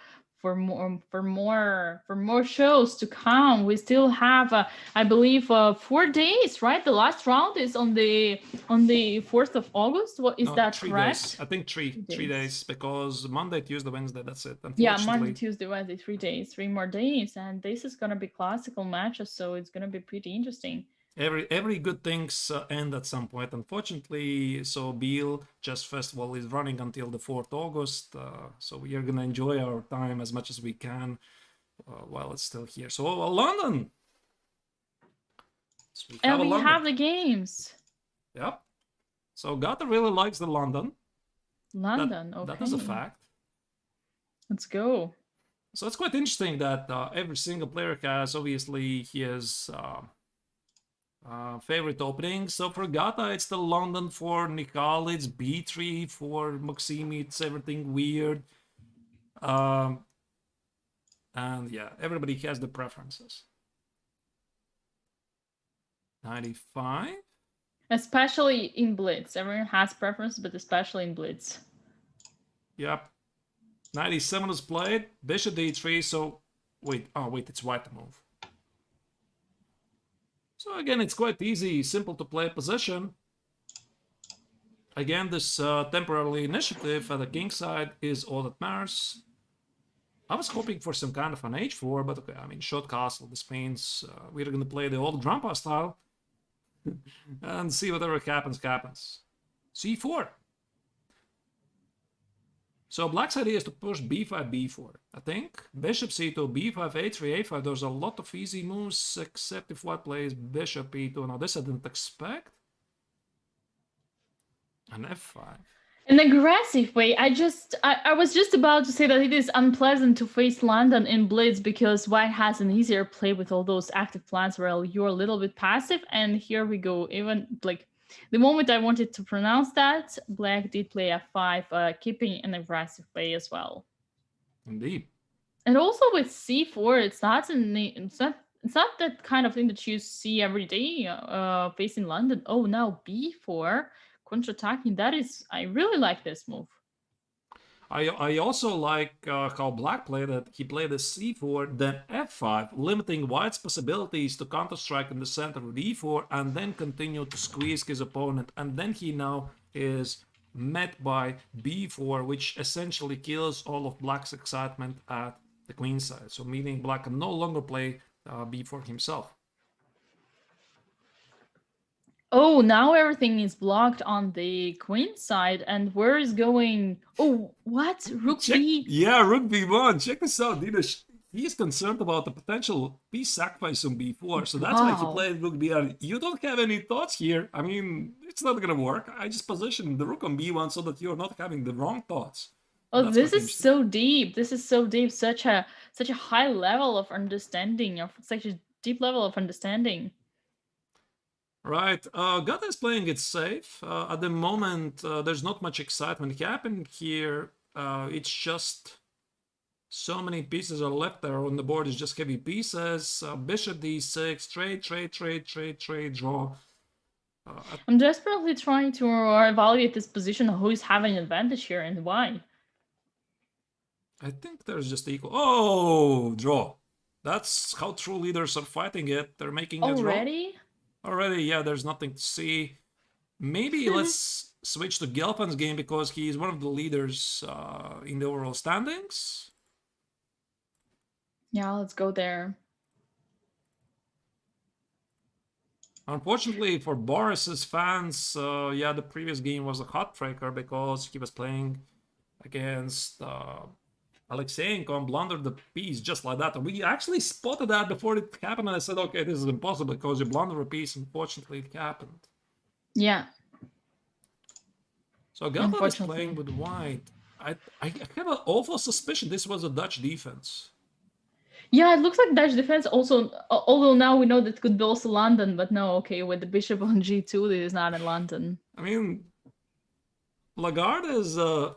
more shows to come. We still have, I believe, 4 days, right? The last round is on the 4th of August. What is that 3 correct? days. I think 3 days, because Monday, Tuesday, Wednesday, that's it. Yeah, Monday, Tuesday, Wednesday, 3 days, 3 more days, and this is gonna be classical matches, so it's gonna be pretty interesting. Every good things end at some point, unfortunately. So Biel Chess Festival is running until the 4th August. So we are gonna enjoy our time as much as we can while it's still here. So London. So we have the games. Yep. So Gata really likes the London. Okay. That is a fact. Let's go. So it's quite interesting that every single player has obviously his favorite opening. So for Gata, it's the London. For Nikal, it's B3. For Maxim, it's everything weird. And yeah, everybody has the preferences. 95. Especially in Blitz. Everyone has preference, but especially in Blitz. Yep. 97 is played. Bishop D3. So wait, it's white to move. So again, it's quite easy, simple to play position. Again, this temporary initiative at the king side is all that matters. I was hoping for some kind of an h4, but okay, I mean, short castle. This means we're going to play the old Drampa style and see whatever happens. C4. So black's idea is to push b5, b4. I think bishop c2, b5, a3, a5. There's a lot of easy moves, except if white plays bishop e2. Now this I didn't expect. An f5. An aggressive way. I was just about to say that it is unpleasant to face London in Blitz, because white has an easier play with all those active plans where you're a little bit passive. And here we go. Even like the moment I wanted to pronounce that, black did play f5, keeping an aggressive play as well. Indeed. And also with c4, it's not that kind of thing that you see every day facing London. Oh, now b4 counterattacking. That is, I really like this move. I also like how black played it. He played a c4, then f5, limiting white's possibilities to counter-strike in the center with e4, and then continue to squeeze his opponent. And then he now is met by b4, which essentially kills all of black's excitement at the queen side. So meaning black can no longer play b4 himself. Oh, now everything is blocked on the queen side, and where is going? Oh, what? Rook b? Yeah, rook b1. Check this out, Dina. He's concerned about the potential piece sacrifice on b4, so that's why he played rook b1. You don't have any thoughts here. I mean, it's not gonna work. I just positioned the rook on b1 so that you're not having the wrong thoughts. Oh, this is so deep. This is so deep. Such a high level of understanding, of such a deep level of understanding. Right, Gata is playing it safe. At the moment, there's not much excitement happening here. It's just so many pieces are left there on the board. It's just heavy pieces. Bishop d6, trade, draw. I'm desperately trying to evaluate this position. Who is having an advantage here and why? I think there's just equal. Oh, draw. That's how true leaders are fighting it. They're making a draw. Already, yeah, there's nothing to see. Maybe let's switch to Gelfand's game because he's one of the leaders in the overall standings. Yeah, let's go there. Unfortunately for Boris's fans, yeah, the previous game was a heartbreaker because he was playing against Alexeyenko and blundered the piece just like that. And we actually spotted that before it happened, and I said, okay, this is impossible because you blunder a piece. Unfortunately, it happened. Yeah. So Gelfand is playing with white. I have an awful suspicion this was a Dutch defense. Yeah, it looks like Dutch defense also, although now we know that it could be also London, but no, okay, with the bishop on g2, it is not in London. I mean, Lagarde is a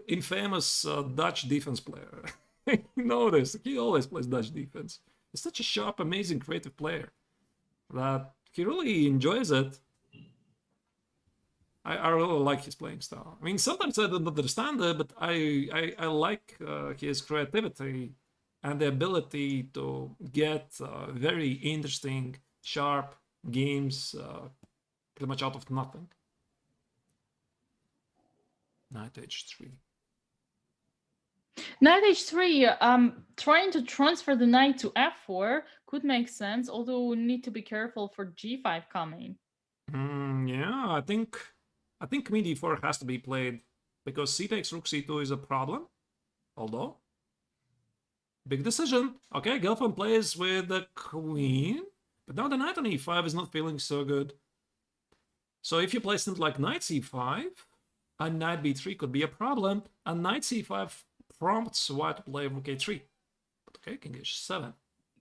infamous Dutch defense player. You know this. He always plays Dutch defense. He's such a sharp, amazing, creative player that he really enjoys it. I really like his playing style. I mean, sometimes I don't understand it, but I like his creativity and the ability to get very interesting, sharp games pretty much out of nothing. Knight h3. Knight h3, trying to transfer the knight to f4 could make sense, although we need to be careful for g5 coming. Yeah, I think queen d4 has to be played because c takes rook c2 is a problem. Although, big decision. Okay, Gelfand plays with the queen, but now the knight on e5 is not feeling so good. So if you play something like knight c5, and knight b3 could be a problem, and knight c5 prompts white to play rook a3. But okay, king h7.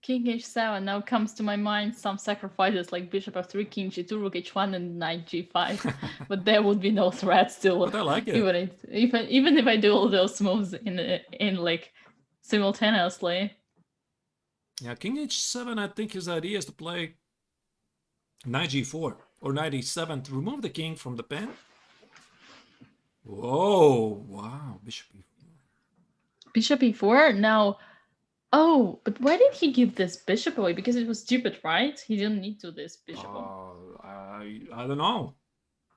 King h7 now comes to my mind some sacrifices like bishop f3, king g2, rook h1, and knight g5. But there would be no threat still. But I like it. Even if I do all those moves in like simultaneously. Yeah, king h7, I think his idea is to play knight g4 or knight e7 to remove the king from the pin. Whoa, wow, bishop e4. Bishop e4? Now, oh, but why did he give this bishop away? Because it was stupid, right? He didn't need to this bishop. I don't know.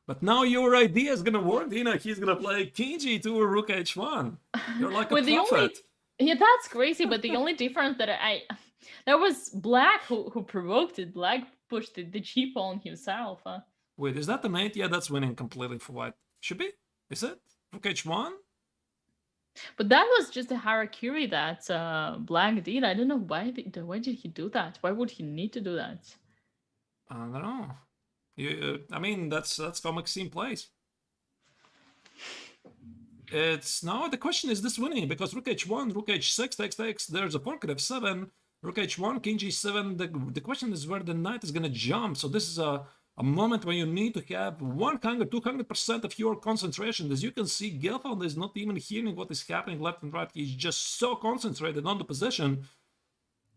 But now your idea is gonna work, Dina. He's gonna play king g2 or rook h1. You're like a prophet. Yeah, that's crazy, but the only difference that that was Black who provoked it. Black pushed the g pawn himself. Wait, is that the mate? Yeah, that's winning completely for white. Should be? Is it? Rook h1? But that was just a harakiri that Black did. I don't know why did he do that? Why would he need to do that? I don't know. I mean, that's how Maxime plays. It's now the question is this winning because rook h1, rook h6 takes. There's a pocket f7, rook h1, king g7. The question is where the knight is gonna jump. So this is a moment when you need to have 100-200% of your concentration. As you can see, Gelfand is not even hearing what is happening left and right. He's just so concentrated on the position,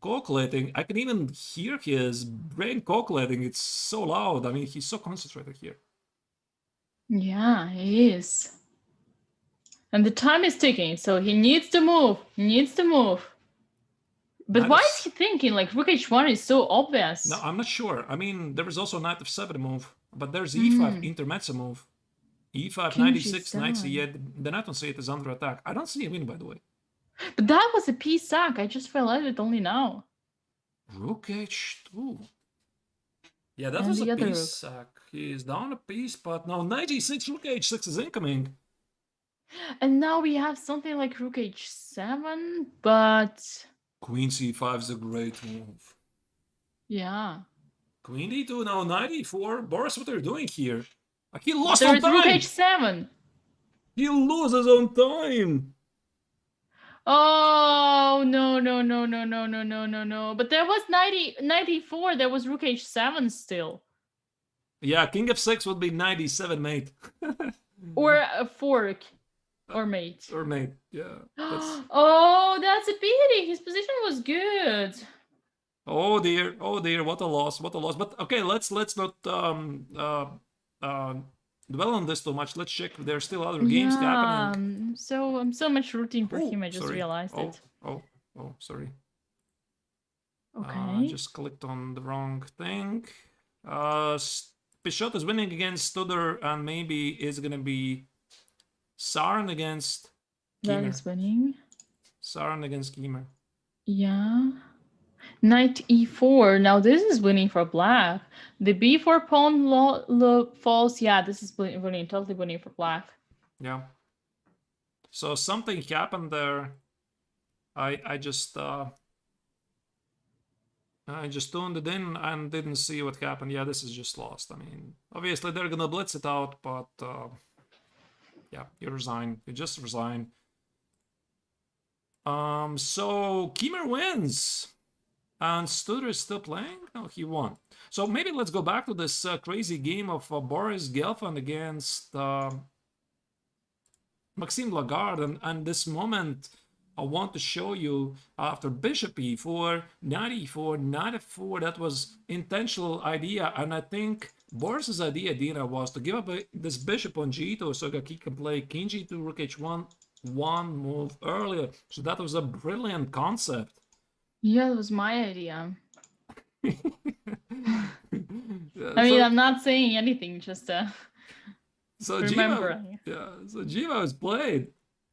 calculating. I can even hear his brain calculating. It's so loud. I mean, he's so concentrated here. Yeah, he is. And the time is ticking, so he needs to move. But why is he thinking like rook h1 is so obvious? No, I'm not sure. I mean, there is also knight f7 move, but there's e5 intermezzo move. e5, knight e6, knight c8. The knight on c8 is under attack. I don't see a win, by the way. But that was a piece sack. I just realized it only now. Rook h2. Yeah, that was a piece sack. He's down a piece, but now knight g6, rook h6 is incoming. And now we have something like rook h7, but... Queen c5 is a great move. Yeah. Queen d2, now knight e4. Boris, what are you doing here? He lost on time! Rook h7! He loses on time! Oh, no, no, no, no, no, no, no, no, no. But there was 94. There was rook h7 still. Yeah, king f6 would be 97 mate. Or a fork. Or mate. Or mate, yeah. That's... Oh, that's a pity. His position was good. Oh dear, what a loss, what a loss. But okay, let's not dwell on this too much. Let's check if there's still other games happening. So I'm so much rooting for him. I just sorry. realized it. Oh, sorry. Okay. Just clicked on the wrong thing. Pichot is winning against Studer, and maybe it's gonna be Sarin against Kiemer. That is winning. Sarin against Kiemer. Yeah. Knight e4. Now this is winning for black. The b4 pawn falls. Yeah, this is winning, totally winning for black. Yeah. So something happened there. I just tuned it in and didn't see what happened. Yeah, this is just lost. I mean, obviously they're gonna blitz it out, but yeah, you resign. You just resign. So Kiemer wins. And Studer is still playing? No, he won. So maybe let's go back to this crazy game of Boris Gelfand against Maxime Lagarde. And this moment I want to show you after bishop e4, knight e4, knight f4, that was intentional idea. And I think Boris's idea, Dina, was to give up this bishop on g2 so that he can play king g2, rook h1, one move earlier. So that was a brilliant concept. Yeah, that was my idea. I mean, I'm not saying anything, just remembering. So Jiva was played.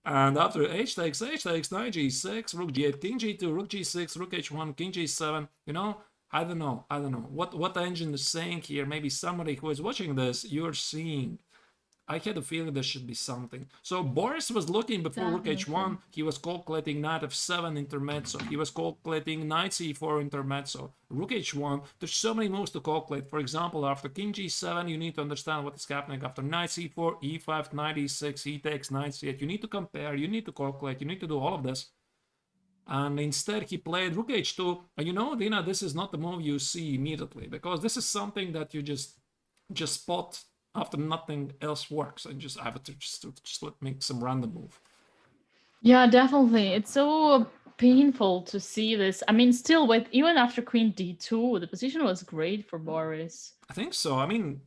And after h takes, knight g6, rook g8, king g2, rook g6, rook h1, king g7, you know, I don't know what the engine is saying here. Maybe somebody who is watching this, you're seeing. I had a feeling there should be something. So Boris was looking before rook h1. He was calculating knight f7 intermezzo. He was calculating knight c4 intermezzo. Rook h1. There's so many moves to calculate. For example, after king g7, you need to understand what is happening. After knight c4, e5, knight e6, e takes, knight c8. You need to compare. You need to calculate. You need to do all of this. And instead, he played rook h2. And you know, Dina, this is not the move you see immediately, because this is something that you just spot after nothing else works, and just have to just make some random move. Yeah, definitely. It's so painful to see this. I mean, still, with even after queen d2, the position was great for Boris. I think so. I mean,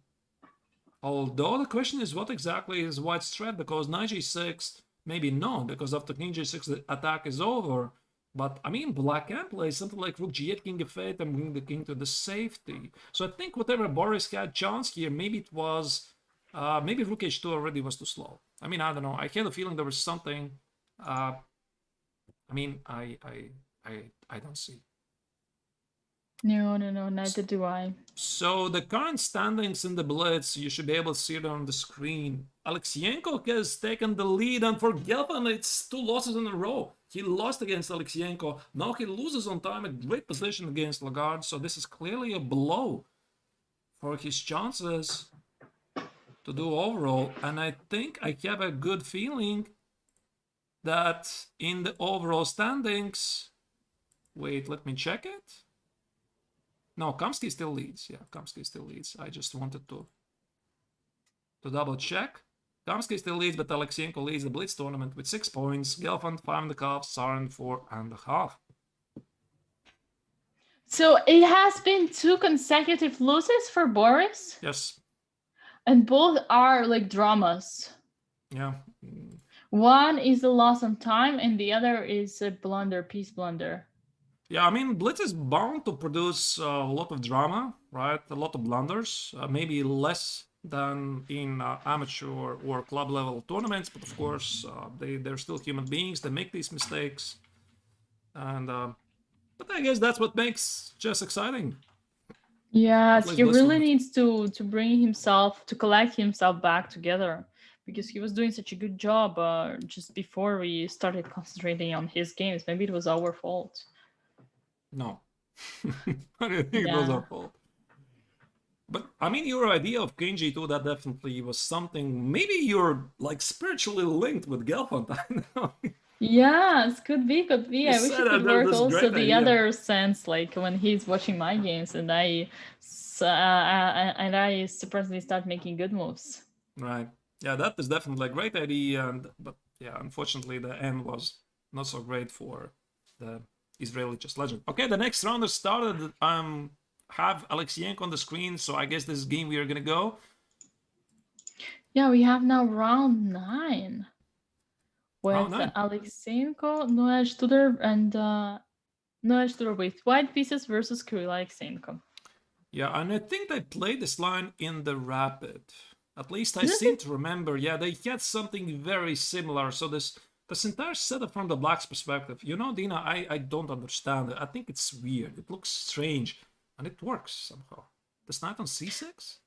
although the question is what exactly is white's threat, because knight g6, maybe not, because after king g6 the attack is over. But I mean, black can play something like rook g8, king f8, and bring the king to the safety. So I think whatever Boris had chance here, maybe it was, maybe rook h2 already was too slow. I mean, I don't know. I had a feeling there was something. I mean, I don't see. No, neither do I. So the current standings in the Blitz, you should be able to see it on the screen. Alexeyenko has taken the lead, and for Gelfand, it's 2 losses in a row. He lost against Alexeyenko. Now he loses on time, a great position against Lagarde. So this is clearly a blow for his chances to do overall. And I think I have a good feeling that in the overall standings... Wait, let me check it. No, Kamsky still leads. Yeah, Kamsky still leads. I just wanted to double check. Kamsky still leads, but Alexeyenko leads the Blitz tournament with 6 points. Gelfand 5.5, Sarin 4.5. So it has been 2 consecutive losses for Boris? Yes. And both are like dramas. Yeah. One is a loss on time, and the other is a blunder, piece blunder. Yeah, I mean, Blitz is bound to produce a lot of drama, right? A lot of blunders, maybe less than in amateur or club level tournaments, but of course they're still human beings. They make these mistakes, and but I guess that's what makes chess exciting. Yes, he really needs to bring himself, to collect himself back together, because he was doing such a good job just before we started concentrating on his games. Maybe it was our fault. No, I don't think it was our fault. But I mean, your idea of king g2, that definitely was something. Maybe you're like spiritually linked with Gelfand. I know. Yes, could be, could be. You I wish said it could that work this also great the idea. other sense, like when he's watching my games and I surprisingly start making good moves. Right. Yeah, that is definitely a great idea, but yeah, unfortunately the end was not so great for the Israeli chess legend. Okay, the next round has started. Have Alexeyenko on the screen, so I guess this game we are gonna go. Yeah, we have now round 9 Round with 9. Alexeyenko, Noel Studer, and Noel Studer with white pieces versus Kirill Alexeyenko. Yeah, and I think they played this line in the Rapid. At least I Didn't seem it? to remember. Yeah, they had something very similar. So this entire setup from the Blacks' perspective, you know, Dina, I don't understand it. I think it's weird. It looks strange, and it works somehow. This knight on c6?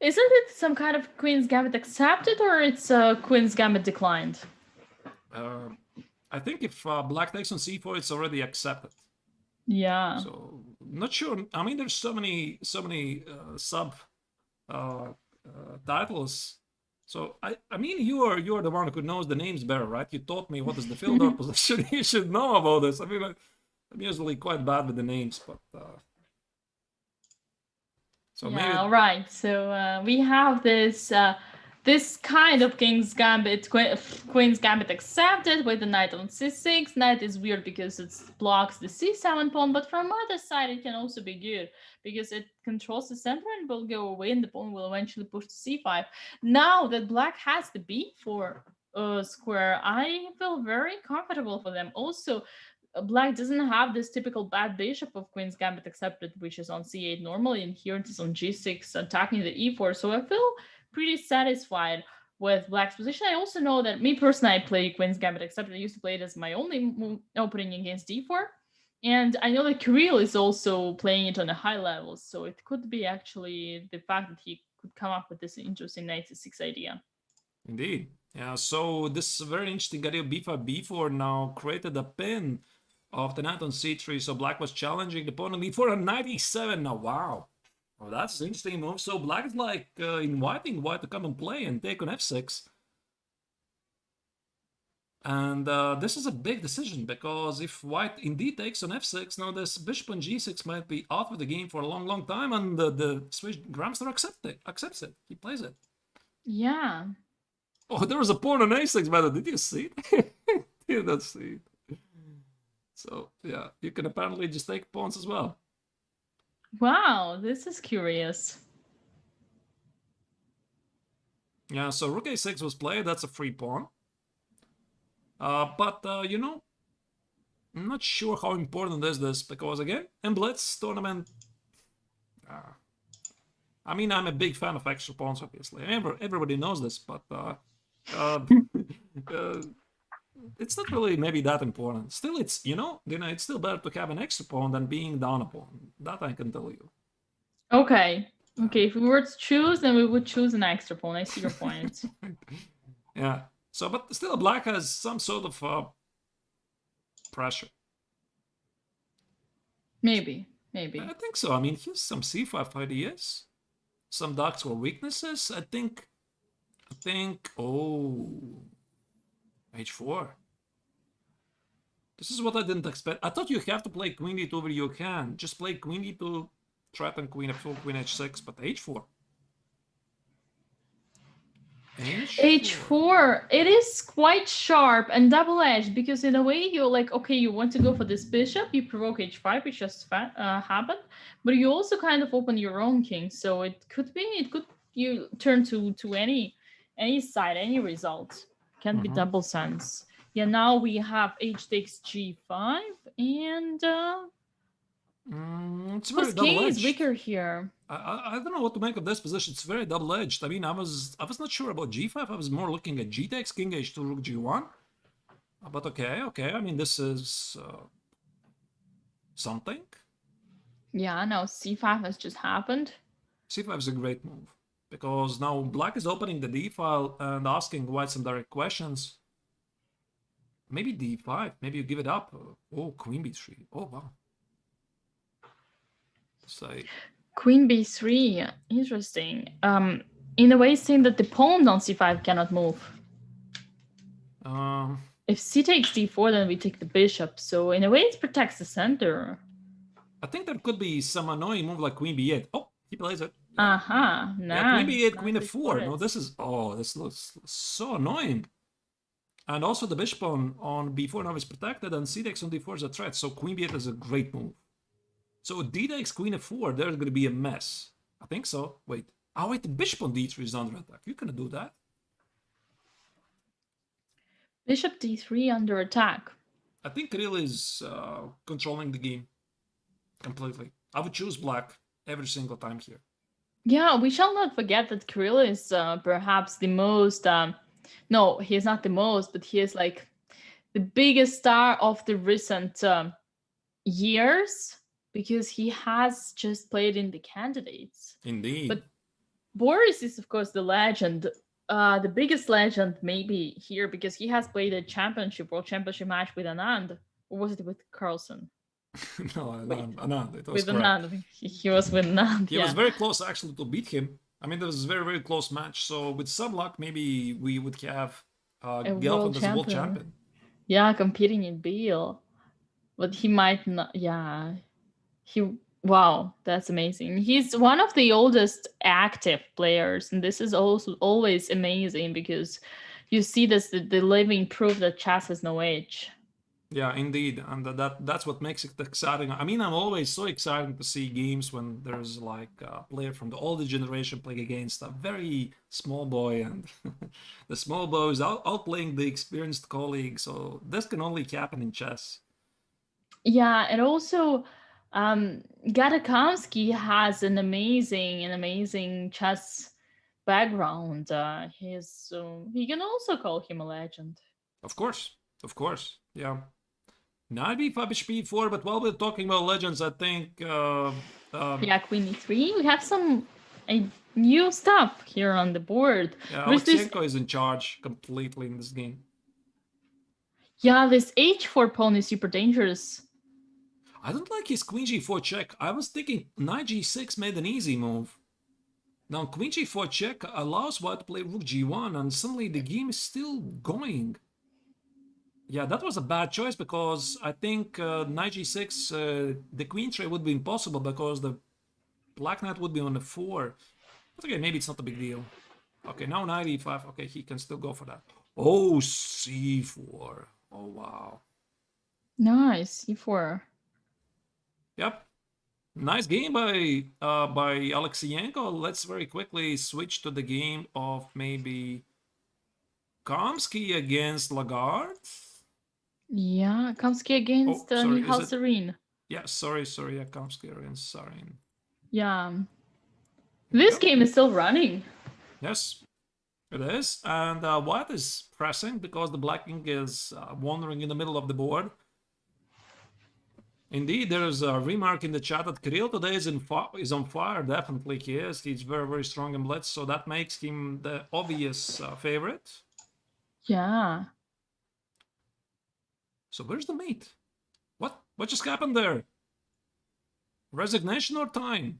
Isn't it some kind of Queen's Gambit accepted or it's Queen's Gambit declined? I think if Black takes on c4, it's already accepted. Yeah. So not sure. I mean, there's so many sub titles. So I mean, you are the one who knows the names better, right? You taught me what is the fielder position. You should know about this. I mean, I'm usually quite bad with the names, but so yeah, maybe. all right. So we have this kind of King's Gambit, Queen's Gambit accepted with the knight on c6. Knight is weird because it blocks the c7 pawn, but from other side it can also be good because it controls the center and will go away and the pawn will eventually push to c5. Now that black has the b4 square, I feel very comfortable for them. Also, black doesn't have this typical bad bishop of Queen's Gambit accepted, which is on c8 normally, and here it is on g6 attacking the e4. So I feel pretty satisfied with black's position. I also know that me personally, I play Queen's Gambit accepted. I used to play it as my only opening against d4. And I know that Kirill is also playing it on a high level, so it could be actually the fact that he could come up with this interesting knight c6 idea. Indeed. Yeah, so this very interesting idea of b5, b4 now created a pin of the knight on c3. So black was challenging the pawn on e4 and knight e7. Now, wow. Oh, that's an interesting move. So black is like inviting white to come and play and take on f6. And this is a big decision because if white indeed takes on f6, now this bishop on g6 might be out of the game for a long, long time, and the Swiss Grandmaster accepts it. He plays it. Yeah. Oh, there was a pawn on a6, brother. Did you see it? Did not see it. So, yeah, you can apparently just take pawns as well. Wow, this is curious. Yeah, so rook a6 was played. That's a free pawn. But, you know, I'm not sure how important is this because, again, in Blitz tournament, I mean, I'm a big fan of extra pawns, obviously. Everybody knows this, but it's not really maybe that important. Still, it's, you know, it's still better to have an extra pawn than being down a pawn. That I can tell you. Okay. Okay, if we were to choose, then we would choose an extra pawn. I see your point. Yeah. So, but still, black has some sort of pressure. Maybe. I think so. I mean, here's some c5 ideas. Some darks or weaknesses. I think. Oh, h4. This is what I didn't expect. I thought you have to play queen d2 over your hand. Just play queen d2, threaten queen f4, queen h6, but h4. H4, it is quite sharp and double-edged because in a way you're like, okay, you want to go for this bishop, you provoke h5, which just happened, but you also kind of open your own king, so it could you turn to any side, any result. Can be double sense. Yeah, now we have h takes g5 and it's very double-edged. King is weaker here. I don't know what to make of this position. It's very double-edged. I mean, I was not sure about g5. I was more looking at g takes, king h2, rook g1. But okay. I mean, this is something. Yeah, now c5 has just happened. c5 is a great move because now black is opening the d file and asking white some direct questions. Maybe d5. Maybe you give it up. Oh, queen b3. Oh, wow. Say. Queen b3, interesting. In a way, saying that the pawn on c5 cannot move. If c takes d4, then we take the bishop. So in a way, it protects the center. I think there could be some annoying move like queen b8. Oh, he plays it. Nice. Yeah, queen b8, queen Nicely f4. No, spotted. this looks so annoying. And also the bishop on b4 now is protected, and c takes on d4 is a threat. So queen b8 is a great move. So d takes queen f4, there's going to be a mess. I think so. Wait. Oh, wait, the bishop on d3 is under attack. You can do that. Bishop d3 under attack. I think Kirill is controlling the game completely. I would choose black every single time here. Yeah, we shall not forget that Kirill is perhaps the most... no, he is not the most, but he is like the biggest star of the recent years, because he has just played in the candidates. Indeed. But Boris is, of course, the legend. The biggest legend maybe here, because he has played a world championship match with Anand. Or was it with Carlsen? No, Anand. It was with correct. Anand. He was with Anand. He was very close actually to beat him. I mean, it was a very, very close match. So with some luck, maybe we would have Gelfand as a world champion. Yeah, competing in Biel. But he might not. Yeah. Wow, that's amazing. He's one of the oldest active players, and this is also always amazing because you see this the living proof that chess has no age. Yeah, indeed, and that's what makes it exciting. I mean, I'm always so excited to see games when there's like a player from the older generation playing against a very small boy, and the small boy is outplaying the experienced colleague. So this can only happen in chess. Yeah, and also Kamsky has an amazing chess background. He can also call him a legend. Of course, yeah. Knight b5, bishop e4, but while we're talking about legends, I think... yeah, queen e3. We have some new stuff here on the board. Yeah, Alexeyenko is in charge completely in this game. Yeah, this h4 pawn is super dangerous. I don't like his queen g4 check. I was thinking knight g6 made an easy move. Now queen g4 check allows white to play rook g1, and suddenly the game is still going. Yeah, that was a bad choice, because I think knight g6, the queen trade would be impossible because the black knight would be on the 4. But okay, maybe it's not a big deal. Okay, now knight e5. Okay, he can still go for that. Oh, c4. Oh, wow. Nice, c4. Yep. Nice game by Alexeyenko. Let's very quickly switch to the game of maybe Kamsky against Lagarde. Yeah, Kamsky against Nihal Sarin. Yeah, sorry, yeah, Kamsky against Sarin. Yeah. This game is still running. Yes, it is. And white is pressing because the black king is wandering in the middle of the board. Indeed, there's a remark in the chat that Kirill today is on fire. Definitely he is. He's very, very strong in Blitz, so that makes him the obvious favorite. Yeah. So where's the mate? What just happened there? Resignation or time?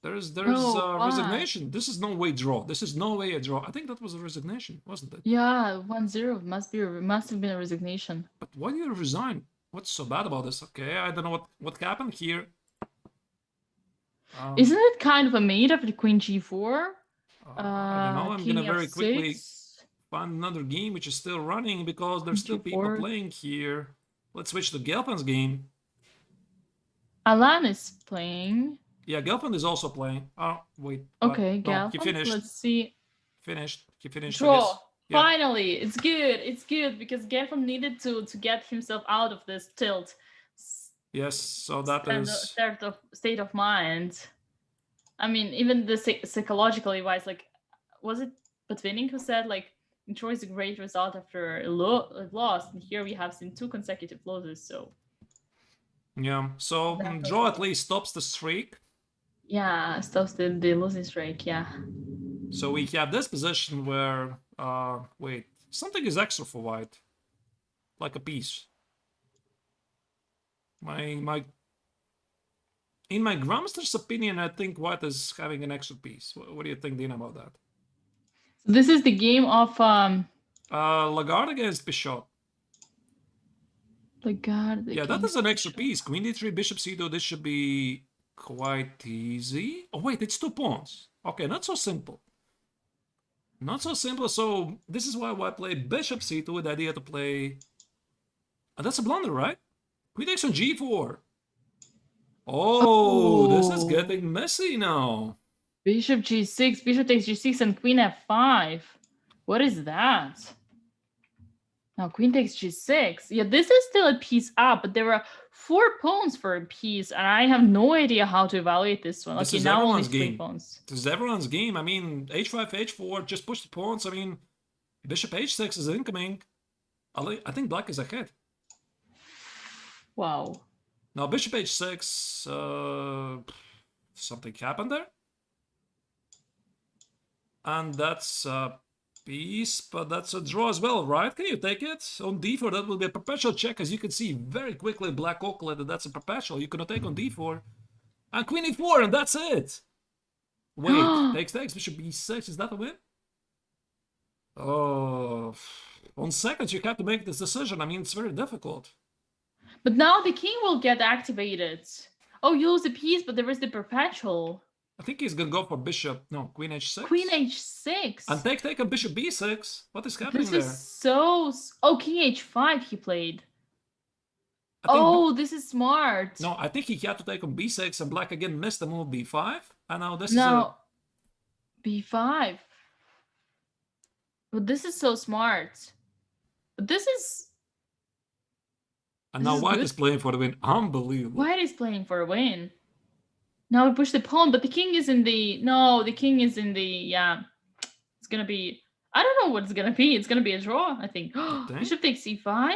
There's resignation. This is no way draw. This is no way a draw. I think that was a resignation, wasn't it? Yeah, 1-0 must have been a resignation. But why do you resign? What's so bad about this? Okay, I don't know what happened here. Isn't it kind of a mate after queen g4? I don't know. I'm gonna very quickly find another game which is still running because there's still people playing here. Let's switch to Gelfand's game. Alan is playing. Yeah, Gelfand is also playing. Oh, wait. Okay, Gelfand. He finished. Let's see. He finished. Draw. Yeah. Finally, it's good because Gelfand needed to get himself out of this tilt. Yes, so that is state of mind. I mean, even the psychologically wise, like, was it Botvinnik who said like draw is a great result after a loss, and here we have seen 2 consecutive losses. So yeah, so draw at least stops the streak. Yeah, stops the losing streak. Yeah. So we have this position where wait, something is extra for white, like a piece. In my grandmaster's opinion, I think white is having an extra piece. What do you think, Dina, about that? This is the game of Lagarde against Bishop. Lagarde. Yeah, that is an extra piece. Queen d3, bishop c2. This should be quite easy. Oh, wait, it's 2 pawns. Okay, not so simple. Not so simple. So this is why I play bishop c2 with the idea to play... And that's a blunder, right? Queen takes on g4. Oh, this is getting messy now. Bishop g6, bishop takes g6, and queen f5. What is that? Now queen takes g6. Yeah, this is still a piece up, but there are 4 pawns for a piece, and I have no idea how to evaluate this one. This Okay, is now only everyone's 3 game. pawns. This is everyone's game. I mean, h5, h4, just push the pawns. I mean, bishop h6 is incoming. I think black is ahead. Wow. Now bishop h6, something happened there. And that's a piece, but that's a draw as well, right? Can you take it? On d4, that will be a perpetual check. As you can see, very quickly, black calculated that's a perpetual. You cannot take on d4. And queen e4, and that's it. Wait, takes, bishop b6, is that a win? Oh, on seconds, you have to make this decision. I mean, it's very difficult. But now the king will get activated. Oh, you lose a piece, but there is the perpetual. I think he's gonna go for bishop. No, queen h6. Queen h6. And take on bishop b6. What is happening this there? Is so... Oh, king h5 he played. Oh, this is smart. No, I think he had to take on b6, and black again missed the move b5. And now this is b5. But this is so smart. But this is... And now white is playing for the win. Unbelievable. White is playing for a win. Now we push the pawn, but the king is in the... No, the king is in the... Yeah. It's going to be... I don't know what it's going to be. It's going to be a draw, I think. Bishop takes e5.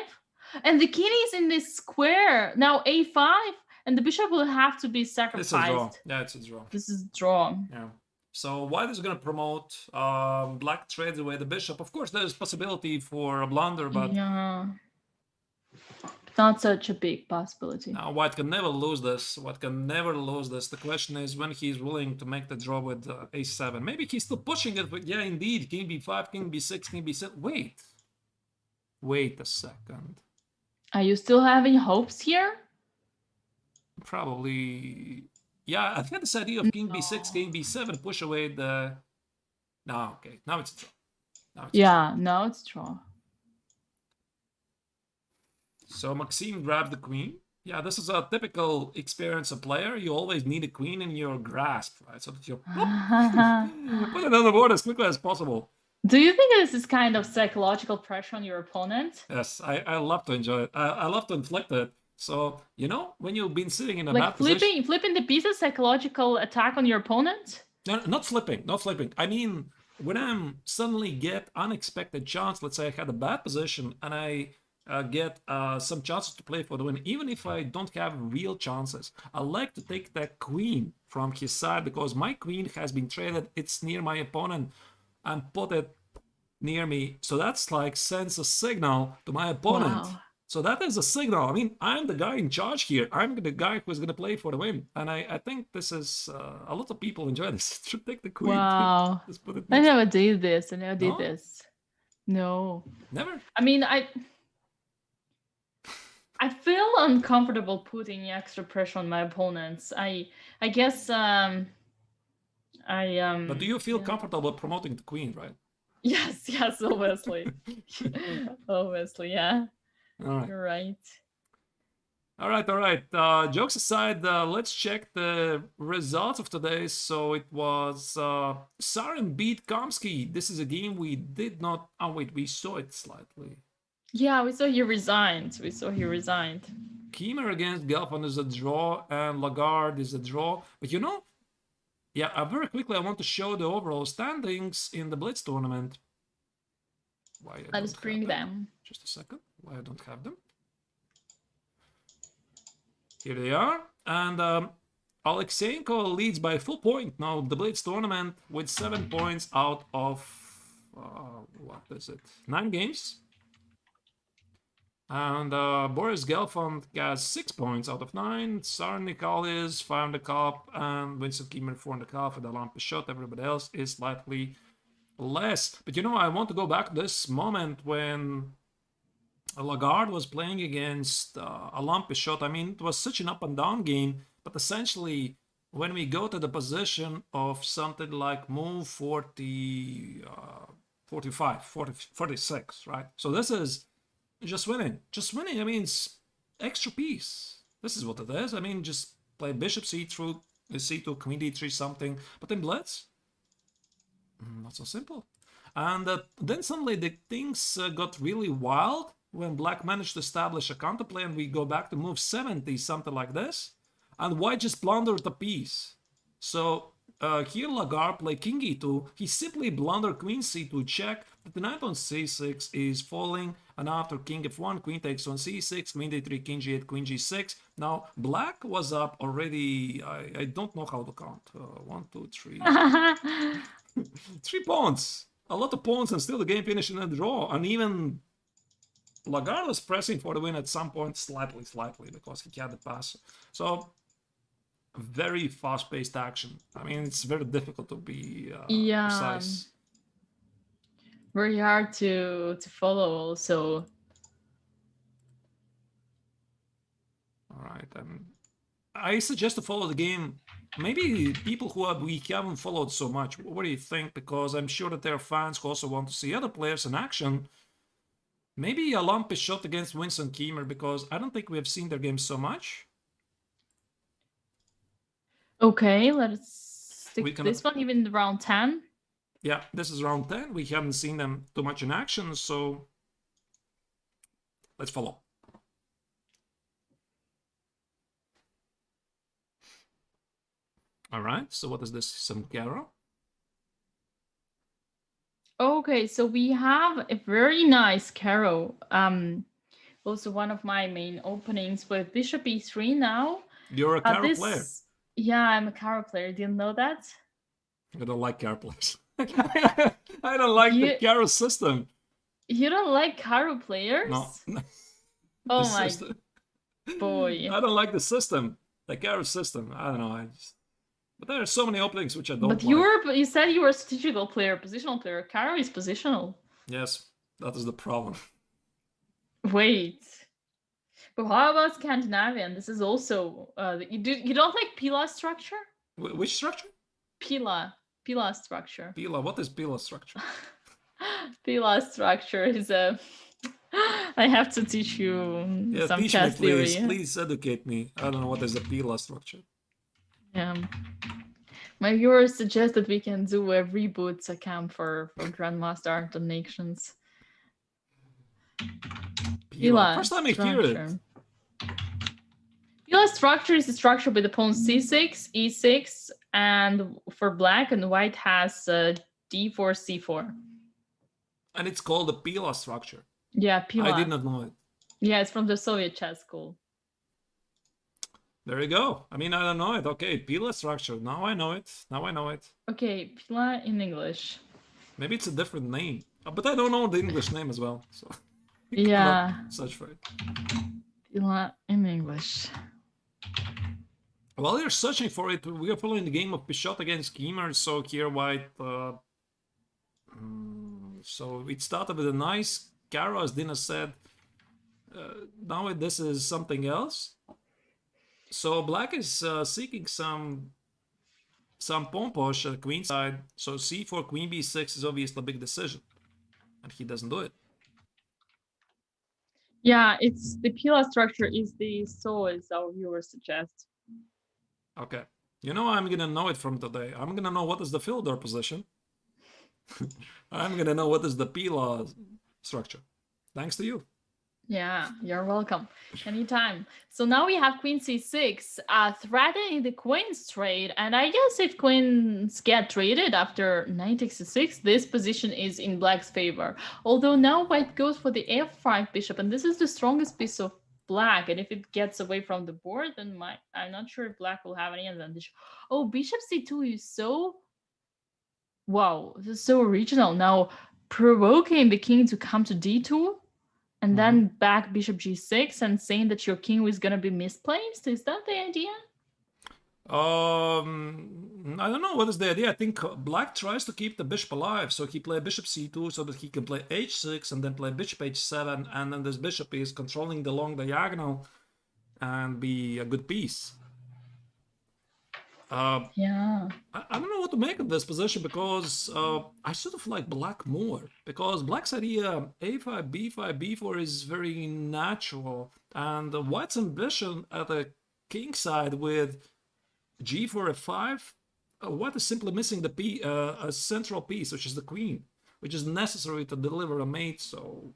And the king is in this square. Now a5. And the bishop will have to be sacrificed. This is a draw. Yeah, it's a draw. This is a draw. Yeah. So white is going to promote. Black trades away the bishop. Of course, there's possibility for a blunder, but... Yeah. Not such a big possibility. Now, white can never lose this. White can never lose this. The question is when he's willing to make the draw with a7. Maybe he's still pushing it, but yeah, indeed. King b5, king b6, king b7. Wait. Wait a second. Are you still having hopes here? Probably. Yeah, I had this idea of king b6, king b7, push away the... No, okay. Now it's a draw. Now it's draw. So Maxime grabs the queen. Yeah, this is a typical experience of player. You always need a queen in your grasp, right? So that you put it on the board as quickly as possible. Do you think this is kind of psychological pressure on your opponent? Yes, I love to enjoy it. I love to inflict it. So, you know, when you've been sitting in a like bad position... flipping the piece of psychological attack on your opponent? No, not flipping. I mean, when I suddenly get unexpected chance, let's say I had a bad position and I... get some chances to play for the win, even if I don't have real chances. I like to take that queen from his side because my queen has been traded. It's near my opponent and put it near me. So that's like sends a signal to my opponent. Wow. So that is a signal. I mean, I'm the guy in charge here. I'm the guy who's going to play for the win. And I think this is... a lot of people enjoy this. To take the queen. Wow. I never did this. No. Never? I mean, I feel uncomfortable putting extra pressure on my opponents. I guess But do you feel comfortable promoting the queen, right? Yes, obviously. Obviously, yeah. All right. You're right. All right. Jokes aside, let's check the results of today. So it was Saren beat Kamsky. This is a game we did not... Oh, wait, we saw it slightly. Yeah, we saw he resigned. Keemer against Gelfand is a draw, and Lagarde is a draw. But you know, yeah, very quickly I want to show the overall standings in the Blitz tournament. Let us bring them. Just a second. Why I don't have them? Here they are. And Alexeyenko leads by a full point now the Blitz tournament with 7 points out of, what is it, 9 games. And Boris Gelfand has 6 points out of 9. Saren Nikalis 5 on the cup, and Vincent Keemer 4 on the cup for the Lampe shot. Everybody else is slightly less. But you know, I want to go back to this moment when Lagarde was playing against Alain Pichot. I mean, it was such an up and down game, but essentially, when we go to the position of something like move 40, 45, 40, 46, right? So this is just winning. Just winning. I mean, it's extra piece. This is what it is. I mean, just play bishop c2, c2, queen d3, something. But in Blitz, not so simple. And then suddenly the things got really wild when black managed to establish a counterplay and we go back to move 70, something like this. And white just blundered a piece. So here Lagarde played king e2. He simply blundered queen c2 check. The knight on c6 is falling. And after king f1, queen takes on c6, queen d3, king g8, queen g6. Now black was up already. I don't know how to count. 1, 2, 3. 3 pawns. A lot of pawns, and still the game finished in a draw. And even Lagarde was pressing for the win at some point, slightly, because he had the pass. So very fast-paced action. I mean, it's very difficult to be precise. Very hard to follow also. All right, I suggest to follow the game. Maybe people who we haven't followed so much. What do you think? Because I'm sure that there are fans who also want to see other players in action. Maybe Alain Pichot against Winston Kiemer, because I don't think we have seen their games so much. Okay, let's stick to this one, even round 10. Yeah, this is round 10. We haven't seen them too much in action, so let's follow. All right, so what is this? Some Garo? Okay, so we have a very nice Caro. Also one of my main openings with bishop e3 now. You're a Caro player. Yeah, I'm a Caro player. Didn't know that? I don't like Caro players. I don't like the Caro system. You don't like Caro players? No. Oh my boy. I don't like the system. The Caro system. I don't know. But there are so many openings which I don't like. But you said you were a strategical player, positional player. Caro is positional. Yes, that is the problem. Wait. But how about Scandinavian? This is also you don't like Pila structure? Which structure? Pila structure. Pila. What is Pila structure? Pila structure is a. I have to teach you some chess theory. Please educate me. I don't know what is a Pila structure. Yeah. My viewers suggest that we can do a reboot camp for Grandmaster Art on Neiksans. Pila. First time I hear it. Pila structure is a structure with the pawn c6, e6, and for black, and white has d4, c4. And it's called the Pila structure. Yeah, Pila. I did not know it. Yeah, it's from the Soviet chess school. There you go. I mean, I don't know it. Okay, Pila structure. Now I know it. Okay, Pila in English. Maybe it's a different name. But I don't know the English name as well. So yeah. Search for it. Pila in English. While you're searching for it, we are following the game of Pichot against Kiemer. So here white... so it started with a nice Caro, as Dina said. Now this is something else. So black is seeking some pawn push at queen side. So c4, queen b6 is obviously a big decision. And he doesn't do it. Yeah, it's the Pila structure is the so as our viewers suggest. Okay. You know, I'm going to know it from today. I'm going to know what is the Fyodor position. I'm going to know what is the Pila structure. Thanks to you. Yeah, you're welcome. Anytime. So now we have queen c6, threatening the queen's trade. And I guess if queens get traded after knight takes c6, this position is in black's favor. Although now white goes for the f5 bishop, and this is the strongest piece of black. And if it gets away from the board, then I'm not sure if black will have any advantage. Oh, bishop c2 is so... Wow, this is so original. Now provoking the king to come to d2. And then back bishop g6 and saying that your king is going to be misplaced? Is that the idea? No, I don't know what is the idea. I think black tries to keep the bishop alive, so he play bishop c2 so that he can play h6 and then play bishop h7, and then this bishop is controlling the long diagonal and be a good piece. Yeah. I don't know what to make of this position because I sort of like black more, because black's idea a5, b5, b4 is very natural, and white's ambition at the king side with g4, f5, white is simply missing the a central piece, which is the queen, which is necessary to deliver a mate. So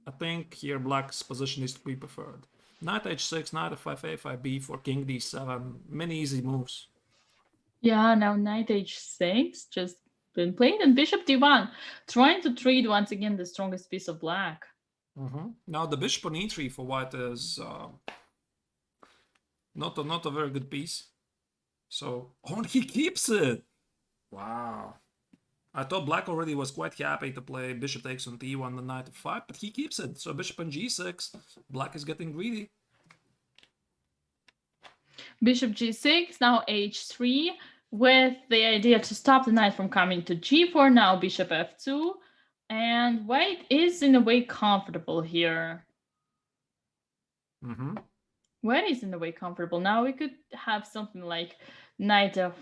I think here black's position is to be preferred. Knight h6, knight f5, a5, b4, king d7, many easy moves. Yeah, now knight h6 just been played, and bishop d1, trying to trade once again the strongest piece of black. Now the bishop on e3 for white is not a very good piece. So, oh, he keeps it! Wow. I thought black already was quite happy to play bishop takes on d1 and knight f5, but he keeps it. So bishop on g6, black is getting greedy. Bishop g6, now h3, with the idea to stop the knight from coming to g4, now bishop f2, and white is in a way comfortable here. White is in a way comfortable. Now we could have something like knight f...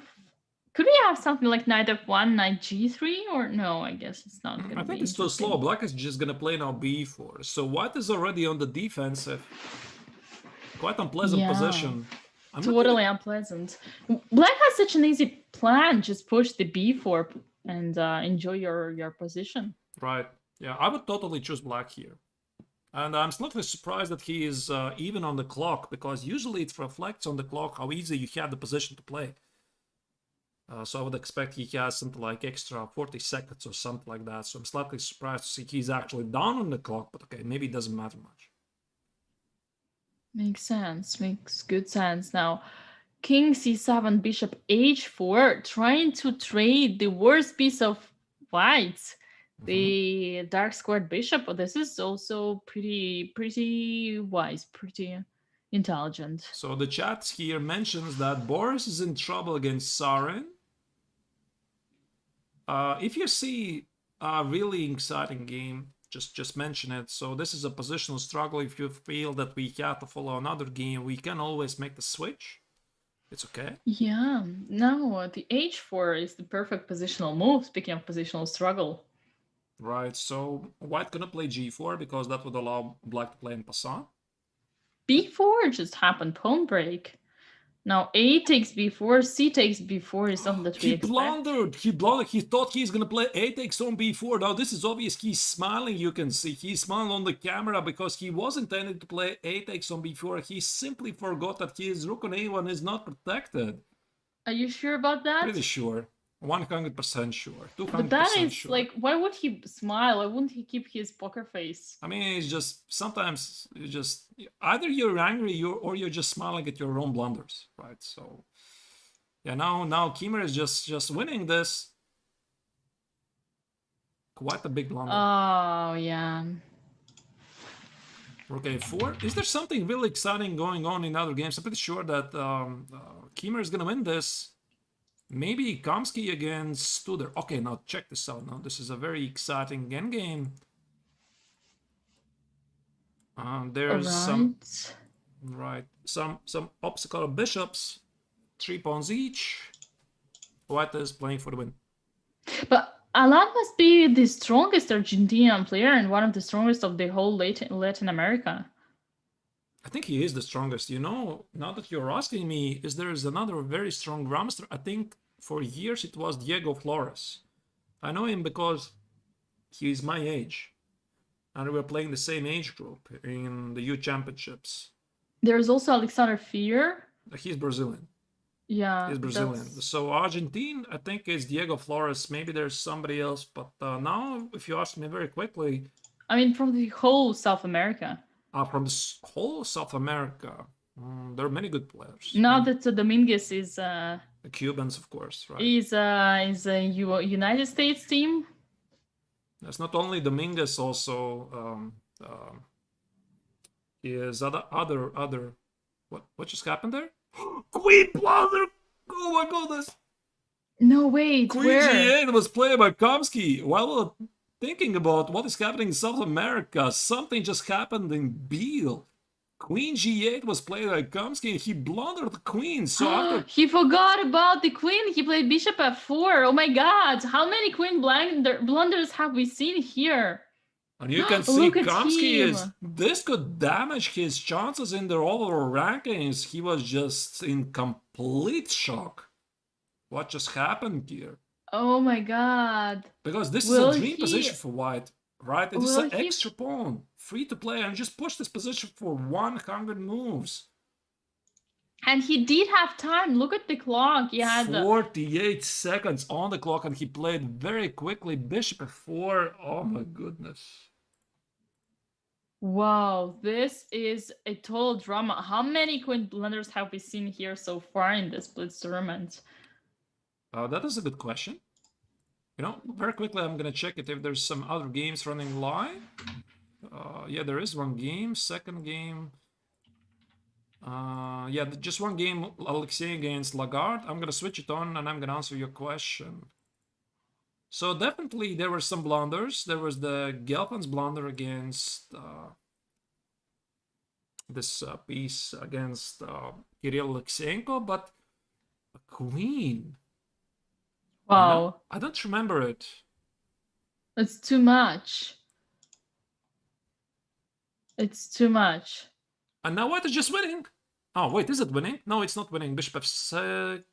Could we have something like knight f1, knight g3, or no? I guess it's not gonna be. I think it's too slow. Black is just gonna play now b4. So white is already on the defensive. Quite unpleasant position. Totally unpleasant. Black has such an easy plan. Just push the b4 and enjoy your position. Right. Yeah, I would totally choose black here. And I'm slightly surprised that he is even on the clock, because usually it reflects on the clock how easy you have the position to play. So I would expect he has something like extra 40 seconds or something like that. So I'm slightly surprised to see he's actually down on the clock, but okay, maybe it doesn't matter much. Makes sense. Makes good sense. Now, king c7, bishop h4, trying to trade the worst piece of white, the dark squared bishop. But this is also pretty wise, pretty intelligent. So the chat here mentions that Boris is in trouble against Sarin. If you see a really exciting game, just mention it. So this is a positional struggle. If you feel that we have to follow another game, we can always make the switch. It's okay. Yeah, no, the h4 is the perfect positional move, speaking of positional struggle. Right, so white gonna play g4 because that would allow black to play in passant. b4 just happened, pawn break. Now a takes b4, c takes b4 is something that we expect. He blundered. He thought he's gonna play a takes on b4. Now this is obvious. He's smiling. You can see he's smiling on the camera because he was intending to play a takes on b4. He simply forgot that his rook on a1 is not protected. Are you sure about that? Pretty sure. 100% sure. 200% But that is sure. like, why would he smile? Why wouldn't he keep his poker face? I mean, it's just sometimes you just either you're angry or you're just smiling at your own blunders, right? So yeah, now Kimmer is just winning this. Quite a big blunder. Oh yeah. Rook a4. Is there something really exciting going on in other games? I'm pretty sure that Kimmer is gonna win this. Maybe Kamsky against Tudor. Okay, now check this out. Now this is a very exciting endgame. There's some obstacle bishops, 3 pawns each. White is playing for the win. But Alan must be the strongest Argentinian player and one of the strongest of the whole Latin America. I think he is the strongest. You know, now that you're asking me, is there another very strong grandmaster? I think for years it was Diego Flores. I know him because he's my age. And we were playing the same age group in the youth championships. There's also Alexander Fear. He's Brazilian. Yeah. He's Brazilian. So Argentine, I think, is Diego Flores. Maybe there's somebody else. But now, if you ask me very quickly... I mean, from the whole South America. From the whole South America, there are many good players. Now that Dominguez is... the Cubans, of course, right? Is a United States team. There's not only Dominguez, also is other. What just happened there? Queen blunder! Oh my goodness! No, wait, Queen where? G8 was played by Kamsky. While thinking about what is happening in South America, something just happened in Biel. Queen G8 was played by Kamsky and he blundered the queen. So after He forgot about the queen. He played bishop f4. Oh my god. How many queen blunders have we seen here? and you can see Look at Kamsky him. is this could damage his chances in the overall rankings. He was just in complete shock. What just happened here? Oh my god. Because this Will is a dream he- position for white, right? It is will an he- extra pawn, free to play, and just push this position for 100 moves. And he did have time. Look at the clock. He had 48 seconds on the clock, and he played very quickly. Bishop f4. Oh my goodness. Wow, this is a total drama. How many queen blunders have we seen here so far in this Blitz tournament? That is a good question. You know, very quickly, I'm gonna check it if there's some other games running live. Yeah, there is one game. Second game. Yeah, just one game, Alexeyenko against Lagarde. I'm gonna switch it on and I'm gonna answer your question. So definitely there were some blunders. There was the Gelfand's blunder against this piece against Kirill Alexeyenko, but a queen. Wow, I don't remember it. it's too much. It's too much. And now white is just winning. Oh, wait, is it winning? No, it's not winning. Bishop f7,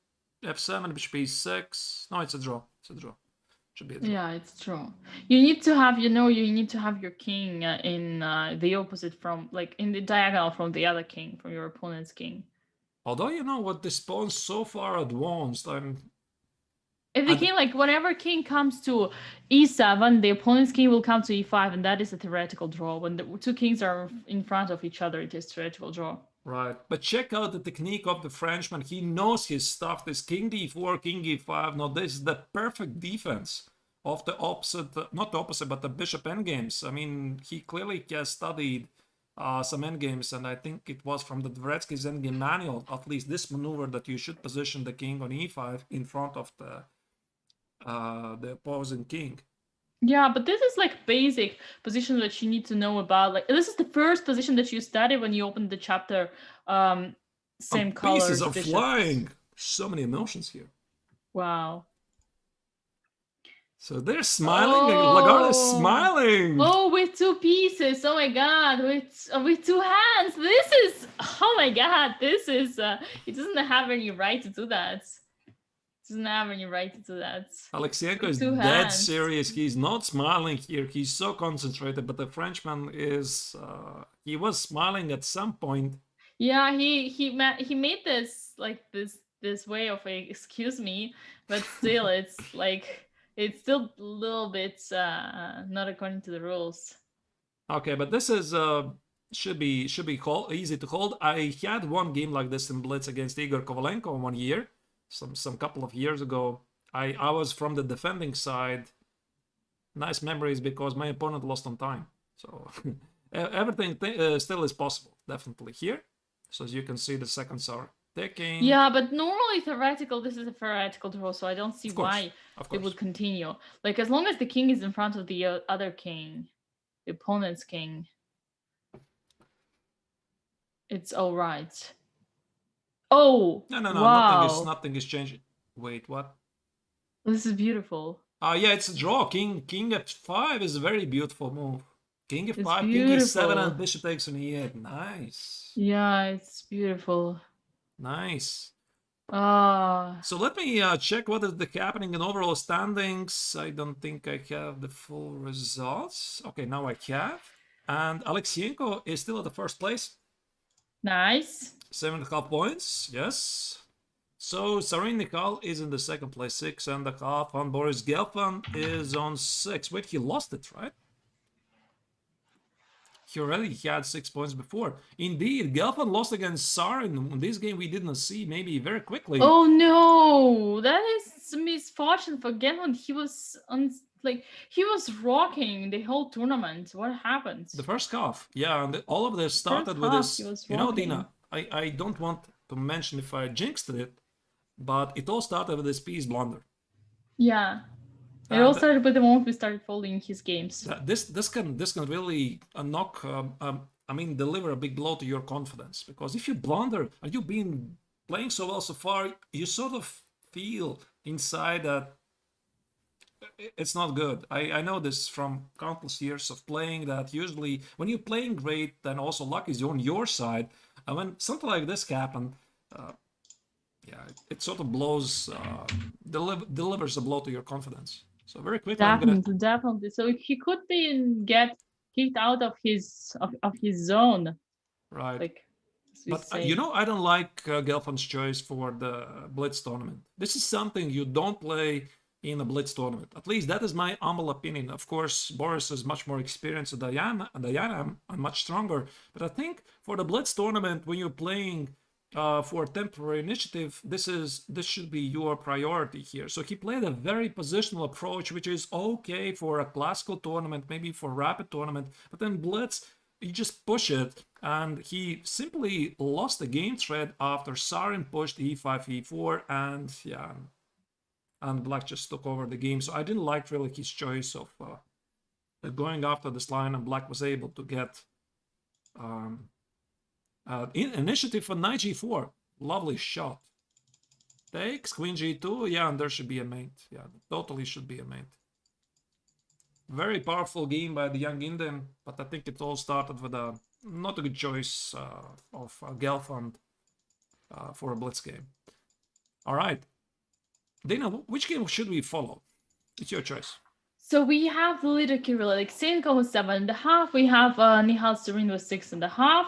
bishop e6. No, it's a draw. It's a draw. Should be a draw. Yeah, it's true. You need to have, you need to have your king in the opposite from, like, in the diagonal from the other king, from your opponent's king. Although, you know what, this pawn's so far advanced, If the king, like, whenever king comes to e7, the opponent's king will come to e5, and that is a theoretical draw. When the two kings are in front of each other, it is theoretical draw. Right, but check out the technique of the Frenchman. He knows his stuff. This king d4, king e5. Now this is the perfect defense of the opposite, not the opposite, but the bishop endgames. I mean, he clearly has studied some endgames, and I think it was from the Dvoretsky's endgame manual, at least this maneuver, that you should position the king on e5 in front of the opposing king. Yeah, but this is like basic position that you need to know about. Like, this is the first position that you study when you open the chapter. Same colors. Pieces are bishops. flying. So many emotions here. Wow. So they're smiling. Lagarde is smiling. Oh, with two pieces. Oh my god. With two hands. This is. Oh my god. This is. He doesn't have any right to do that. Doesn't have any right to do that. Alexeyenko is dead serious. He's not smiling here. He's so concentrated. But the Frenchman is. He was smiling at some point. Yeah, he made this like this way of like, excuse me, but still it's like it's still a little bit not according to the rules. Okay, but this is should be easy to hold. I had one game like this in Blitz against Igor Kovalenko 1 year. Some couple of years ago. I was from the defending side. Nice memories because my opponent lost on time. So everything still is possible, definitely here. So as you can see, the seconds are ticking. Yeah, but normally theoretical, this is a theoretical draw, so I don't see why it would continue. Like, as long as the king is in front of the other king, the opponent's king, it's all right. Oh, no, wow. nothing is changing. Wait, what? This is beautiful. Yeah, it's a draw. King f5 is a very beautiful move. King f5, king e7, and bishop takes on e8. Nice. Yeah, it's beautiful. Nice. Ah. So let me check what is happening in overall standings. I don't think I have the full results. Okay, now I have. And Alexeyenko is still at the first place. Nice. 7.5 points, yes. So Sarin Nikal is in the second place, 6.5, and Boris Gelfand is on 6. Wait, he lost it, right? He already had 6 points before. Indeed, Gelfand lost against Sarin. In this game, we didn't see maybe very quickly. Oh no, that is misfortune for Gelfand. He was he was rocking the whole tournament. What happened? The first half, yeah, and all of this started with this. You know, Dina, I don't want to mention if I jinxed it, but it all started with this piece blunder. Yeah. It all And started with the moment we started following his games. this can really knock. I mean, deliver a big blow to your confidence, because if you blunder and you've been playing so well so far, you sort of feel inside that it's not good. I know this from countless years of playing, that usually when you're playing great, then also luck is on your side. And when something like this happened, uh, yeah, it sort of blows, delivers a blow to your confidence. So very quickly, I'm gonna Definitely, definitely. So he could be get kicked out of his zone, right. like as we But say. I don't like Gelfand's choice for the Blitz tournament. This is something you don't play in a Blitz tournament. At least that is my humble opinion. Of course, Boris is much more experienced than Diana and much stronger. But I think for the Blitz tournament, when you're playing for temporary initiative, this should be your priority here. So he played a very positional approach, which is okay for a classical tournament, maybe for rapid tournament. But then Blitz, you just push it, and he simply lost the game thread after Sarin pushed e5, e4, and yeah, and Black just took over the game. So I didn't like really his choice of going after this line, and Black was able to get initiative for knight g4. Lovely shot. Takes queen g2. Yeah, and there should be a mate. Yeah, totally should be a mate. Very powerful game by the young Indian, but I think it all started with a not a good choice of Gelfand for a blitz game. All right, Dina, which game should we follow? It's your choice. So we have Leader Kirill Alexeyenko with 7.5. We have Nihal Serin with 6.5.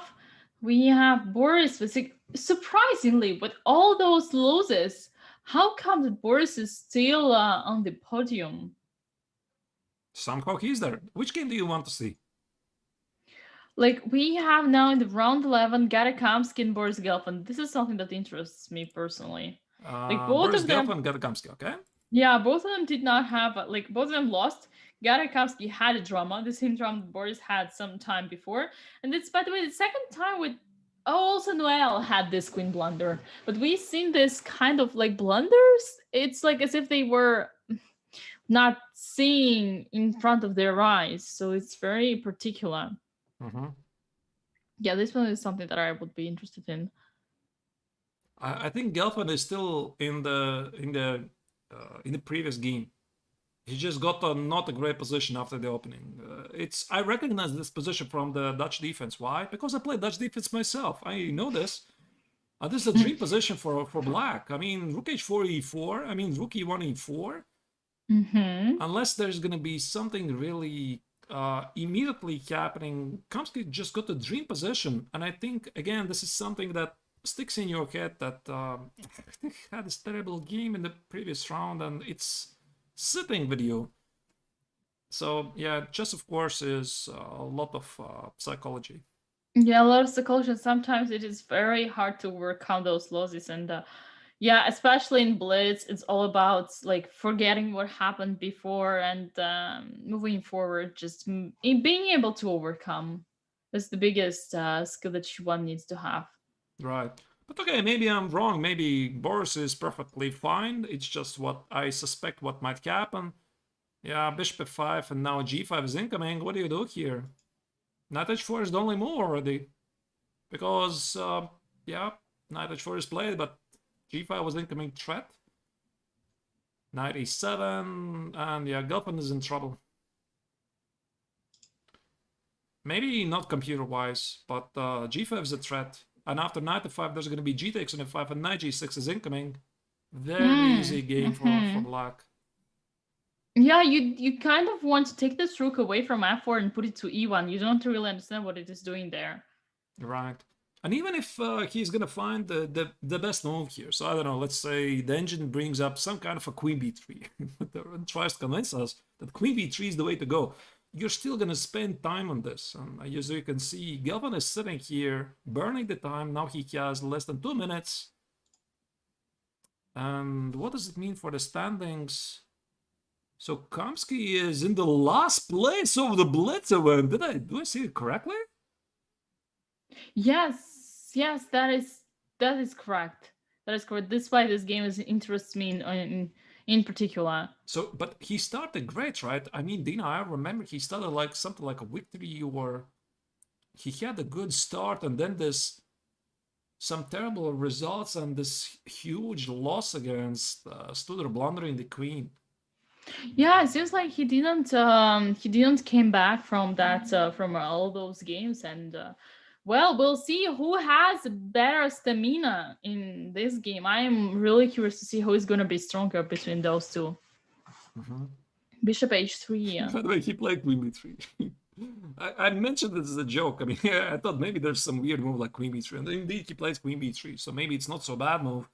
We have Boris with 6. Surprisingly, with all those losses, how come that Boris is still on the podium? Somehow he's there. Which game do you want to see? Like, we have now in the round 11 Gary Kamsky and Boris Gelfand. This is something that interests me personally. Like, both Boris of them. Gelfand, Kamsky, okay? Yeah, both of them did not have, like, both of them lost. Garakowski had a drama, the same drama Boris had some time before. And it's, by the way, the second time with. Oh, also Noel had this queen blunder. But we've seen this kind of like blunders. It's like as if they were not seeing in front of their eyes. So it's very particular. Mm-hmm. Yeah, this one is something that I would be interested in. I think Gelfand is still in the previous game. He just got not a great position after the opening. I recognize this position from the Dutch defense. Why? Because I play Dutch defense myself. I know this. This is a dream position for Black. I mean, Rook h4 e4. I mean, Rook e1 e4. Mm-hmm. Unless there's gonna be something really immediately happening, Kamsky just got a dream position, and I think again this is something that sticks in your head, that I think had this terrible game in the previous round, and it's sitting with you. So yeah, chess of course is a lot of psychology. Yeah, a lot of psychology. Sometimes it is very hard to overcome those losses, and yeah, especially in Blitz, it's all about like forgetting what happened before and moving forward. Just in being able to overcome is the biggest skill that one needs to have. Right. But okay, maybe I'm wrong. Maybe Boris is perfectly fine. It's just what I suspect what might happen. Yeah, bishop f5 and now g5 is incoming. What do you do here? Knight h4 is the only move already. Because, yeah, knight h4 is played, but g5 was incoming threat. Knight e7, and yeah, Gelfand is in trouble. Maybe not computer-wise, but g5 is a threat. And after knight f5, there's going to be g takes on f5, and knight g6 is incoming. Very easy game for Black. Yeah, you kind of want to take this rook away from f4 and put it to e1. You don't really understand what it is doing there. Right. And even if he's going to find the best move here, so I don't know, let's say the engine brings up some kind of a queen b3 and tries to convince us that queen b3 is the way to go, you're still going to spend time on this. And as you can see, Gelfand is sitting here, burning the time. Now he has less than 2 minutes. And what does it mean for the standings? So Kamsky is in the last place of the Blitz event. Do I see it correctly? Yes, that is correct. That is correct. That's why this game interests me in particular. So, but he started great, right? I mean, Dina, I remember he started like something like a victory, or he had a good start, and then this some terrible results and this huge loss against Studer blundering the queen. Yeah, it seems like he didn't came back from that from all those games, and well, we'll see who has better stamina in this game. I am really curious to see who is going to be stronger between those two. Bishop h3. By the way, he played queen b3. I mentioned this as a joke. I mean, I thought maybe there's some weird move like queen b3, and indeed he plays queen b3, so maybe it's not so bad move.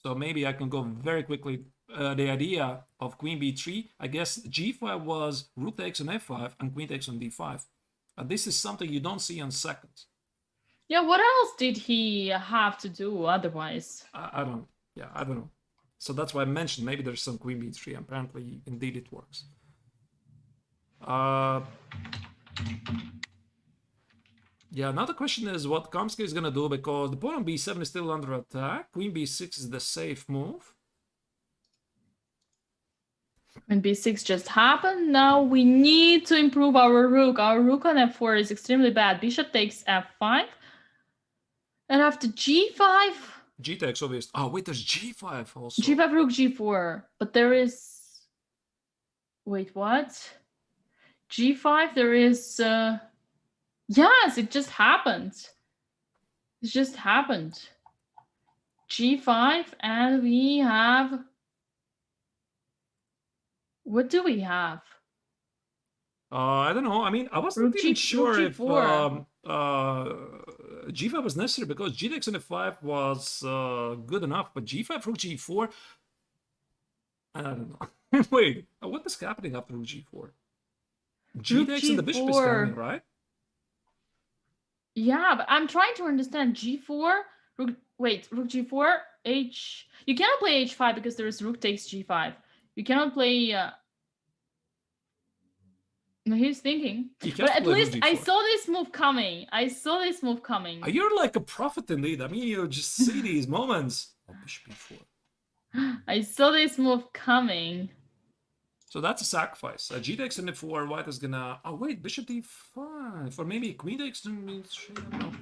So maybe I can go very quickly. The idea of queen b3, I guess g5 was rook takes on f5 and queen takes on d5. And this is something you don't see on seconds. Yeah, what else did he have to do otherwise? I don't know. So that's why I mentioned maybe there's some queen b3. Apparently, indeed it works. Yeah, now the question is what Kamsky is gonna do, because the pawn on b7 is still under attack. Queen b6 is the safe move. When b6 just happened, now we need to improve our rook. Our rook on f4 is extremely bad. Bishop takes f5. And after g5... G takes, obvious. Oh, wait, there's g5 also. g5, rook, g4. But there is... Wait, what? g5, there is... Yes, it just happened. It just happened. g5, and we have... What do we have? I don't know. I mean, I wasn't even sure if g5 was necessary, because g takes on f5 was good enough, but g5, rook g4... I don't know. Wait, what is happening after rook g4? G takes and the bishop is coming, right? Yeah, but I'm trying to understand g4, rook g4, h... You cannot play h5 because there is rook takes g5. You cannot play... No, he's thinking. But at least I saw this move coming. You're like a prophet indeed. I mean, you just see these moments. Oh, bishop e4. I saw this move coming. So that's a sacrifice. G takes on f4. White is gonna... Oh, wait, bishop d5. Or maybe queen takes on b3. I don't know.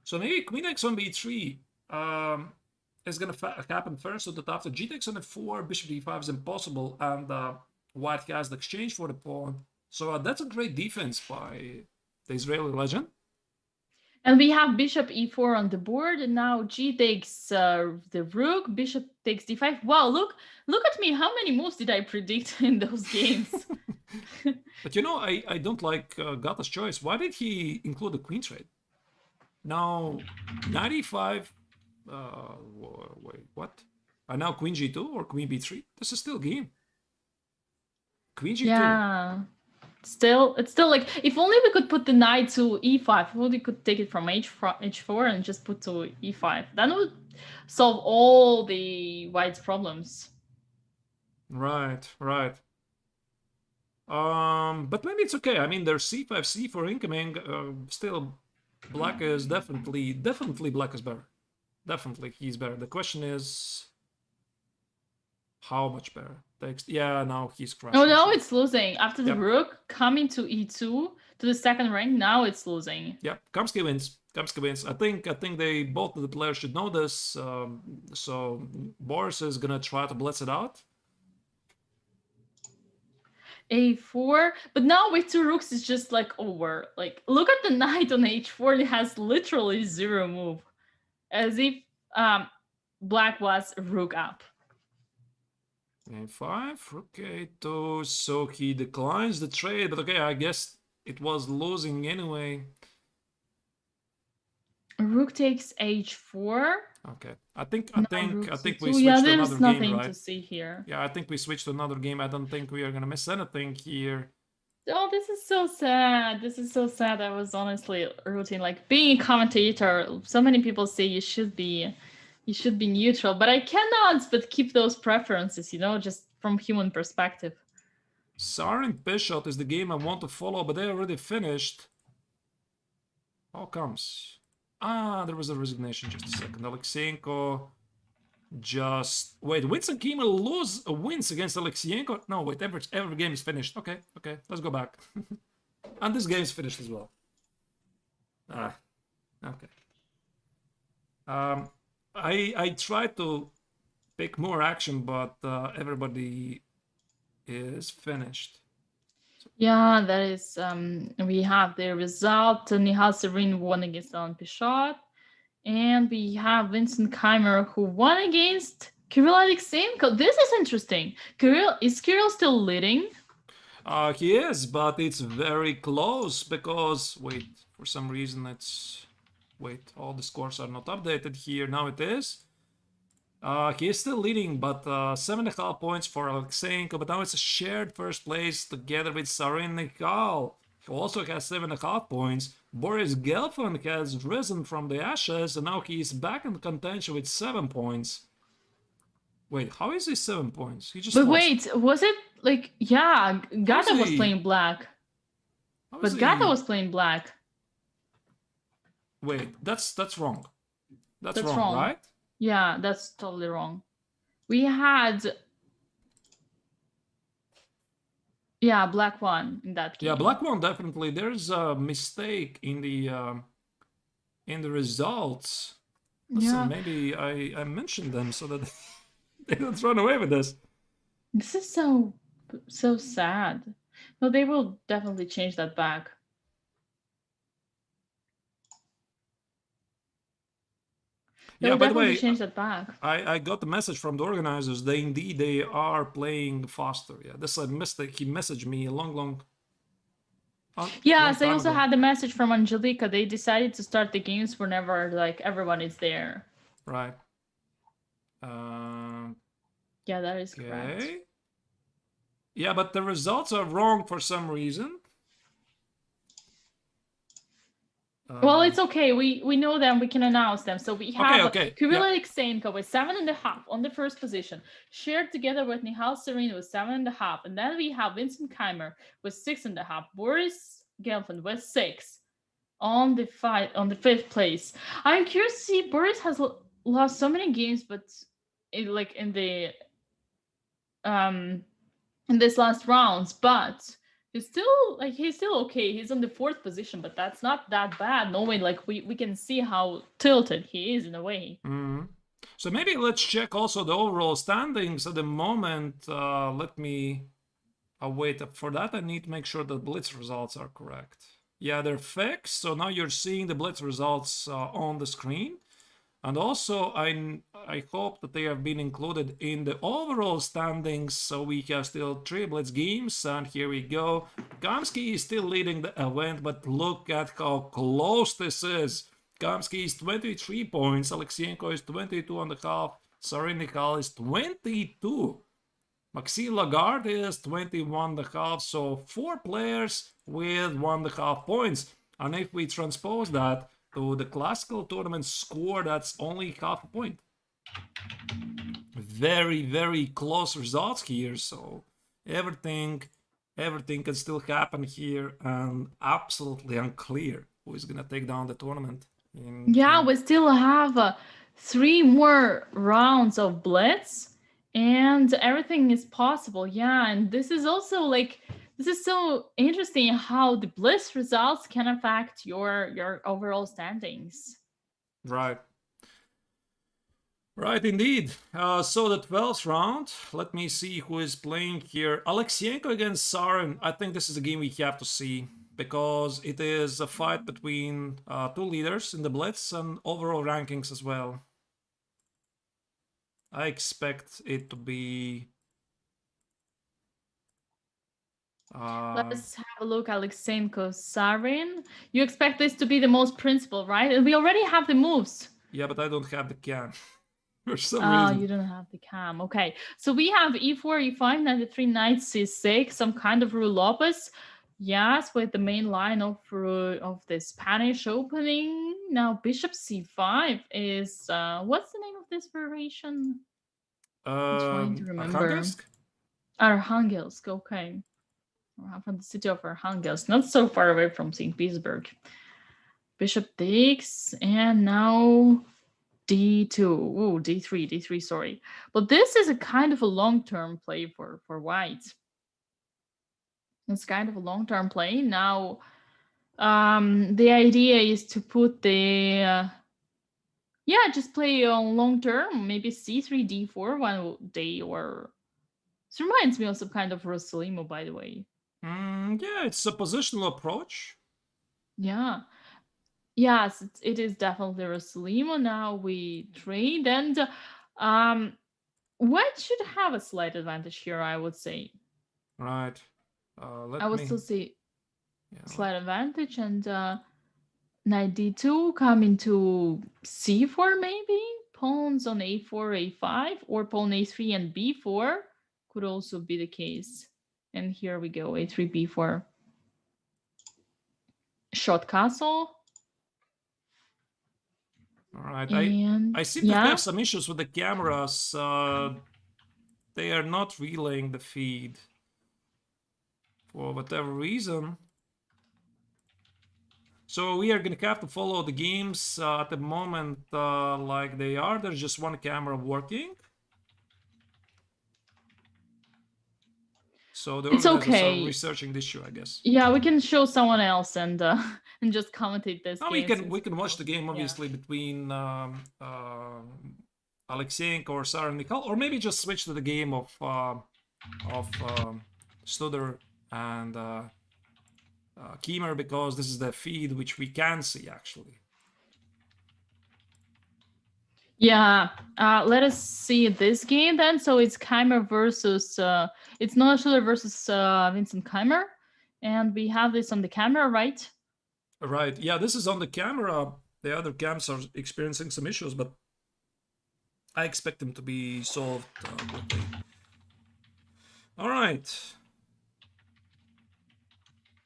So maybe queen takes on b3 is gonna happen first, so that after g takes on f4, bishop d5 is impossible, and white has the exchange for the pawn. So that's a great defense by the Israeli legend. And we have bishop e4 on the board, and now g takes the rook, bishop takes d5. Wow, look at me. How many moves did I predict in those games? But you know, I don't like Gata's choice. Why did he include the queen trade? Now, 95... wait, what? Now queen g2 or queen b3? This is still game. Queen g2. Yeah. It's still like, if only we could put the knight to e5, if only we could take it from h4 and just put to e5. That would solve all the white's problems. Right. But maybe it's okay. I mean, there's c5, c4 incoming. Still, black is definitely black is better. Definitely, he's better. The question is, how much better? Yeah, now he's crashing. Oh, now it's losing. After the rook coming to e2 to the second rank, now it's losing. Yeah, Kamsky wins. I think they both of the players should know this. So Boris is gonna try to blitz it out. a4, but now with two rooks it's just like over. Like, look at the knight on h4. It has literally zero move, as if black was rook up. a5, rook a2, so he declines the trade, but okay, I guess it was losing anyway. Rook takes h4. Okay, I think we switched to another game, right? Yeah, there's nothing to see here. Yeah, I think we switched to another game. I don't think we are gonna miss anything here. Oh, this is so sad. I was honestly rooting, like, being a commentator. So many people say you should be neutral, but I cannot but keep those preferences, you know, just from human perspective. Tsar and Peshot is the game I want to follow, but they already finished. How comes? There was a resignation. Just a second. Alexeyenko just wait. Winston Kiemer wins against Alexeyenko. No, wait. Every game is finished. Okay, let's go back. And this game is finished as well. Okay. I tried to pick more action, but everybody is finished. Yeah, that is. We have the result. Nihal Serin won against Alan Pichot. And we have Vincent Keimer who won against Kirill Alexeyenko. This is interesting. Is Kirill still leading? He is, but it's very close because, wait, for some reason it's... Wait, all the scores are not updated here. Now it is. He is still leading, but 7.5 points for Alexeyenko. But now it's a shared first place together with Sarin Nikhal, who also has 7.5 points. Boris Gelfand has risen from the ashes, and now he's back in contention with 7 points. Wait, how is he 7 points? He just But lost. wait, was it like... Yeah, Gata was playing black. But Gata was playing black. Wait, that's wrong. That's wrong, right? Yeah, that's totally wrong. We had... Yeah, black won in that game. Yeah, black won definitely. There's a mistake in the results. Listen, maybe I mentioned them so that they don't run away with this. This is so sad. No, they will definitely change that back. Yeah, by the way, change that back. I got the message from the organizers. They are playing faster. Yeah, this is a mistake. He messaged me a long yes, I also had the message from Angelica. They decided to start the games whenever like everyone is there. Right. Yeah, that is correct. Yeah, but the results are wrong for some reason. Well, it's okay. We know them. We can announce them. So we have Kirill Alexeyenko with 7.5 on the first position, shared together with Nihal Serin with 7.5, and then we have Vincent Keimer with 6.5, Boris Gelfand with 6 on the 5th place. I'm curious to see. Boris has lost so many games, but in this last rounds, but he's still okay. He's on the 4th position, but that's not that bad, knowing like we can see how tilted he is in a way. So maybe let's check also the overall standings at the moment. Let me wait. For that I need to make sure that Blitz results are correct. Yeah, they're fixed. So now you're seeing the Blitz results on the screen. And also, I hope that they have been included in the overall standings. So we have still 3 Blitz games, and here we go. Kamsky is still leading the event, but look at how close this is. Kamsky is 23 points, Alexeyenko is 22.5, Sarin Nikhal is 22. Maxime Lagarde is 21.5, so 4 players with 1.5 points. And if we transpose that to the classical tournament score, that's only half a point. Very, very close results here, so everything can still happen here, and absolutely unclear who is gonna take down the tournament. We still have 3 more rounds of Blitz, and everything is possible. Yeah, and this is also like... This is so interesting how the Blitz results can affect your overall standings. Right. Right, indeed. So the 12th round, let me see who is playing here. Alexeyenko against Sarin. I think this is a game we have to see, because it is a fight between 2 leaders in the Blitz and overall rankings as well. I expect it to be... Let's have a look, Alexeyenko, Sarin. You expect this to be the most principal, right? And we already have the moves. Yeah, but I don't have the cam. For some reason. You don't have the cam. Okay. So we have e4, e5, knight e3, knight c6, some kind of Rue Lopez. Yes, with the main line of the Spanish opening. Now bishop c5 is... what's the name of this variation? I'm trying to remember. Arhangelsk, okay. From the city of Arhangelsk, not so far away from St. Petersburg. Bishop takes, and now d2. Ooh, d3, sorry. But this is a kind of a long-term play for white. It's kind of a long-term play. Now, the idea is to put the... yeah, just play on long-term, maybe c3, d4 one day, or... This reminds me of some kind of Rossolimo, by the way. Yeah, it's a positional approach. Yeah. Yes, it is definitely Rossolimo. Now we trade, and white should have a slight advantage here, I would say. Right. I would still say Yeah, slight advantage, and knight d2 come into c4 maybe? Pawns on a4, a5, or pawn a3 and b4 could also be the case. And here we go, a3, b4. Short castle. all right. And I seem to have some issues with the cameras. They are not relaying the feed for whatever reason. So we are going to have to follow the games at the moment like they are. There's just one camera working. So the organizers are researching the issue, I guess. Yeah, we can show someone else and and just commentate this game. We can watch the game, obviously, between Alexeyenko or Sarah Mikhail, or maybe just switch to the game of Studer and Kiemer, because this is the feed which we can see, actually. Yeah, let us see this game then. So it's Kiemer versus, it's Noah Studer versus Vincent Kiemer. And we have this on the camera, right? Right, yeah, this is on the camera. The other cams are experiencing some issues, but I expect them to be solved quickly. All right.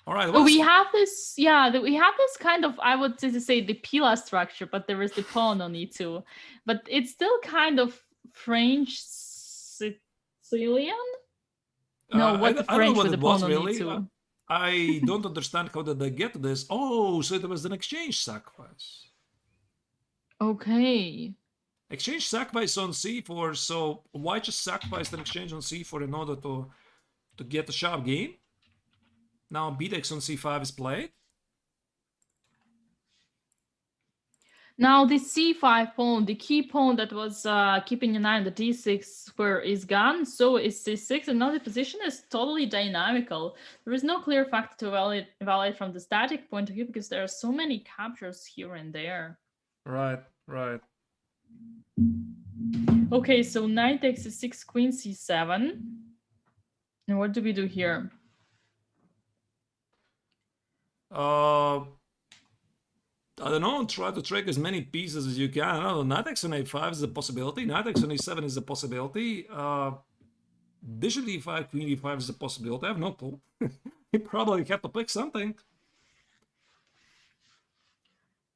All right. We have this, we have this kind of, I would say the Pila structure, but there is the pawn on e2. But it's still kind of French Sicilian? No, what the French with the pawn on e2. I don't understand how did they get to this. Oh, so it was an exchange sacrifice. Okay. Exchange sacrifice on c4, so white just sacrificed an exchange on c4 in order to get a sharp game. Now btakes on c5 is played. Now the c5 pawn, the key pawn that was keeping an eye on the d6 square is gone, so is c6, and now the position is totally dynamical. There is no clear factor to evaluate from the static point of view because there are so many captures here and there. Right, right. Okay, so knight takes c6, queen c7. And what do we do here? I don't know, try to track as many pieces as you can. I don't know, knight x on a5 is a possibility, knight x on a7 is a possibility, bishop d5, queen d5 is a possibility. I have no clue. You probably have to pick something.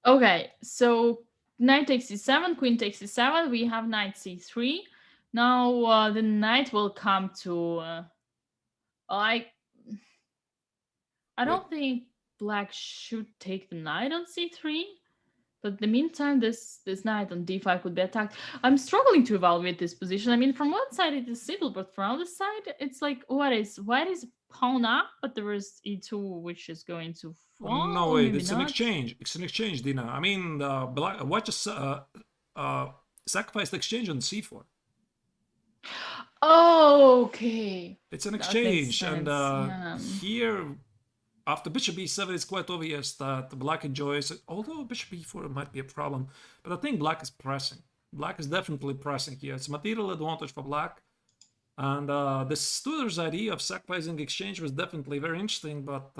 Okay, so knight takes c7, queen takes c7, we have knight c3. Now the knight will come to... I don't think black should take the knight on c3, but in the meantime, this knight on d5 could be attacked. I'm struggling to evaluate this position. I mean, from one side it is simple, but from the other side, it's like, white is pawn up, but there is e2, which is going to fall. No, wait, it's an exchange. It's an exchange, Dina. I mean, white just sacrificed the exchange on c4. Oh, okay. It's an exchange, and here, after bishop b7, it's quite obvious that black enjoys it. Although bishop b4 might be a problem, but I think black is pressing. Black is definitely pressing here. It's a material advantage for black, and the Studer's idea of sacrificing exchange was definitely very interesting, but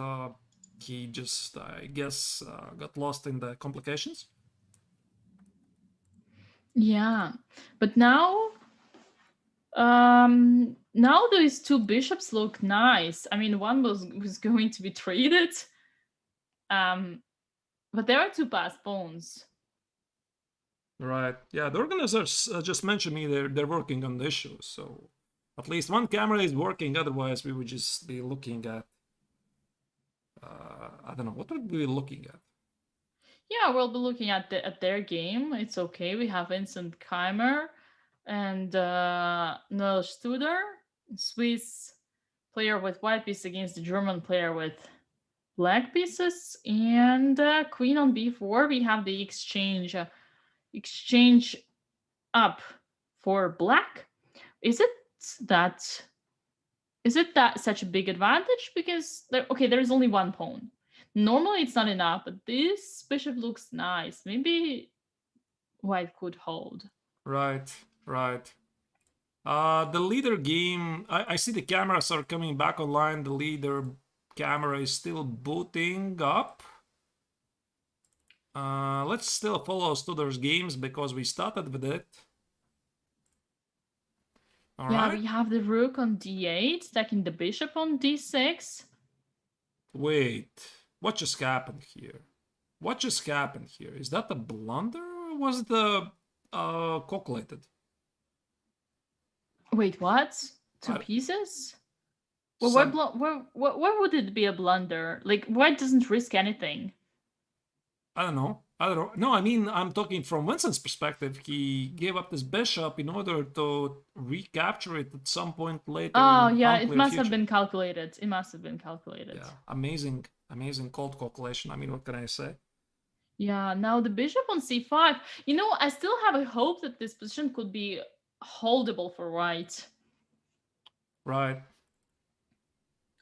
he just, I guess, got lost in the complications. Yeah, but now those two bishops look nice. I mean, one was going to be traded, but there are two passed pawns. Right. Yeah, the organizers just mentioned me they're working on the issue, so at least one camera is working. Otherwise, we would just be looking at I don't know what would we be looking at. Yeah, we'll be looking at their game. It's okay. We have Vincent Keimer and Noel Studer, Swiss player with white piece against the German player with black pieces, and queen on b4. We have the exchange up for black. Is it that such a big advantage? Because there is only one pawn. Normally it's not enough, but this bishop looks nice. Maybe white could hold. Right, right. The leader game, I see the cameras are coming back online. The leader camera is still booting up. Let's still follow Studer's games because we started with it. All Yeah, right. we have the rook on d8, stacking the bishop on d6. Wait, what just happened here? What just happened here? Is that a blunder or was the calculated? Wait, what? Two pieces? Well, why would it be a blunder? Like, white doesn't risk anything. I don't know. No, I mean, I'm talking from Vincent's perspective. He gave up this bishop in order to recapture it at some point later. Oh, yeah, it must have been calculated. It must have been calculated. Yeah, amazing cold calculation. I mean, what can I say? Yeah, now the bishop on c5. You know, I still have a hope that this position could be holdable for white. Right.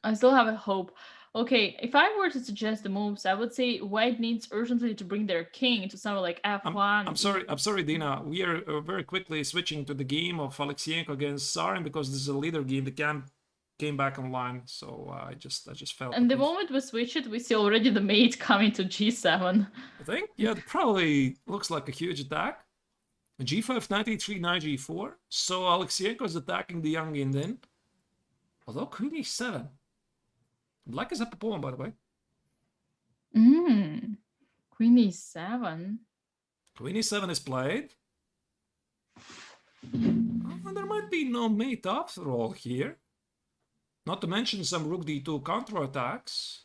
I still have a hope. Okay, if I were to suggest the moves, I would say white needs urgently to bring their king to somewhere like f1. I'm sorry, Dina. We are very quickly switching to the game of Alexeyenko against Sarin because this is a leader game. The cam came back online, so I just felt. And the moment we switch it, we see already the mate coming to g7. I think, yeah, it probably looks like a huge attack. G5, 93, knight g4. So Alexeyenko is attacking the young Indian. Although queen e7. Black is up a pawn, by the way. Queen e7. Queen e7 is played. Oh, there might be no mate after all here. Not to mention some rook d2 counterattacks.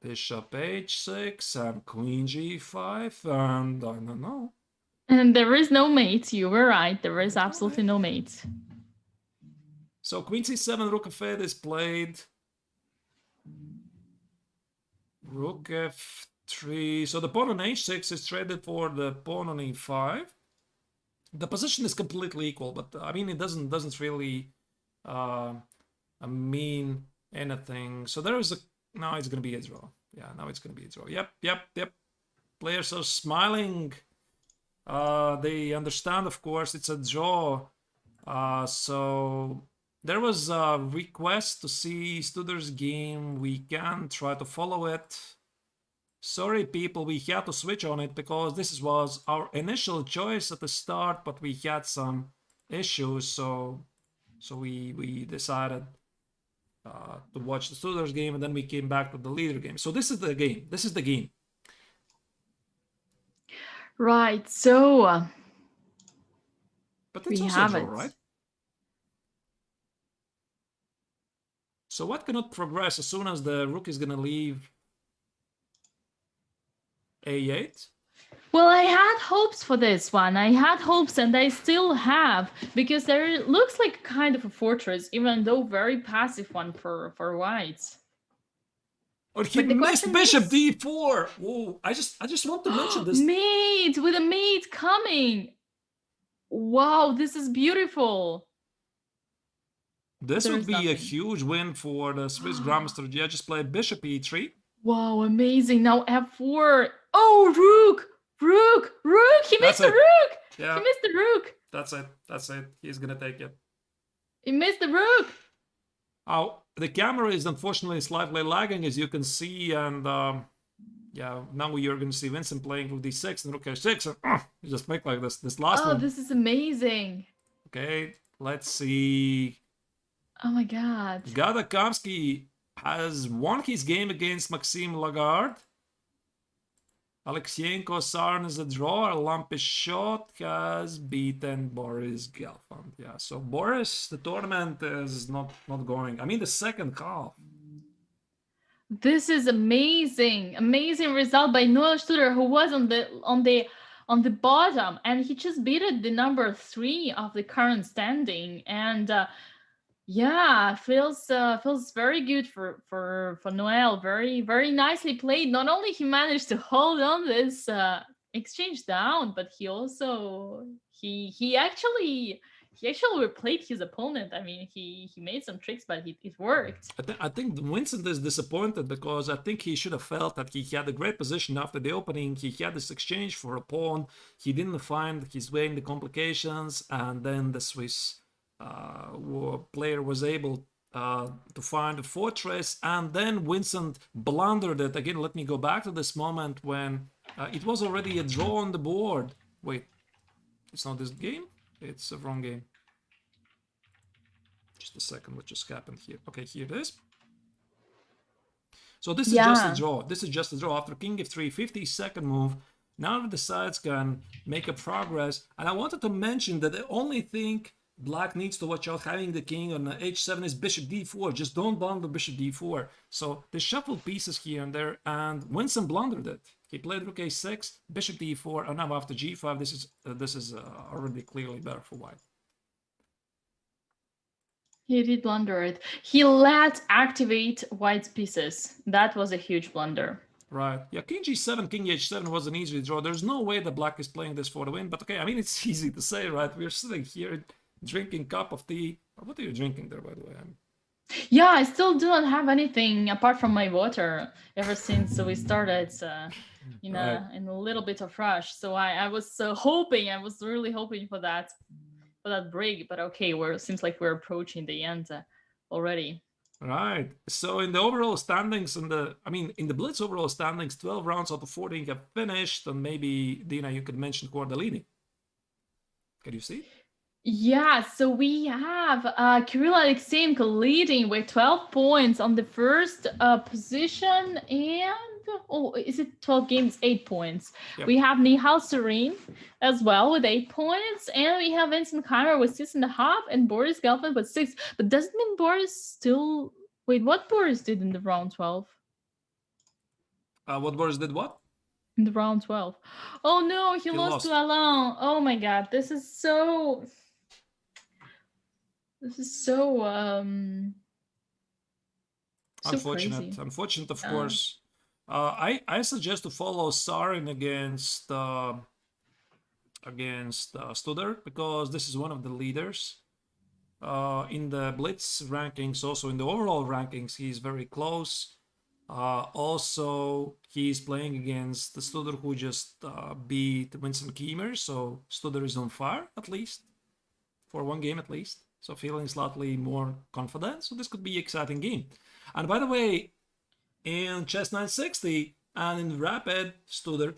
Bishop h6 and queen g5 and I don't know. And there is no mate. You were right. There is absolutely no mate. So queen c7, rook f8 is played. Rook f3. So the pawn on h6 is traded for the pawn on e5. The position is completely equal, but I mean it doesn't really mean anything. So there is a now it's gonna be a draw. Yeah, now it's gonna be a draw. Yep. Players are smiling. They understand, of course, it's a draw. So there was a request to see Studer's game. We can try to follow it. Sorry, people, we had to switch on it because this was our initial choice at the start, but we had some issues, so we decided to watch the Studer's game, and then we came back to the leader game. So this is the game. This is the game. Right. So. But it's also a draw, right? So what cannot progress as soon as the rook is gonna leave a8? Well, I had hopes for this one. I had hopes, and I still have, because there looks like kind of a fortress, even though very passive one for whites. Or he missed bishop d4. Whoa! I just want to mention this. Mate with a mate coming. Wow, this is beautiful. This would be a huge win for the Swiss Grandmaster. Yeah, just play bishop e3. Wow, amazing. Now f4. Oh, rook! He missed the rook! Yeah. He missed the rook. That's it. He's gonna take it. He missed the rook. Oh, the camera is unfortunately slightly lagging, as you can see, and yeah, now you're gonna see Vincent playing rook d6 and rook h6, and you just make like this last one. Oh, this is amazing. Okay, let's see. Oh my god. Kamsky has won his game against Maxime Lagarde. Alexeyenko Sarin is a draw. Lampish Shot has beaten Boris Gelfand. Yeah, so Boris, the tournament is not going. I mean, the second half. This is amazing, amazing result by Noel Studer, who was on the bottom, and he just beat the number 3 of the current standing, and yeah, feels very good for Noel. Very very nicely played. Not only he managed to hold on this exchange down, but he actually replayed his opponent. I mean, he made some tricks, but it worked. I think Vincent is disappointed because I think he should have felt that he had a great position after the opening. He had this exchange for a pawn. He didn't find his way in the complications, and then the Swiss player was able to find a fortress, and then Vincent blundered it. Again, let me go back to this moment when it was already a draw on the board. Wait, it's not this game? It's the wrong game. Just a second, what just happened here? Okay, here it is. So this is just a draw. This is just a draw. After king f3, 52nd move, now the sides can make a progress. And I wanted to mention that the only thing Black needs to watch out having the king on h7 is bishop d4. Just don't blunder bishop d4. So they shuffled pieces here and there, and Winston blundered it. He played rook a6, bishop d4, and now after g5, this is already clearly better for white. He did blunder it. He let activate white's pieces. That was a huge blunder. Right. Yeah, king g7, king h7 was an easy draw. There's no way that Black is playing this for the win. But okay, I mean, it's easy to say, right? We're sitting here drinking cup of tea. What are you drinking there, by the way? Yeah, I still do not have anything apart from my water ever since we started in a little bit of rush. So I was hoping, I was really hoping for that break. But okay, seems like we're approaching the end already. Right. So in the overall standings, in the Blitz overall standings, 12 rounds out of 14 have finished, and maybe Dina, you could mention who are the leading. Can you see? Yeah, so we have Kirill Alexeyenko leading with 12 points on the first position, and is it 12 games? 8 points. Yep. We have Nihal Serene as well with 8 points, and we have Vincent Keimer with 6.5, and Boris Gelfand with 6. But doesn't mean Boris still... Wait, what Boris did in the round 12? What Boris did what? In the round 12. Oh no, he lost to Alain. Oh my god, this is so... unfortunate. Crazy. Unfortunate, of course. I suggest to follow Sarin against Studer, because this is one of the leaders in the Blitz rankings. Also in the overall rankings, he's very close. Also, he's playing against the Studer, who just beat Vincent Keimer, so Studer is on fire, at least for one game at least. So feeling slightly more confident. So this could be an exciting game. And by the way, in Chess 960 and in Rapid, Studer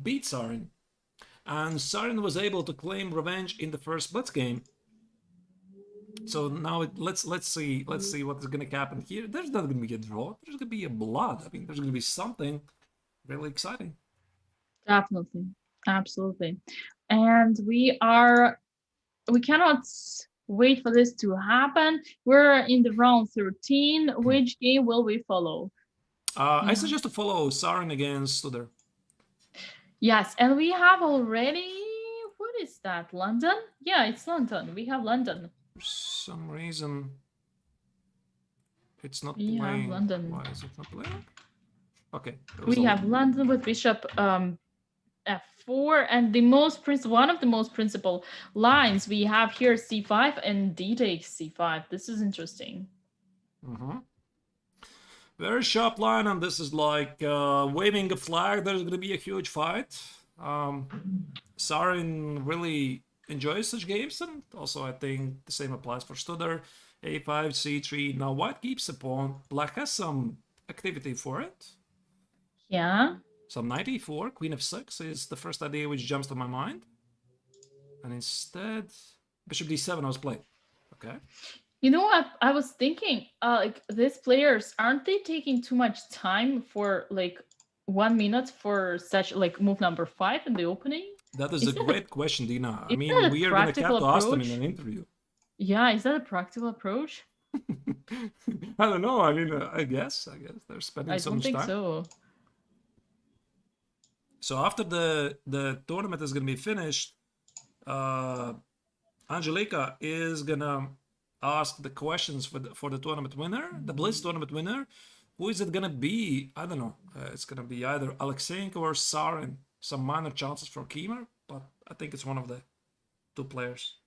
beat Sarin. And Sarin was able to claim revenge in the first Blitz game. So now let's see what is going to happen here. There's not going to be a draw. There's going to be a blood. I mean, there's going to be something really exciting. Definitely. Absolutely. And we cannot wait for this to happen. We're in the round 13. Which game will we follow? I suggest to follow Sarin against Studer. Yes, and we have already... What is that? London? Yeah, it's London. We have London. For some reason, it's not we playing. Have London. Why is it not playing? Okay. We have London with Bishop f4, and one of the most principal lines we have here, c5 and d takes c5. This is interesting. Very sharp line, and this is like waving a flag. There's going to be a huge fight. Sarin really enjoys such games, and also I think the same applies for Studer. a5, c3. Now white keeps a pawn. Black has some activity for it. Yeah. So knight e4, queen f6 is the first idea which jumps to my mind. And instead, bishop d7 was played. Okay. You know what? I was thinking, like, these players, aren't they taking too much time for, like, 1 minute for such, like, move number 5 in the opening? That is a great question, Dina. I mean, we are going to have to ask them in an interview. Yeah, is that a practical approach? I don't know. I mean, I guess they're spending I so don't much think time. so. So after the tournament is gonna be finished, Angelica is gonna ask the questions for the tournament winner, the Blitz tournament winner. Who is it gonna be? I don't know. It's gonna be either Alexeyenko or Sarin. Some minor chances for Keemer, but I think it's one of the two players.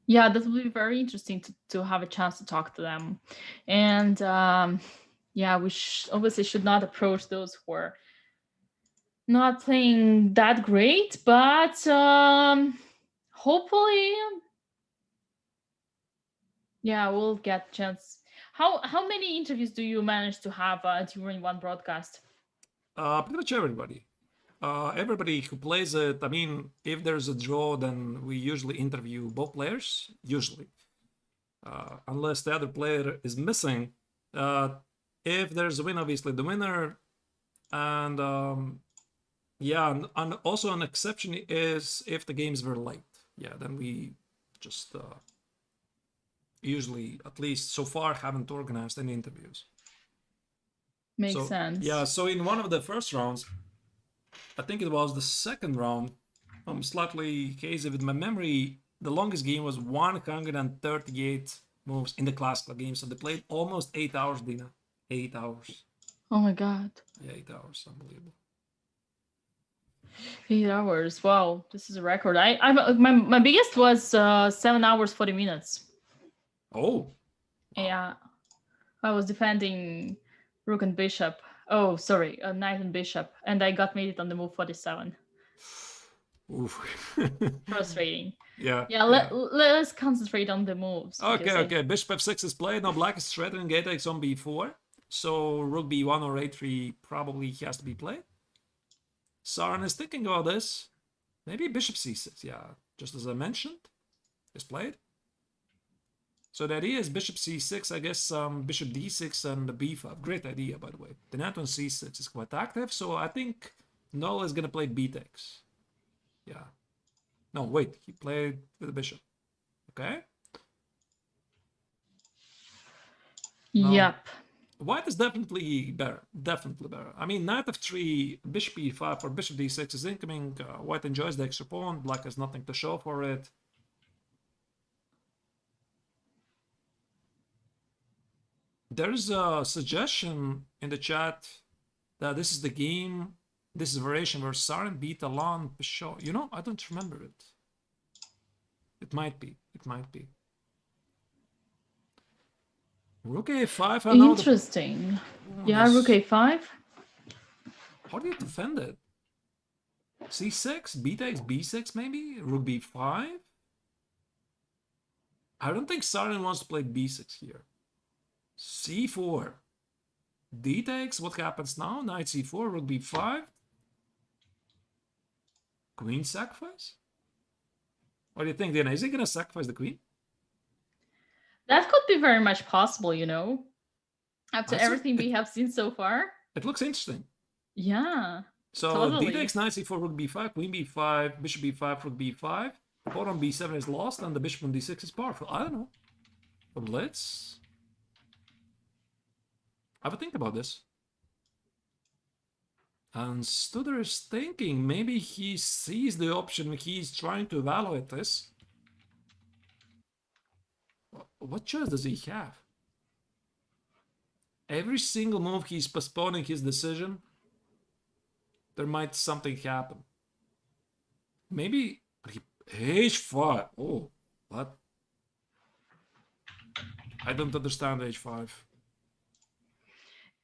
Yeah, that will be very interesting to have a chance to talk to them. And yeah, we obviously should not approach those who are not playing that great, but hopefully, yeah, we'll get a chance. How many interviews do you manage to have during one broadcast? Pretty much everybody. Everybody who plays it. I mean, if there's a draw, then we usually interview both players. Usually, unless the other player is missing. If there's a win, obviously the winner, and yeah, and also an exception is if the games were late. Yeah, then we just usually, at least so far, haven't organized any interviews. Makes sense. Yeah, so in one of the first rounds, I think it was the second round, I'm slightly hazy with my memory, the longest game was 138 moves in the classical game. So they played almost 8 hours, Dina. 8 hours. Oh my god. Yeah, 8 hours. Unbelievable. 8 hours. Wow, this is a record. My biggest was 7 hours 40 minutes. Oh. Yeah. I was defending rook and bishop. Oh, sorry, knight and bishop, and I got made it on the move 47. Oof. Frustrating. Yeah. Yeah, let's concentrate on the moves. Okay. Bishop f6 is played. Now black is threatening a takes on b4. So rook b1 or a3 probably has to be played. Sarin is thinking about this. Maybe bishop c6. Yeah, just as I mentioned, is played. So the idea is bishop c6, I guess bishop d6 and b5. Great idea, by the way. The knight on c6 is quite active, so I think Null is going to play b takes. Yeah. No, wait, he played with the bishop. Okay. Yep. White is definitely better. Definitely better. I mean, knight f3, bishop e5 or bishop d6 is incoming. White enjoys the extra pawn. Black has nothing to show for it. There's a suggestion in the chat that this is the game, this is a variation where Sarin beat Alan Peugeot. You know, I don't remember it. It might be. It might be. Rook a5. Interesting. Yeah, rook a5. How do you defend it? c6, b takes, b6 maybe? Rook b5? I don't think Sarin wants to play b6 here. c4. D takes, what happens now? Knight c4, rook b5. Queen sacrifice? What do you think, Dina? Is he gonna sacrifice the queen? That could be very much possible, you know, after everything we have seen so far. It looks interesting. Yeah. So totally. D takes, knight c4, rook b5, queen b5, bishop b5, rook b5. The pawn on b7 is lost, and the bishop on d6 is powerful. I don't know. For Blitz, have a think about this. And Studer is thinking maybe he sees the option, he's trying to evaluate this. What choice does he have? Every single move he's postponing his decision. There might something happen. Maybe h5. Oh, what? I don't understand h5.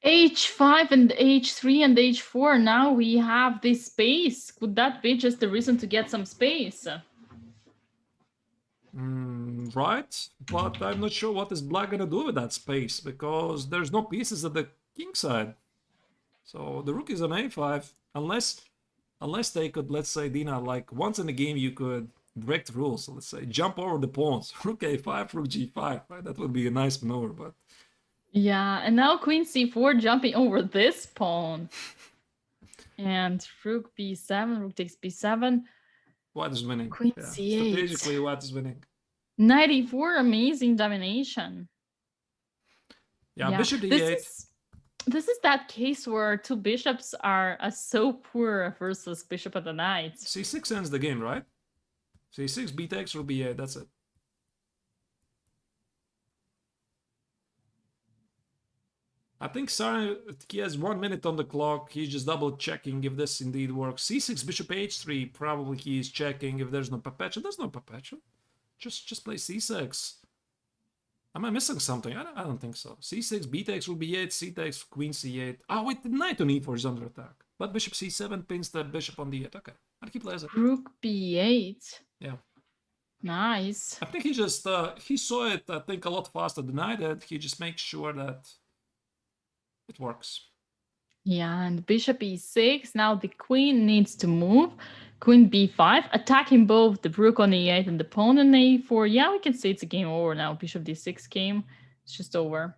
h5 and h3 and h4. Now we have this space. Could that be just the reason to get some space? Right, but I'm not sure what is black gonna do with that space, because there's no pieces at the king side. So the rook is on a5, unless they could, let's say, Dina, like once in the game you could break the rules. So let's say jump over the pawns, rook a5, rook g5. Right? That would be a nice maneuver, but yeah, and now queen c4 jumping over this pawn, and rook b7, rook takes b7. White is winning. Queen c8. Strategically, White is winning. 94, amazing domination. Yeah, bishop d8. This is that case where two bishops are so poor versus bishop and the knight. c6 ends the game, right? c6, b takes, rook b8, that's it. I think Sarah, he has 1 minute on the clock. He's just double checking if this indeed works. c6, bishop h3, probably he's checking if there's no perpetual. There's no perpetual. Just play c6. Am I missing something? I don't think so. c6, b takes, rook b8, c takes, queen c8. Oh, wait, the knight on e4 is under attack. But bishop c7 pins the bishop on d8. Okay, I'll keep plays it. Rook b8. Yeah. Nice. I think he just, he saw it, I think, a lot faster than I did. He just makes sure that it works. Yeah, and bishop e6. Now the queen needs to move. Queen b5, attacking both the rook on e8 and the pawn on a4. Yeah, we can say it's a game over now. Bishop d6 game. It's just over.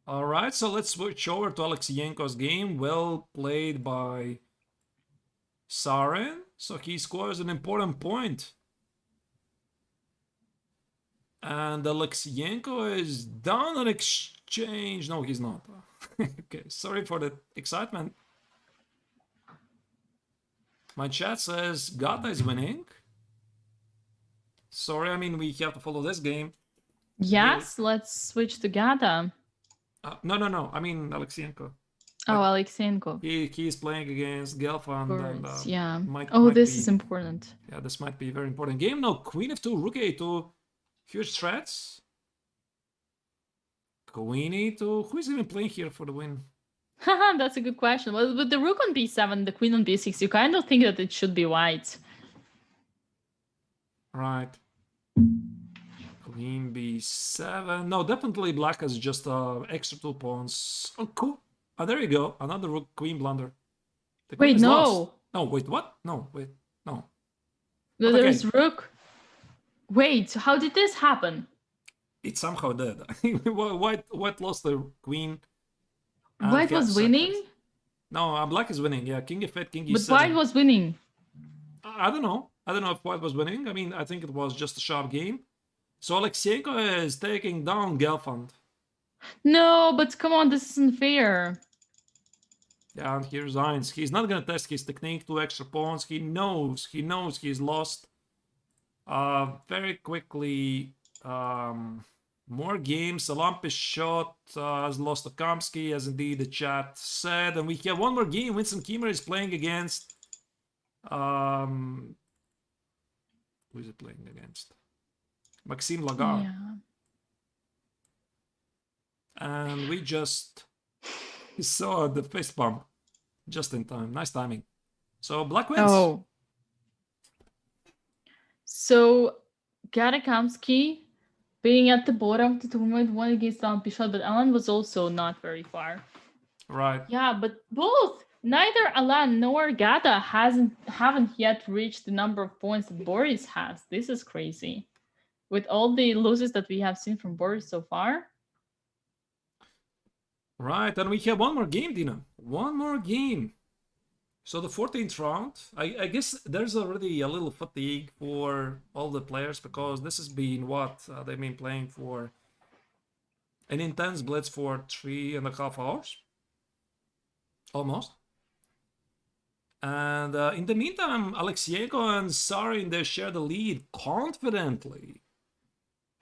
All right, so let's switch over to Alexeyenko's game. Well played by Saren. So he scores an important point. And Alexeyenko is down on exchange. No, he's not. Okay, sorry for the excitement. My chat says Gata is winning. Sorry, I mean, we have to follow this game. Yes, let's switch to Gata. No. I mean, Alexeyenko. Oh, Alexeyenko. He is playing against Gelfand. And, yeah. Might this be, is important. Yeah, this might be a very important game. Now, queen f2, rook a2. Huge threats. Queen e2. Who is even playing here for the win? That's a good question. Well, with the rook on b7, the queen on b6, you kind of think that it should be white. Right. Queen b7. No, definitely black has just extra 2 pawns. Oh, cool. Oh, there you go. Another rook queen blunder. Wait, no. Lost. No, wait, what? No, wait, no. There's rook. Wait, how did this happen? It somehow did. White lost the queen. White was winning? No, black is winning. Yeah, king f8, king e7. But white was winning. I don't know. I don't know if white was winning. I mean, I think it was just a sharp game. So Alexeyenko is taking down Gelfand. No, but come on, this isn't fair. Yeah, and he resigns. He's not gonna test his technique, 2 extra pawns. He knows he's lost. Very quickly, more games. Salampish shot has lost to Kamsky, as indeed the chat said. And we have one more game. Winston Kiemer is playing against... who is it playing against? Maxime Lagarde. Yeah. And we just saw the fist bump just in time. Nice timing. So black wins. Oh. So Kamsky being at the bottom of the tournament, won against Salampish, but Alan was also not very far. Right. Yeah, but neither Alan nor Gata haven't yet reached the number of points that Boris has. This is crazy. With all the losses that we have seen from Boris so far. Right, and we have one more game, Dina. One more game. So the 14th round, I guess there's already a little fatigue for all the players because this has been what they've been playing for an intense blitz for 3.5 hours. Almost. And in the meantime, Alexeyenko and Sarin, they share the lead confidently,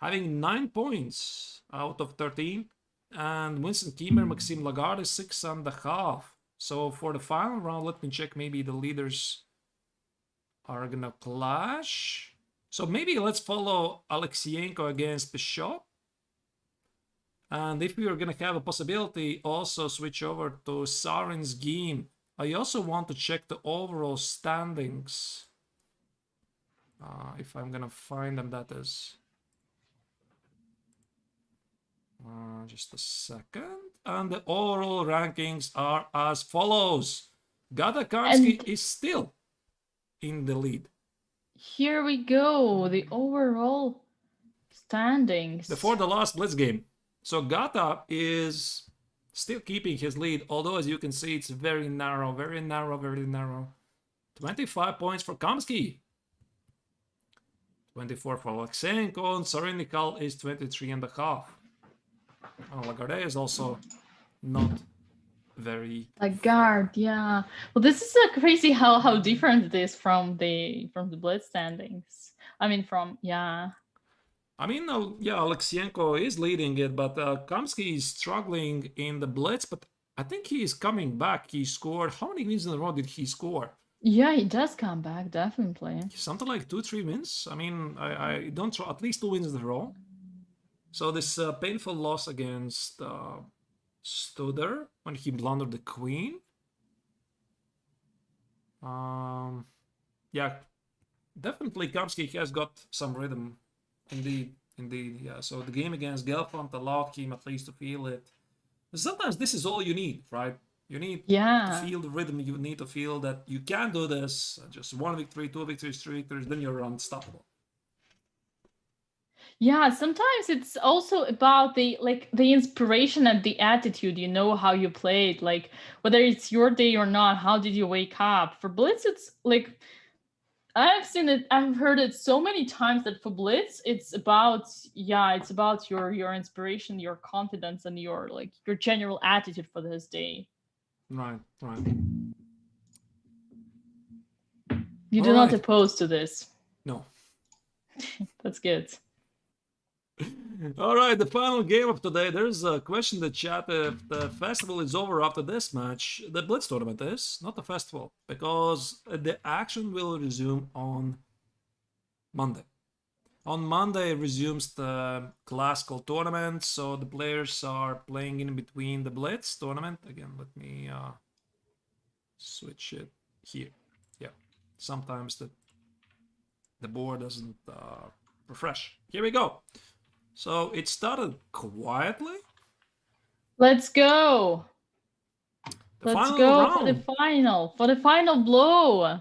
having 9 points out of 13. And Winston Kiemer, Maxime Lagarde is 6.5. So for the final round, let me check. Maybe the leaders are gonna clash. So maybe let's follow Alexeyenko against Bishop. And if we are gonna have a possibility, also switch over to Sarin's game. I also want to check the overall standings. If I'm gonna find them, that is. Just a second. And the overall rankings are as follows. Kamsky is still in the lead. Here we go. The overall standings. Before the last Blitz game. So Gata is still keeping his lead, although as you can see, it's very narrow, very narrow, very narrow. 25 points for Kamsky. 24 for Alexeyenko, and Sarenikal is 23.5. Lagarde is also not very... Lagarde, yeah. Well, this is crazy how different it is from the Blitz standings. I mean, yeah. I mean, yeah, Alexeyenko is leading it, but Kamsky is struggling in the Blitz, but I think he is coming back. He scored... How many wins in a row did he score? Yeah, he does come back, definitely. Something like 2-3 wins. I mean, I don't try, at least 2 wins in a row. So this painful loss against Studer when he blundered the queen. Yeah, definitely Kamsky has got some rhythm. Indeed, yeah. So the game against Gelfand allowed him at least to feel it. Sometimes this is all you need, right? You need to feel the rhythm. You need to feel that you can do this. Just 1 victory, 2 victories, 3 victories, then you're unstoppable. Yeah, sometimes it's also about the inspiration and the attitude. You know how you played, like whether it's your day or not. How did you wake up? For Blitz, it's like I've seen it. I've heard it so many times that for Blitz, it's about your inspiration, your confidence, and your general attitude for this day. Right. You do not oppose to this. No. That's good. All right, the final game of today. There's a question in the chat if the festival is over after this match. The Blitz tournament is, not the festival, because the action will resume on Monday. On Monday resumes the classical tournament, so the players are playing in between the Blitz tournament. Again, let me switch it here. Yeah, sometimes the board doesn't refresh. Here we go. So it started quietly. Let's go. Let's go for the final blow.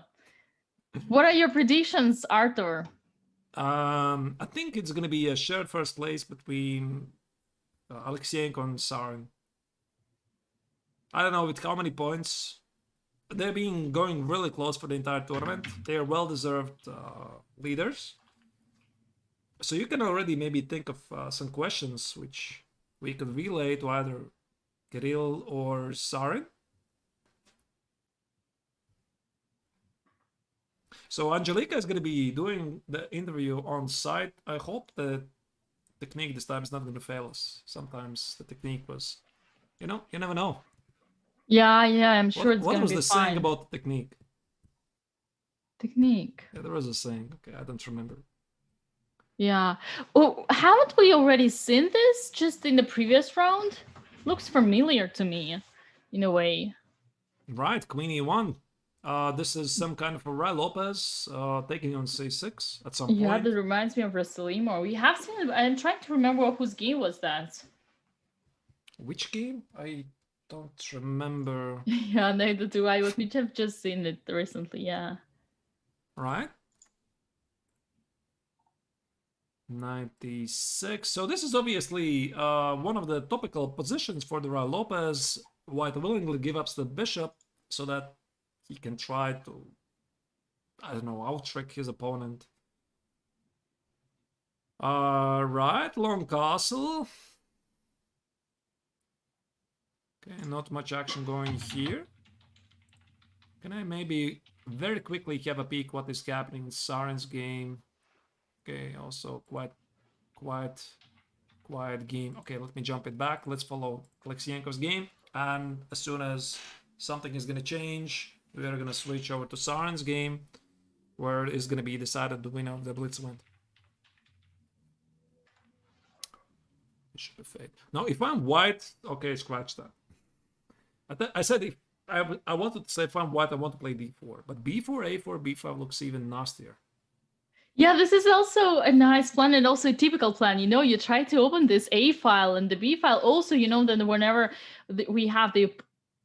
What are your predictions, Artur? I think it's gonna be a shared first place between Alexeyenko and Sarin. I don't know with how many points. They've been going really close for the entire tournament. They are well-deserved leaders. So you can already maybe think of some questions which we could relay to either Kirill or Sarin. So Angelica is going to be doing the interview on site. I hope the technique this time is not going to fail us. Sometimes the technique was, you never know. Yeah, I'm sure it's going to be fine. What was the saying about the technique? Technique? Yeah, there was a saying. Okay, I don't remember. Yeah. Oh, haven't we already seen this just in the previous round? Looks familiar to me, in a way. Right, Queen E1. This is some kind of a Rai Lopez taking on C6 at some point. Yeah, that reminds me of Rasilimo. We have seen it. I'm trying to remember whose game was that. Which game? I don't remember. Yeah, neither do I. We have just seen it recently, yeah. Right. 96. So this is obviously one of the topical positions for the Rai Lopez. White willingly give up the bishop so that he can try to, I don't know, out-trick his opponent. Right, long castle. Okay, not much action going here. Can I maybe very quickly have a peek what is happening in Sarin's game? Okay, also quiet game. Okay, let me jump it back. Let's follow Alexeyenko's game. And as soon as something is going to change, we are going to switch over to Sarin's game, where it is going to be decided the winner of the Blitz event. Bishop f8. Now, if I'm white, okay, scratch that. I said if I wanted to say if I'm white, I want to play d4. But b4, a4, b5 looks even nastier. Yeah, this is also a nice plan and also a typical plan. You try to open this A file and the B file also, then whenever we have the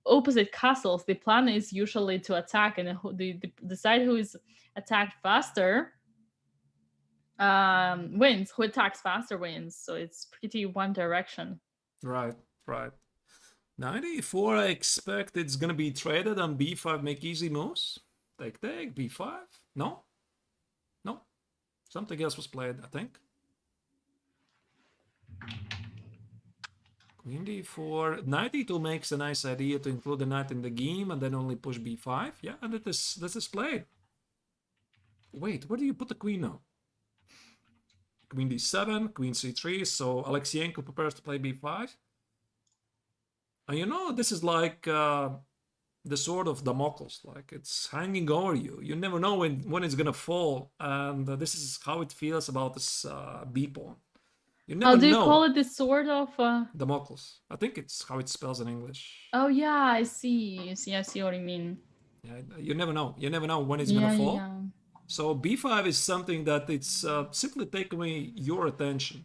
opposite castles, the plan is usually to attack, and the side who is attacked faster wins. Who attacks faster wins. So it's pretty one direction. Right. 94, I expect it's going to be traded on b5, make easy moves. Take, b5. No. Something else was played, I think. Queen d4. Knight e2 makes a nice idea to include the knight in the game and then only push b5. Yeah, and this is played. Wait, where do you put the queen now? Queen d7, queen c3, so Alexeyenko prepares to play b5. And you know, this is like the sword of Damocles, like it's hanging over you. You never know when it's gonna fall, and this is how it feels about this b pawn. You never How do you know. call it? The sword of Damocles. I think it's how it spells in English. Oh yeah, I see. I see what you mean. Yeah, you never know. You never know when it's gonna fall. Yeah. So b5 is something that it's simply taking away your attention.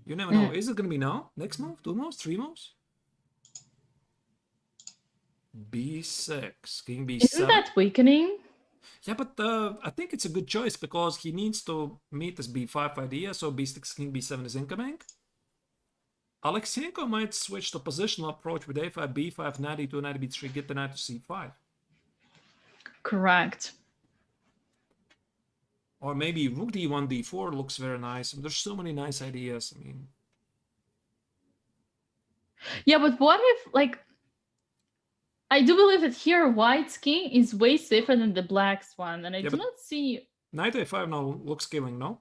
You never know. Is it gonna be now? Next move? 2 moves? 3 moves? b6, king b7. Isn't that weakening? Yeah, but I think it's a good choice because he needs to meet this b5 idea, so b6, king b7 is incoming. Alexeyenko might switch to positional approach with a5, b5, knight e2, knight b3, get the knight to c5. Correct. Or maybe rook d1, d4 looks very nice. There's so many nice ideas, I mean. Yeah, but what if, like, I do believe that here white's king is way safer than the black's one, and I do not see... Knight a5 now looks killing, no?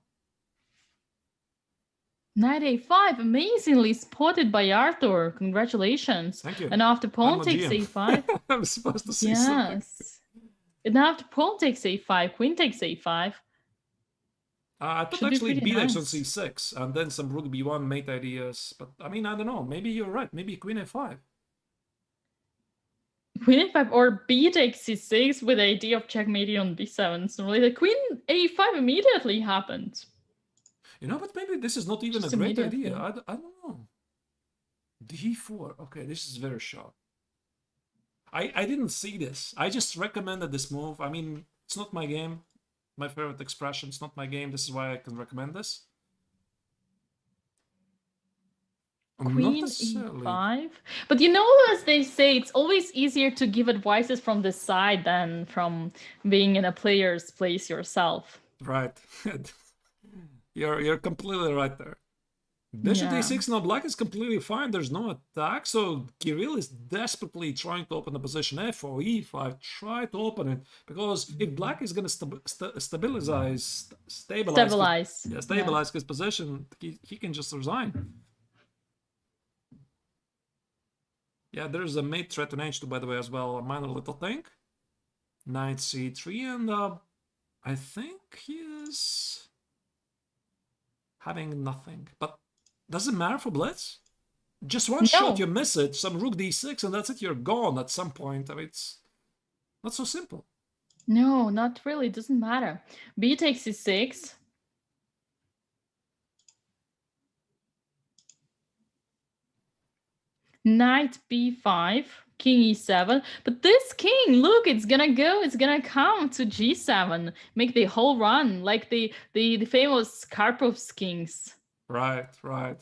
Knight a5, amazingly spotted by Artur. Congratulations. Thank you. And after pawn takes GM. a5. I'm supposed to say something. Yes. And after pawn takes a5, queen takes a5. I thought actually b6 on c6, and then some rook b1 mate ideas. But, I mean, I don't know. Maybe you're right. Maybe queen a5. Queen a5 or b takes c6 with the idea of checkmating on b7. So really, the queen a5 immediately happened. You know, but maybe this is not even Just a great idea. I don't know. d4. Okay, this is very sharp. I didn't see this. I just recommended this move. I mean, it's not my game. My favorite expression. It's not my game. This is why I can recommend this. Queen e5. But you know, as they say, it's always easier to give advices from the side than from being in a player's place yourself. Right. You're completely right there. Bishop d6, now black is completely fine. There's no attack, so Kirill is desperately trying to open the position. f4, e5, try to open it, because if black is going to stabilize his position, he can just resign. Yeah, there's a mate threat on h2, by the way, as well, a minor little thing. Knight c3, and I think he is having nothing, but doesn't matter for Blitz. Just one shot, you miss it, some rook d6, and that's it, you're gone at some point. I mean, it's not so simple. No, not really, it doesn't matter. B takes c6. Knight b5, king e7. But this king, look, it's gonna come to g7, make the whole run, like the famous Karpov's kings. Right,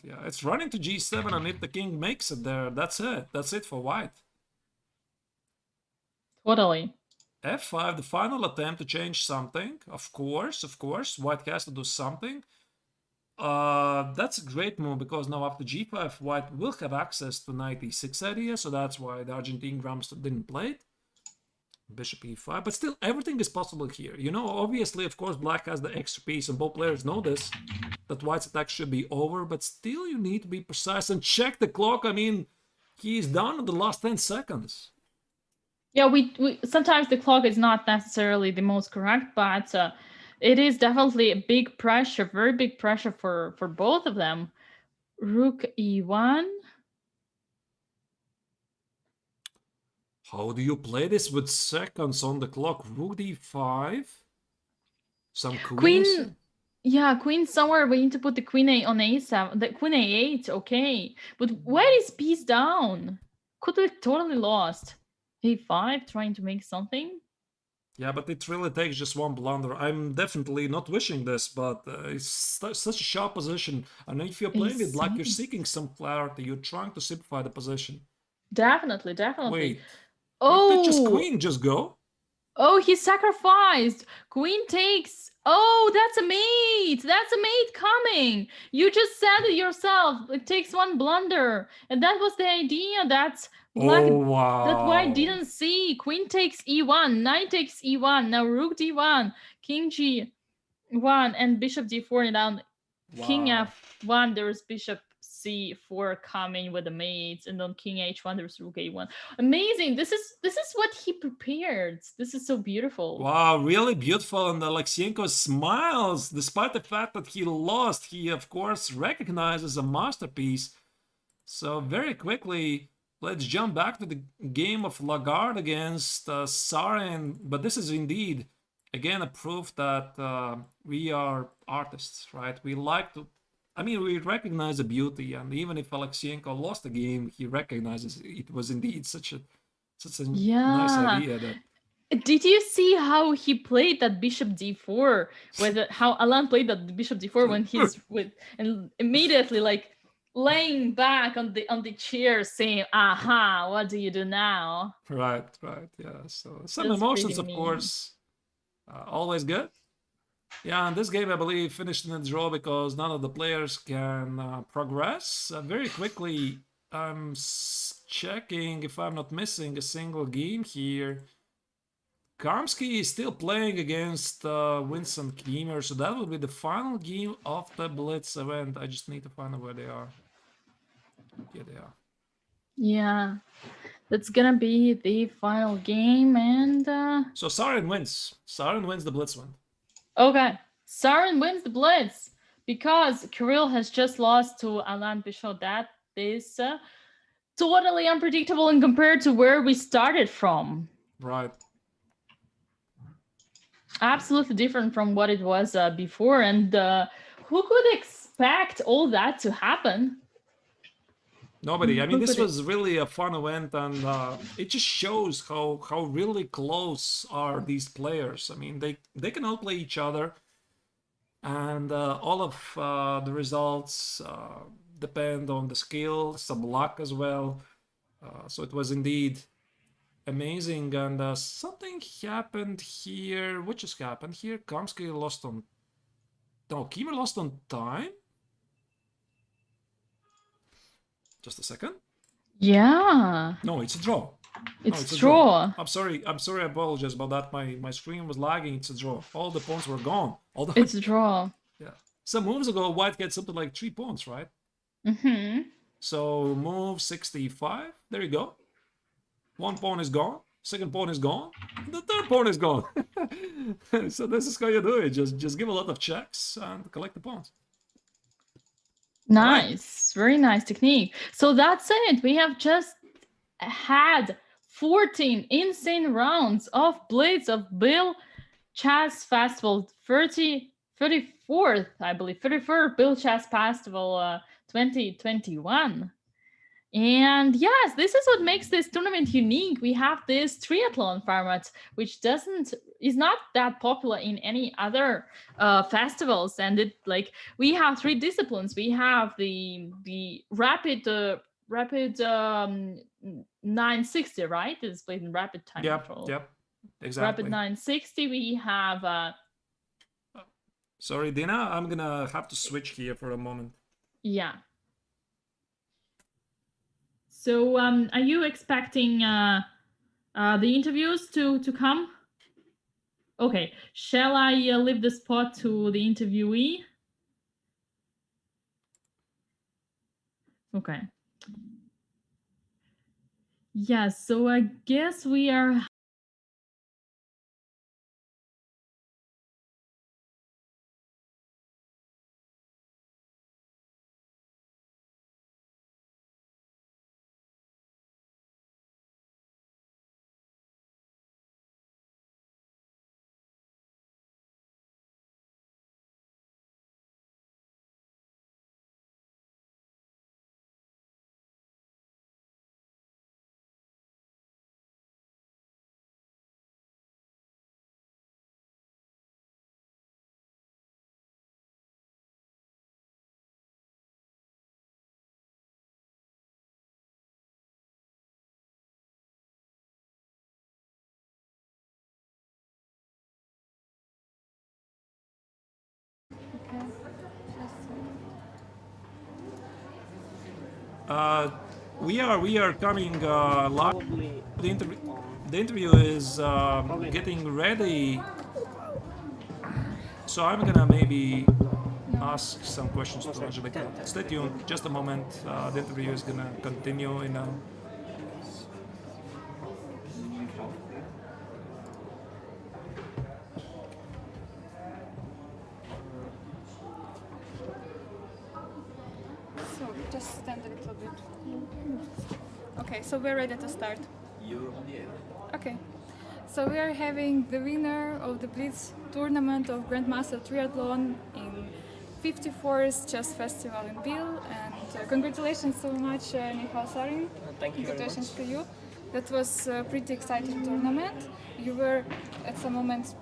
yeah. It's running to g7, and if the king makes it there, that's it. That's it for white. Totally. f5, the final attempt to change something. Of course, white has to do something. That's a great move, because now after g5, white will have access to knight e6 idea, so that's why the Argentine Grams didn't play it. Bishop e5, but still, everything is possible here. You know, obviously, of course, black has the extra piece, and both players know this, that white's attack should be over, but still you need to be precise and check the clock. I mean, he's down in the last 10 seconds. Yeah, we sometimes the clock is not necessarily the most correct, but it is definitely a big pressure, very big pressure for both of them. Rook e1. How do you play this with seconds on the clock? Rook d5. Some queen. Yeah, queen somewhere. We need to put the queen on a7. The queen a8. Okay, but where is piece down? Could be totally lost. a5, trying to make something. Yeah, but it really takes just one blunder. I'm definitely not wishing this, but it's such a sharp position. And if you're playing with black, you're seeking some clarity. You're trying to simplify the position. Definitely. Wait. Oh! Did just queen just go? Oh, he sacrificed. Queen takes. Oh, that's a mate. That's a mate coming. You just said it yourself. It takes one blunder, and that was the idea. That's black. Oh, That white wow. didn't see. Queen takes e1. Knight takes e1. Now rook d1. King g1 and bishop d4 down. King Wow. f1. There's bishop c4 coming with the mates, and on king h1 there's rook a1. Amazing. This is what he prepared. This is so beautiful. Wow, really beautiful. And Alexeyenko smiles despite the fact that he lost. He, of course, recognizes a masterpiece. So, very quickly, let's jump back to the game of Lagarde against Sarin. But this is indeed, again, a proof that we are artists, right? We like to. I mean, we recognize the beauty, and even if Alexeyenko lost the game, he recognizes it was indeed such a nice Yeah. idea that. Did you see how he played that bishop d4? Whether how Alan played that bishop d4 when he's with and immediately like laying back on the chair saying, "Aha, what do you do now?" Right, right, yeah. So some That's pretty emotions, of mean. course, always good. Yeah, and this game I believe finished in a draw because none of the players can progress. Very quickly, I'm checking if I'm not missing a single game here. Kamsky is still playing against Winston Kiemer, so that will be the final game of the Blitz event. I just need to find out where they are. Here they are. Yeah, that's gonna be the final game, and So Sarin wins. Sarin wins the Blitz one. okay, Sarin wins the Blitz because Kirill has just lost to Alain Bichot. That is totally unpredictable and compared to where we started from. Right. Absolutely different from what it was before. And who could expect all that to happen? Nobody. I mean, Who this could it? was really a fun event, and it just shows how really close are these players. I mean, they can all play each other, and all of the results depend on the skill, some luck as well. So it was indeed amazing, and something happened here. What just happened here? Kamsky lost on. No, Kiemer lost on time. Just a second. Yeah, No, it's a draw. No, it's it's a draw. draw. I'm sorry. I apologize about that. My screen was lagging. It's a draw. All the pawns were gone. Although, It's draw. yeah, some moves ago, White gets something like 3 pawns, right? Mm-hmm. So move 65. There you go. One pawn is gone. Second pawn is gone. The third pawn is gone. So this is how you do it. Just give a lot of checks and collect the pawns. Nice, very nice technique. So that's it. We have just had 14 insane rounds of Blitz of Biel Chess Festival 34th, I believe, 34th Bill Chess Festival 2021. And yes, this is what makes this tournament unique. We have this triathlon format, which is not that popular in any other festivals. And it like we have three disciplines. We have the rapid 960, right? It's played in rapid time control. Yep, Rapid exactly. 960. We have Sorry, Dina, I'm gonna have to switch here for a moment. yeah. So are you expecting the interviews to come? Okay, shall I leave the spot to the interviewee? Okay. Yeah, so I guess we are We are coming live. Probably The interview is getting ready, so I'm gonna maybe ask some questions to Angelica. Stay tuned, just a moment. The interview is gonna continue in a. So just stand a little bit. Okay, so we're ready to start. Okay, so we are having the winner of the Blitz tournament of Grandmaster Triathlon in 54th Chess Festival in Biel, and congratulations so much, Neiksans. thank you very Congratulations much. to you. That was a pretty exciting tournament. You were at some moment,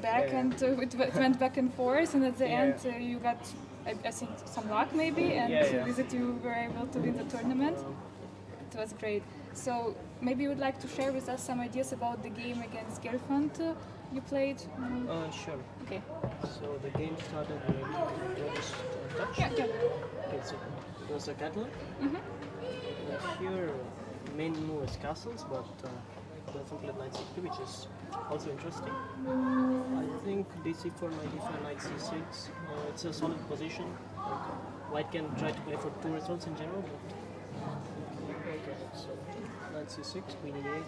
back Yeah. and it went back and forth, and at the Yeah. end you got, I think, some luck maybe, and with it you were able to win the tournament. It was great. So maybe you would like to share with us some ideas about the game against Gelfand you played. Sure. Okay. So the game started with Arturs touch. Yeah. Okay, so it was a catalog. And here, main move is castles, but Gelfand played knight c3, which is also interesting. I think d4, knight d5, knight c6. It's a solid position. White can try to play for two results in general, but okay. So knight c6, queen e8,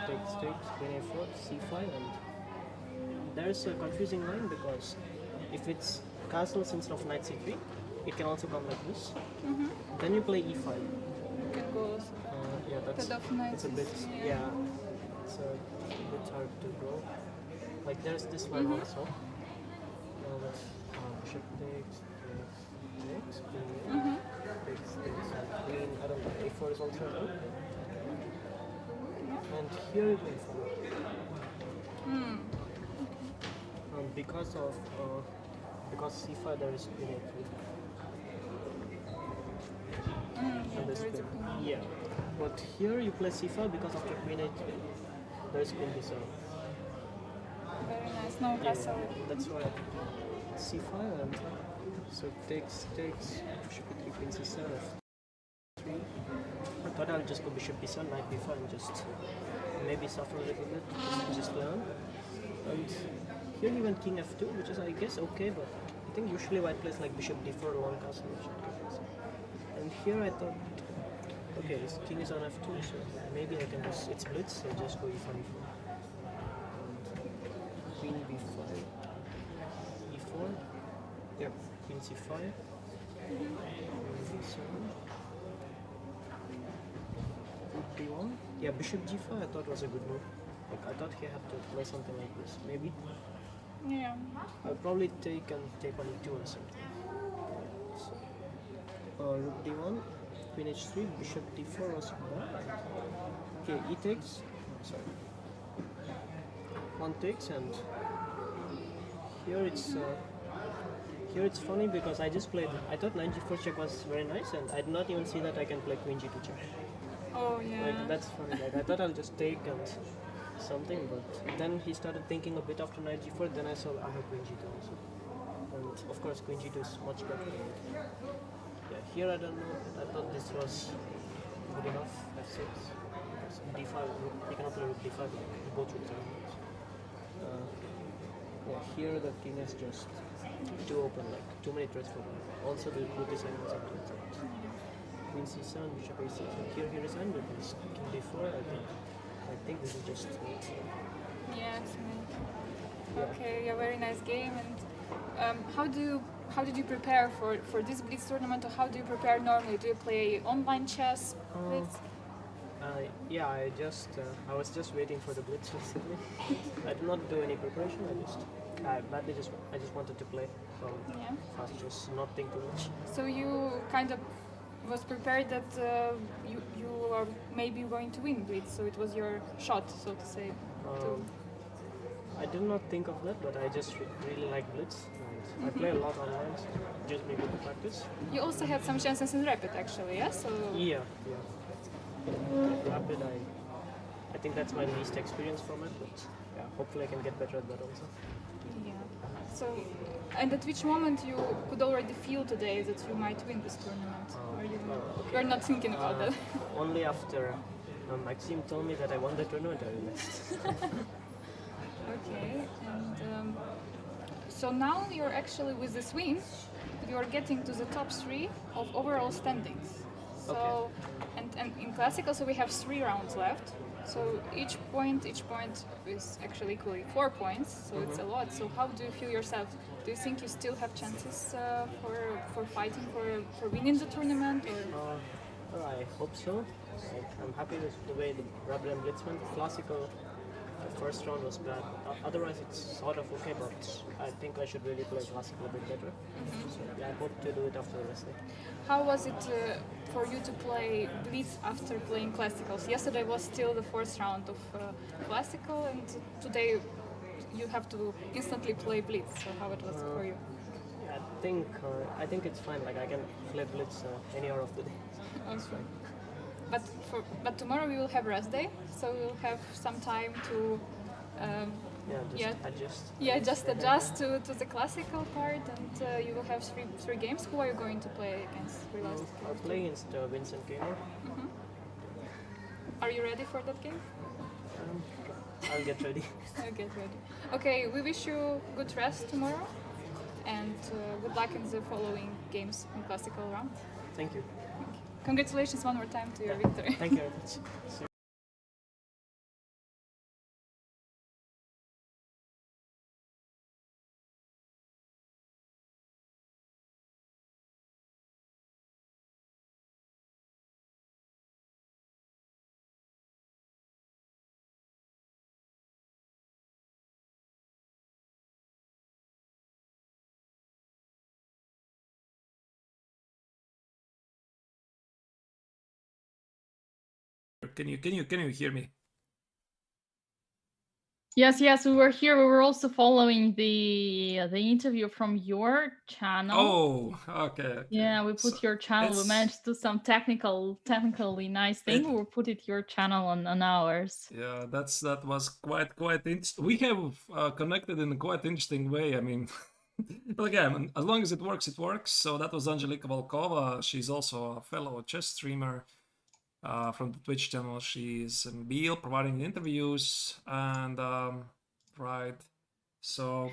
takes, queen a4, c5, and there's a confusing line because if it's castles instead of knight c3, it can also come like this. Then you play e5. You can go That's Instead of knight it's a bit c6, it's a bit hard to go. Like there's this line also. Bishop takes, queen takes, and queen. I don't know. A4 is also good. And here you play a4. Because c5 there is queen a3. And there's there is a queen. Yeah. But here you play c5 because after queen a3 there is queen b7. Very nice. No castle. That's why c5 and so takes bishop e3, queen c7, f3. I thought I'll just go bishop b7, knight b5 and just maybe suffer a little bit, just learn. And here he went king f2, which is I guess okay, but I think usually white plays like bishop d4, long castle, and here I thought, okay, his king is on f2, so maybe I can just, it's blitz, so just go e5, e4. Queen b5, e4, yep, queen c5, queen b7, rook d1, yeah, bishop g5 I thought was a good move. Like, I thought he had to play something like this, maybe. Yeah. I'll probably take on e2 or something. So, rook d1, queen h3, bishop d4 was bad. Okay, e takes, sorry. One takes, and here it's funny because I just played, I thought knight g4 check was very nice, and I did not even see that I can play queen g2 check. Oh yeah. Like, that's funny. Like, I thought I'll just take and something, but then he started thinking a bit after knight g4, then I saw I have queen g2 also. And of course queen g2 is much better. Yeah, here I don't know, I thought this was good enough, f6. d5, you cannot play rook d5, both rooks are good. Yeah, here the king is just too open, like too many threats for him. Also the rook design was up to it. Queen c7, bishop a6, and here he resigned with his king d4, I think this is just Yeah, it's neat. Okay, a very nice game. And how did you prepare for this Blitz tournament, or how do you prepare normally? Do you play online chess? Blitz? Yeah, I was just waiting for the Blitz basically. I did not do any preparation, I just wanted to play fast chess, not think too much. So you kind of was prepared that you are maybe going to win Blitz, so it was your shot, so to say. I did not think of that, but I just really like Blitz. And I play a lot online, so just maybe to practice. You also had some chances in Rapid, actually, yeah? So Yeah. Rapid, I think that's my least experience from it, but yeah, hopefully I can get better at that also. yeah. So, and at which moment you could already feel today that you might win this tournament? Or you're not thinking about that? Only after Maxime told me that I won the tournament, I realized. Okay, and so now you're actually with this win, you're getting to the top 3 of overall standings. So, and in classical, so we have 3 rounds left. So each point is actually equally 4 points. So it's a lot. So how do you feel yourself? Do you think you still have chances for fighting for winning the tournament? Or? Well, I hope so. I'm happy with the way the Rubber and Blitz went. Classical first round was bad. Otherwise, it's sort of okay, but I think I should really play classical a bit better. So yeah, I hope to do it after the rest day. How was it for you to play Blitz after playing classicals? Yesterday was still the 4th round of classical, and today you have to instantly play Blitz. So how it was for you? Yeah, I think it's fine. Like I can play Blitz any hour of the day. Awesome. But tomorrow we will have rest day, so we'll have some time to Adjust. Yeah, just adjust to the classical part, and you will have three games. Who are you going to play against? I'll play against Vincent Gamer. Are you ready for that game? I'll get ready. I'll get ready. Okay, we wish you good rest tomorrow, and good luck in the following games in classical round. Thank you. Congratulations one more time to your victory. Thank you very much. Can you hear me? Yes, we were here. We were also following the interview from your channel. Oh, okay. Yeah, we put your channel. We managed to do some technically nice thing. We put it your channel on ours. Yeah, that was quite interesting. We have connected in a quite interesting way. I mean, again, as long as it works, it works. So that was Angelika Volkova. She's also a fellow chess streamer. From the Twitch channel. She's in Biel providing interviews, and right, so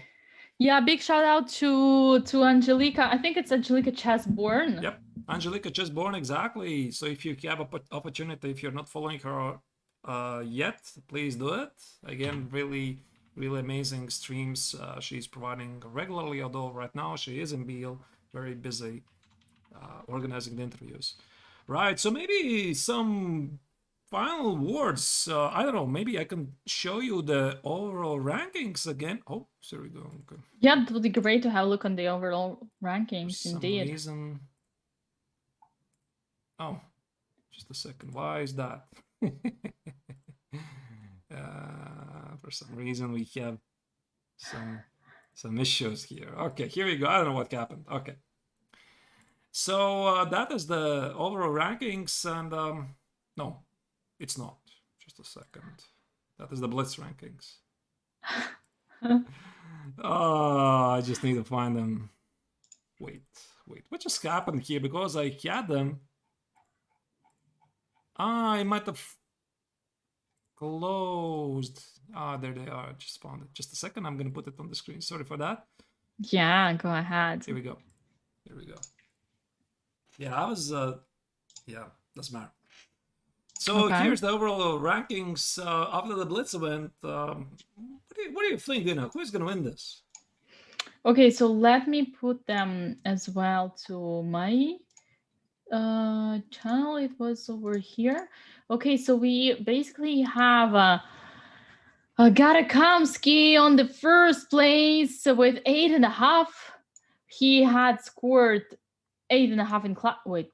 yeah, big shout out to Angelika. I think it's Angelika Chessborn. Yep, Angelika Chessborn, exactly. So if you have an opportunity, if you're not following her yet, please do it. Again, really amazing streams she's providing regularly, although right now she is in Biel, very busy organizing the interviews. Right, so maybe some final words. I don't know, maybe I can show you the overall rankings again. Oh, there we go. Okay. Yeah, it would be great to have a look on the overall rankings, For some indeed. reason... Oh, just a second. Why is that? For some reason we have some issues here. Okay, here we go. I don't know what happened. Okay. So that is the overall rankings, and no, it's not. Just a second. That is the Blitz rankings. Oh, I just need to find them. Wait. What just happened here? Because I had them. I might have closed. There they are. Just found it. Just a second. I'm going to put it on the screen. Sorry for that. Yeah, go ahead. Here we go. Yeah, I was, yeah, doesn't matter. So here's the overall rankings after the Blitz event. What do you think, Dina? Who's going to win this? Okay, so let me put them as well to my channel. It was over here. Okay, so we basically have Kamsky on the first place with 8.5. He had scored 8.5 in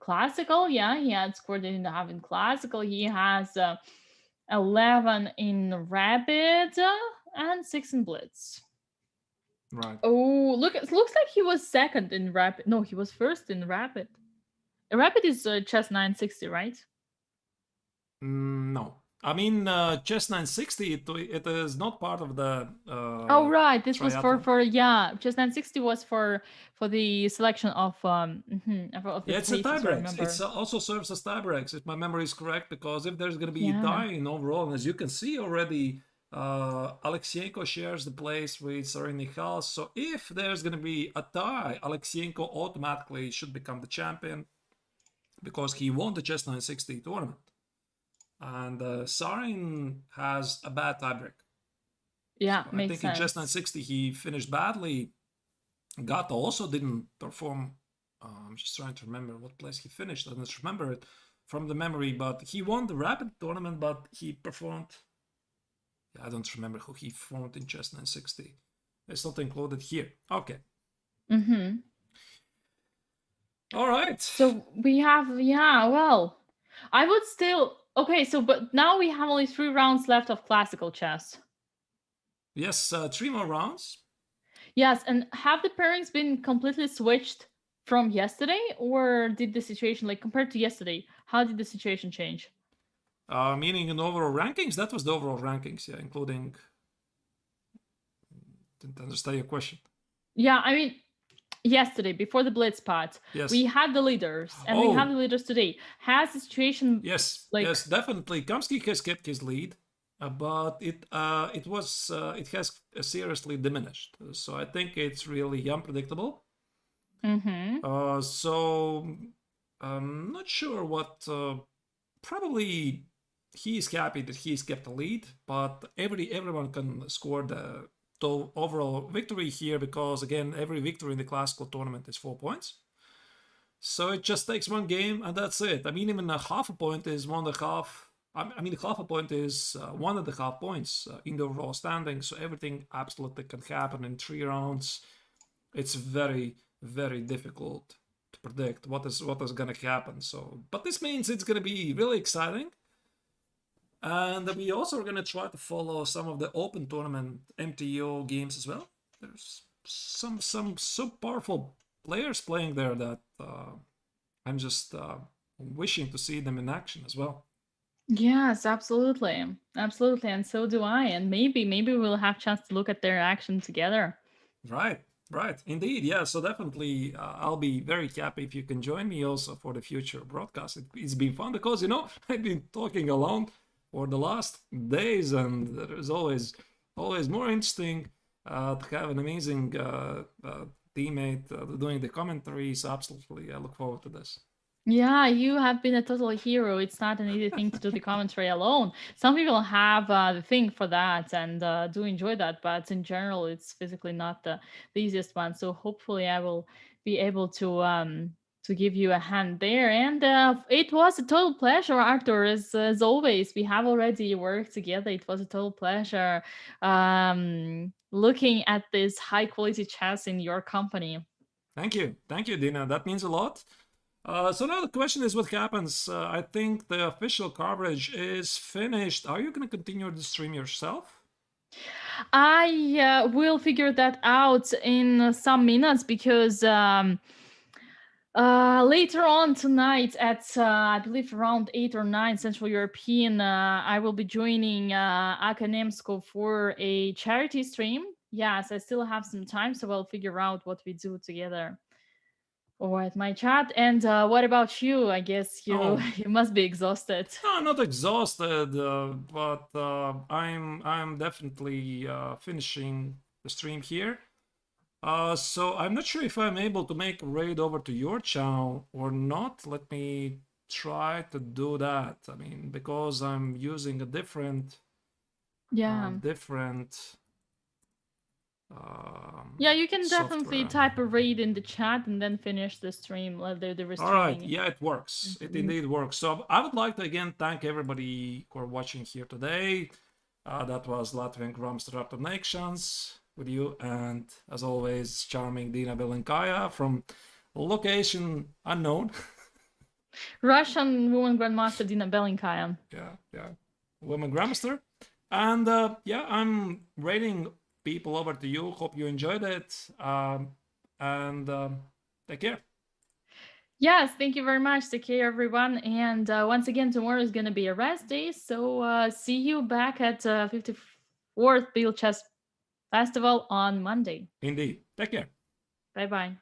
classical. Yeah, he had scored 8.5 in classical. He has 11 in rapid and 6 in blitz. Right. Oh, look! It looks like he was second in rapid. No, he was first in rapid. Rapid is chess 960, right? No, I mean, Chess 960, it is not part of the. Oh right, this was triathlon. for Chess 960 was for the selection of of the Yeah, it's a places, I tiebreaks. remember. It also serves as tiebreaks, if my memory is correct, because if there's going to be a Yeah. tie in overall, and as you can see already, Alexeyenko shares the place with Neiksans. So if there's going to be a tie, Alexeyenko automatically should become the champion because he won the Chess 960 tournament. And Sarin has a bad tiebreak. Yeah, I makes think sense. in Chess 960 he finished badly. Gata also didn't perform. I'm just trying to remember what place he finished. I don't remember it from the memory, but he won the rapid tournament, but he performed. I don't remember who he formed in Chess 960. It's not included here. Okay. Mm-hmm. All right. So we have, well, I would still, okay, so, but now we have only 3 rounds left of classical chess. Yes, 3 more rounds. Yes, and have the pairings been completely switched from yesterday, or did the situation, like compared to yesterday, how did the situation change? Meaning in overall rankings? That was the overall rankings, yeah, including... Didn't understand your question. Yeah, I mean, yesterday, before the Blitz pot, yes, we had the leaders, and we have the leaders today. Has the situation... Yes, like... yes, definitely. Kamsky has kept his lead, but it has seriously diminished. So I think it's really unpredictable. Mm-hmm. So I'm not sure what... probably he's happy that he's kept the lead, but everyone can score the overall victory here because, again, every victory in the classical tournament is 4 points. So it just takes one game and that's it. I mean, even a half a point is 1.5. I mean, half a point is 1.5 points in the overall standing. So everything absolutely can happen in 3 rounds. It's very, very difficult to predict what is going to happen. So, but this means it's going to be really exciting. And we also are going to try to follow some of the open tournament MTO games as well. There's some so powerful players playing there that I'm just wishing to see them in action as well. Yes, absolutely, and so do I. And maybe we'll have a chance to look at their action together. Right, indeed, yeah. So definitely, I'll be very happy if you can join me also for the future broadcast. It's been fun because I've been talking alone for the last days, and there's always more interesting to have an amazing teammate doing the commentary. So absolutely, I look forward to this. Yeah, you have been a total hero. It's not an easy thing to do the commentary alone. Some people have the thing for that and do enjoy that, but in general, it's physically not the easiest one. So hopefully, I will be able to give you a hand there. And it was a total pleasure, Artur. As always, we have already worked together. It was a total pleasure looking at this high quality chess in your company. Thank you, Dina. That means a lot. So now the question is what happens? I think the official coverage is finished. Are you going to continue the stream yourself? I will figure that out in some minutes because later on tonight at I believe around 8 or 9 Central European, I will be joining Akanemsko for a charity stream. Yes, I still have some time, so I'll figure out what we do together. Or at my chat. And what about you? I guess you you must be exhausted. No, not exhausted, but I'm definitely finishing the stream here. So I'm not sure if I'm able to make a raid over to your channel or not. Let me try to do that. I mean, because I'm using a different yeah, you can definitely type a raid in the chat and then finish the stream. All right, yeah, it works. It indeed works. So I would like to again thank everybody for watching here today. That was Latvian Grandmaster Arturs Neiksans with you, and as always, charming Dina Belenkaya from location unknown. Russian woman Grandmaster Dina Belenkaya. Yeah, woman Grandmaster. And yeah, I'm rating people over to you. Hope you enjoyed it. And take care. Yes, thank you very much. Take care, everyone. And once again, tomorrow is going to be a rest day. So see you back at 54th Biel Chess Festival on Monday. Indeed. Take care. Bye-bye.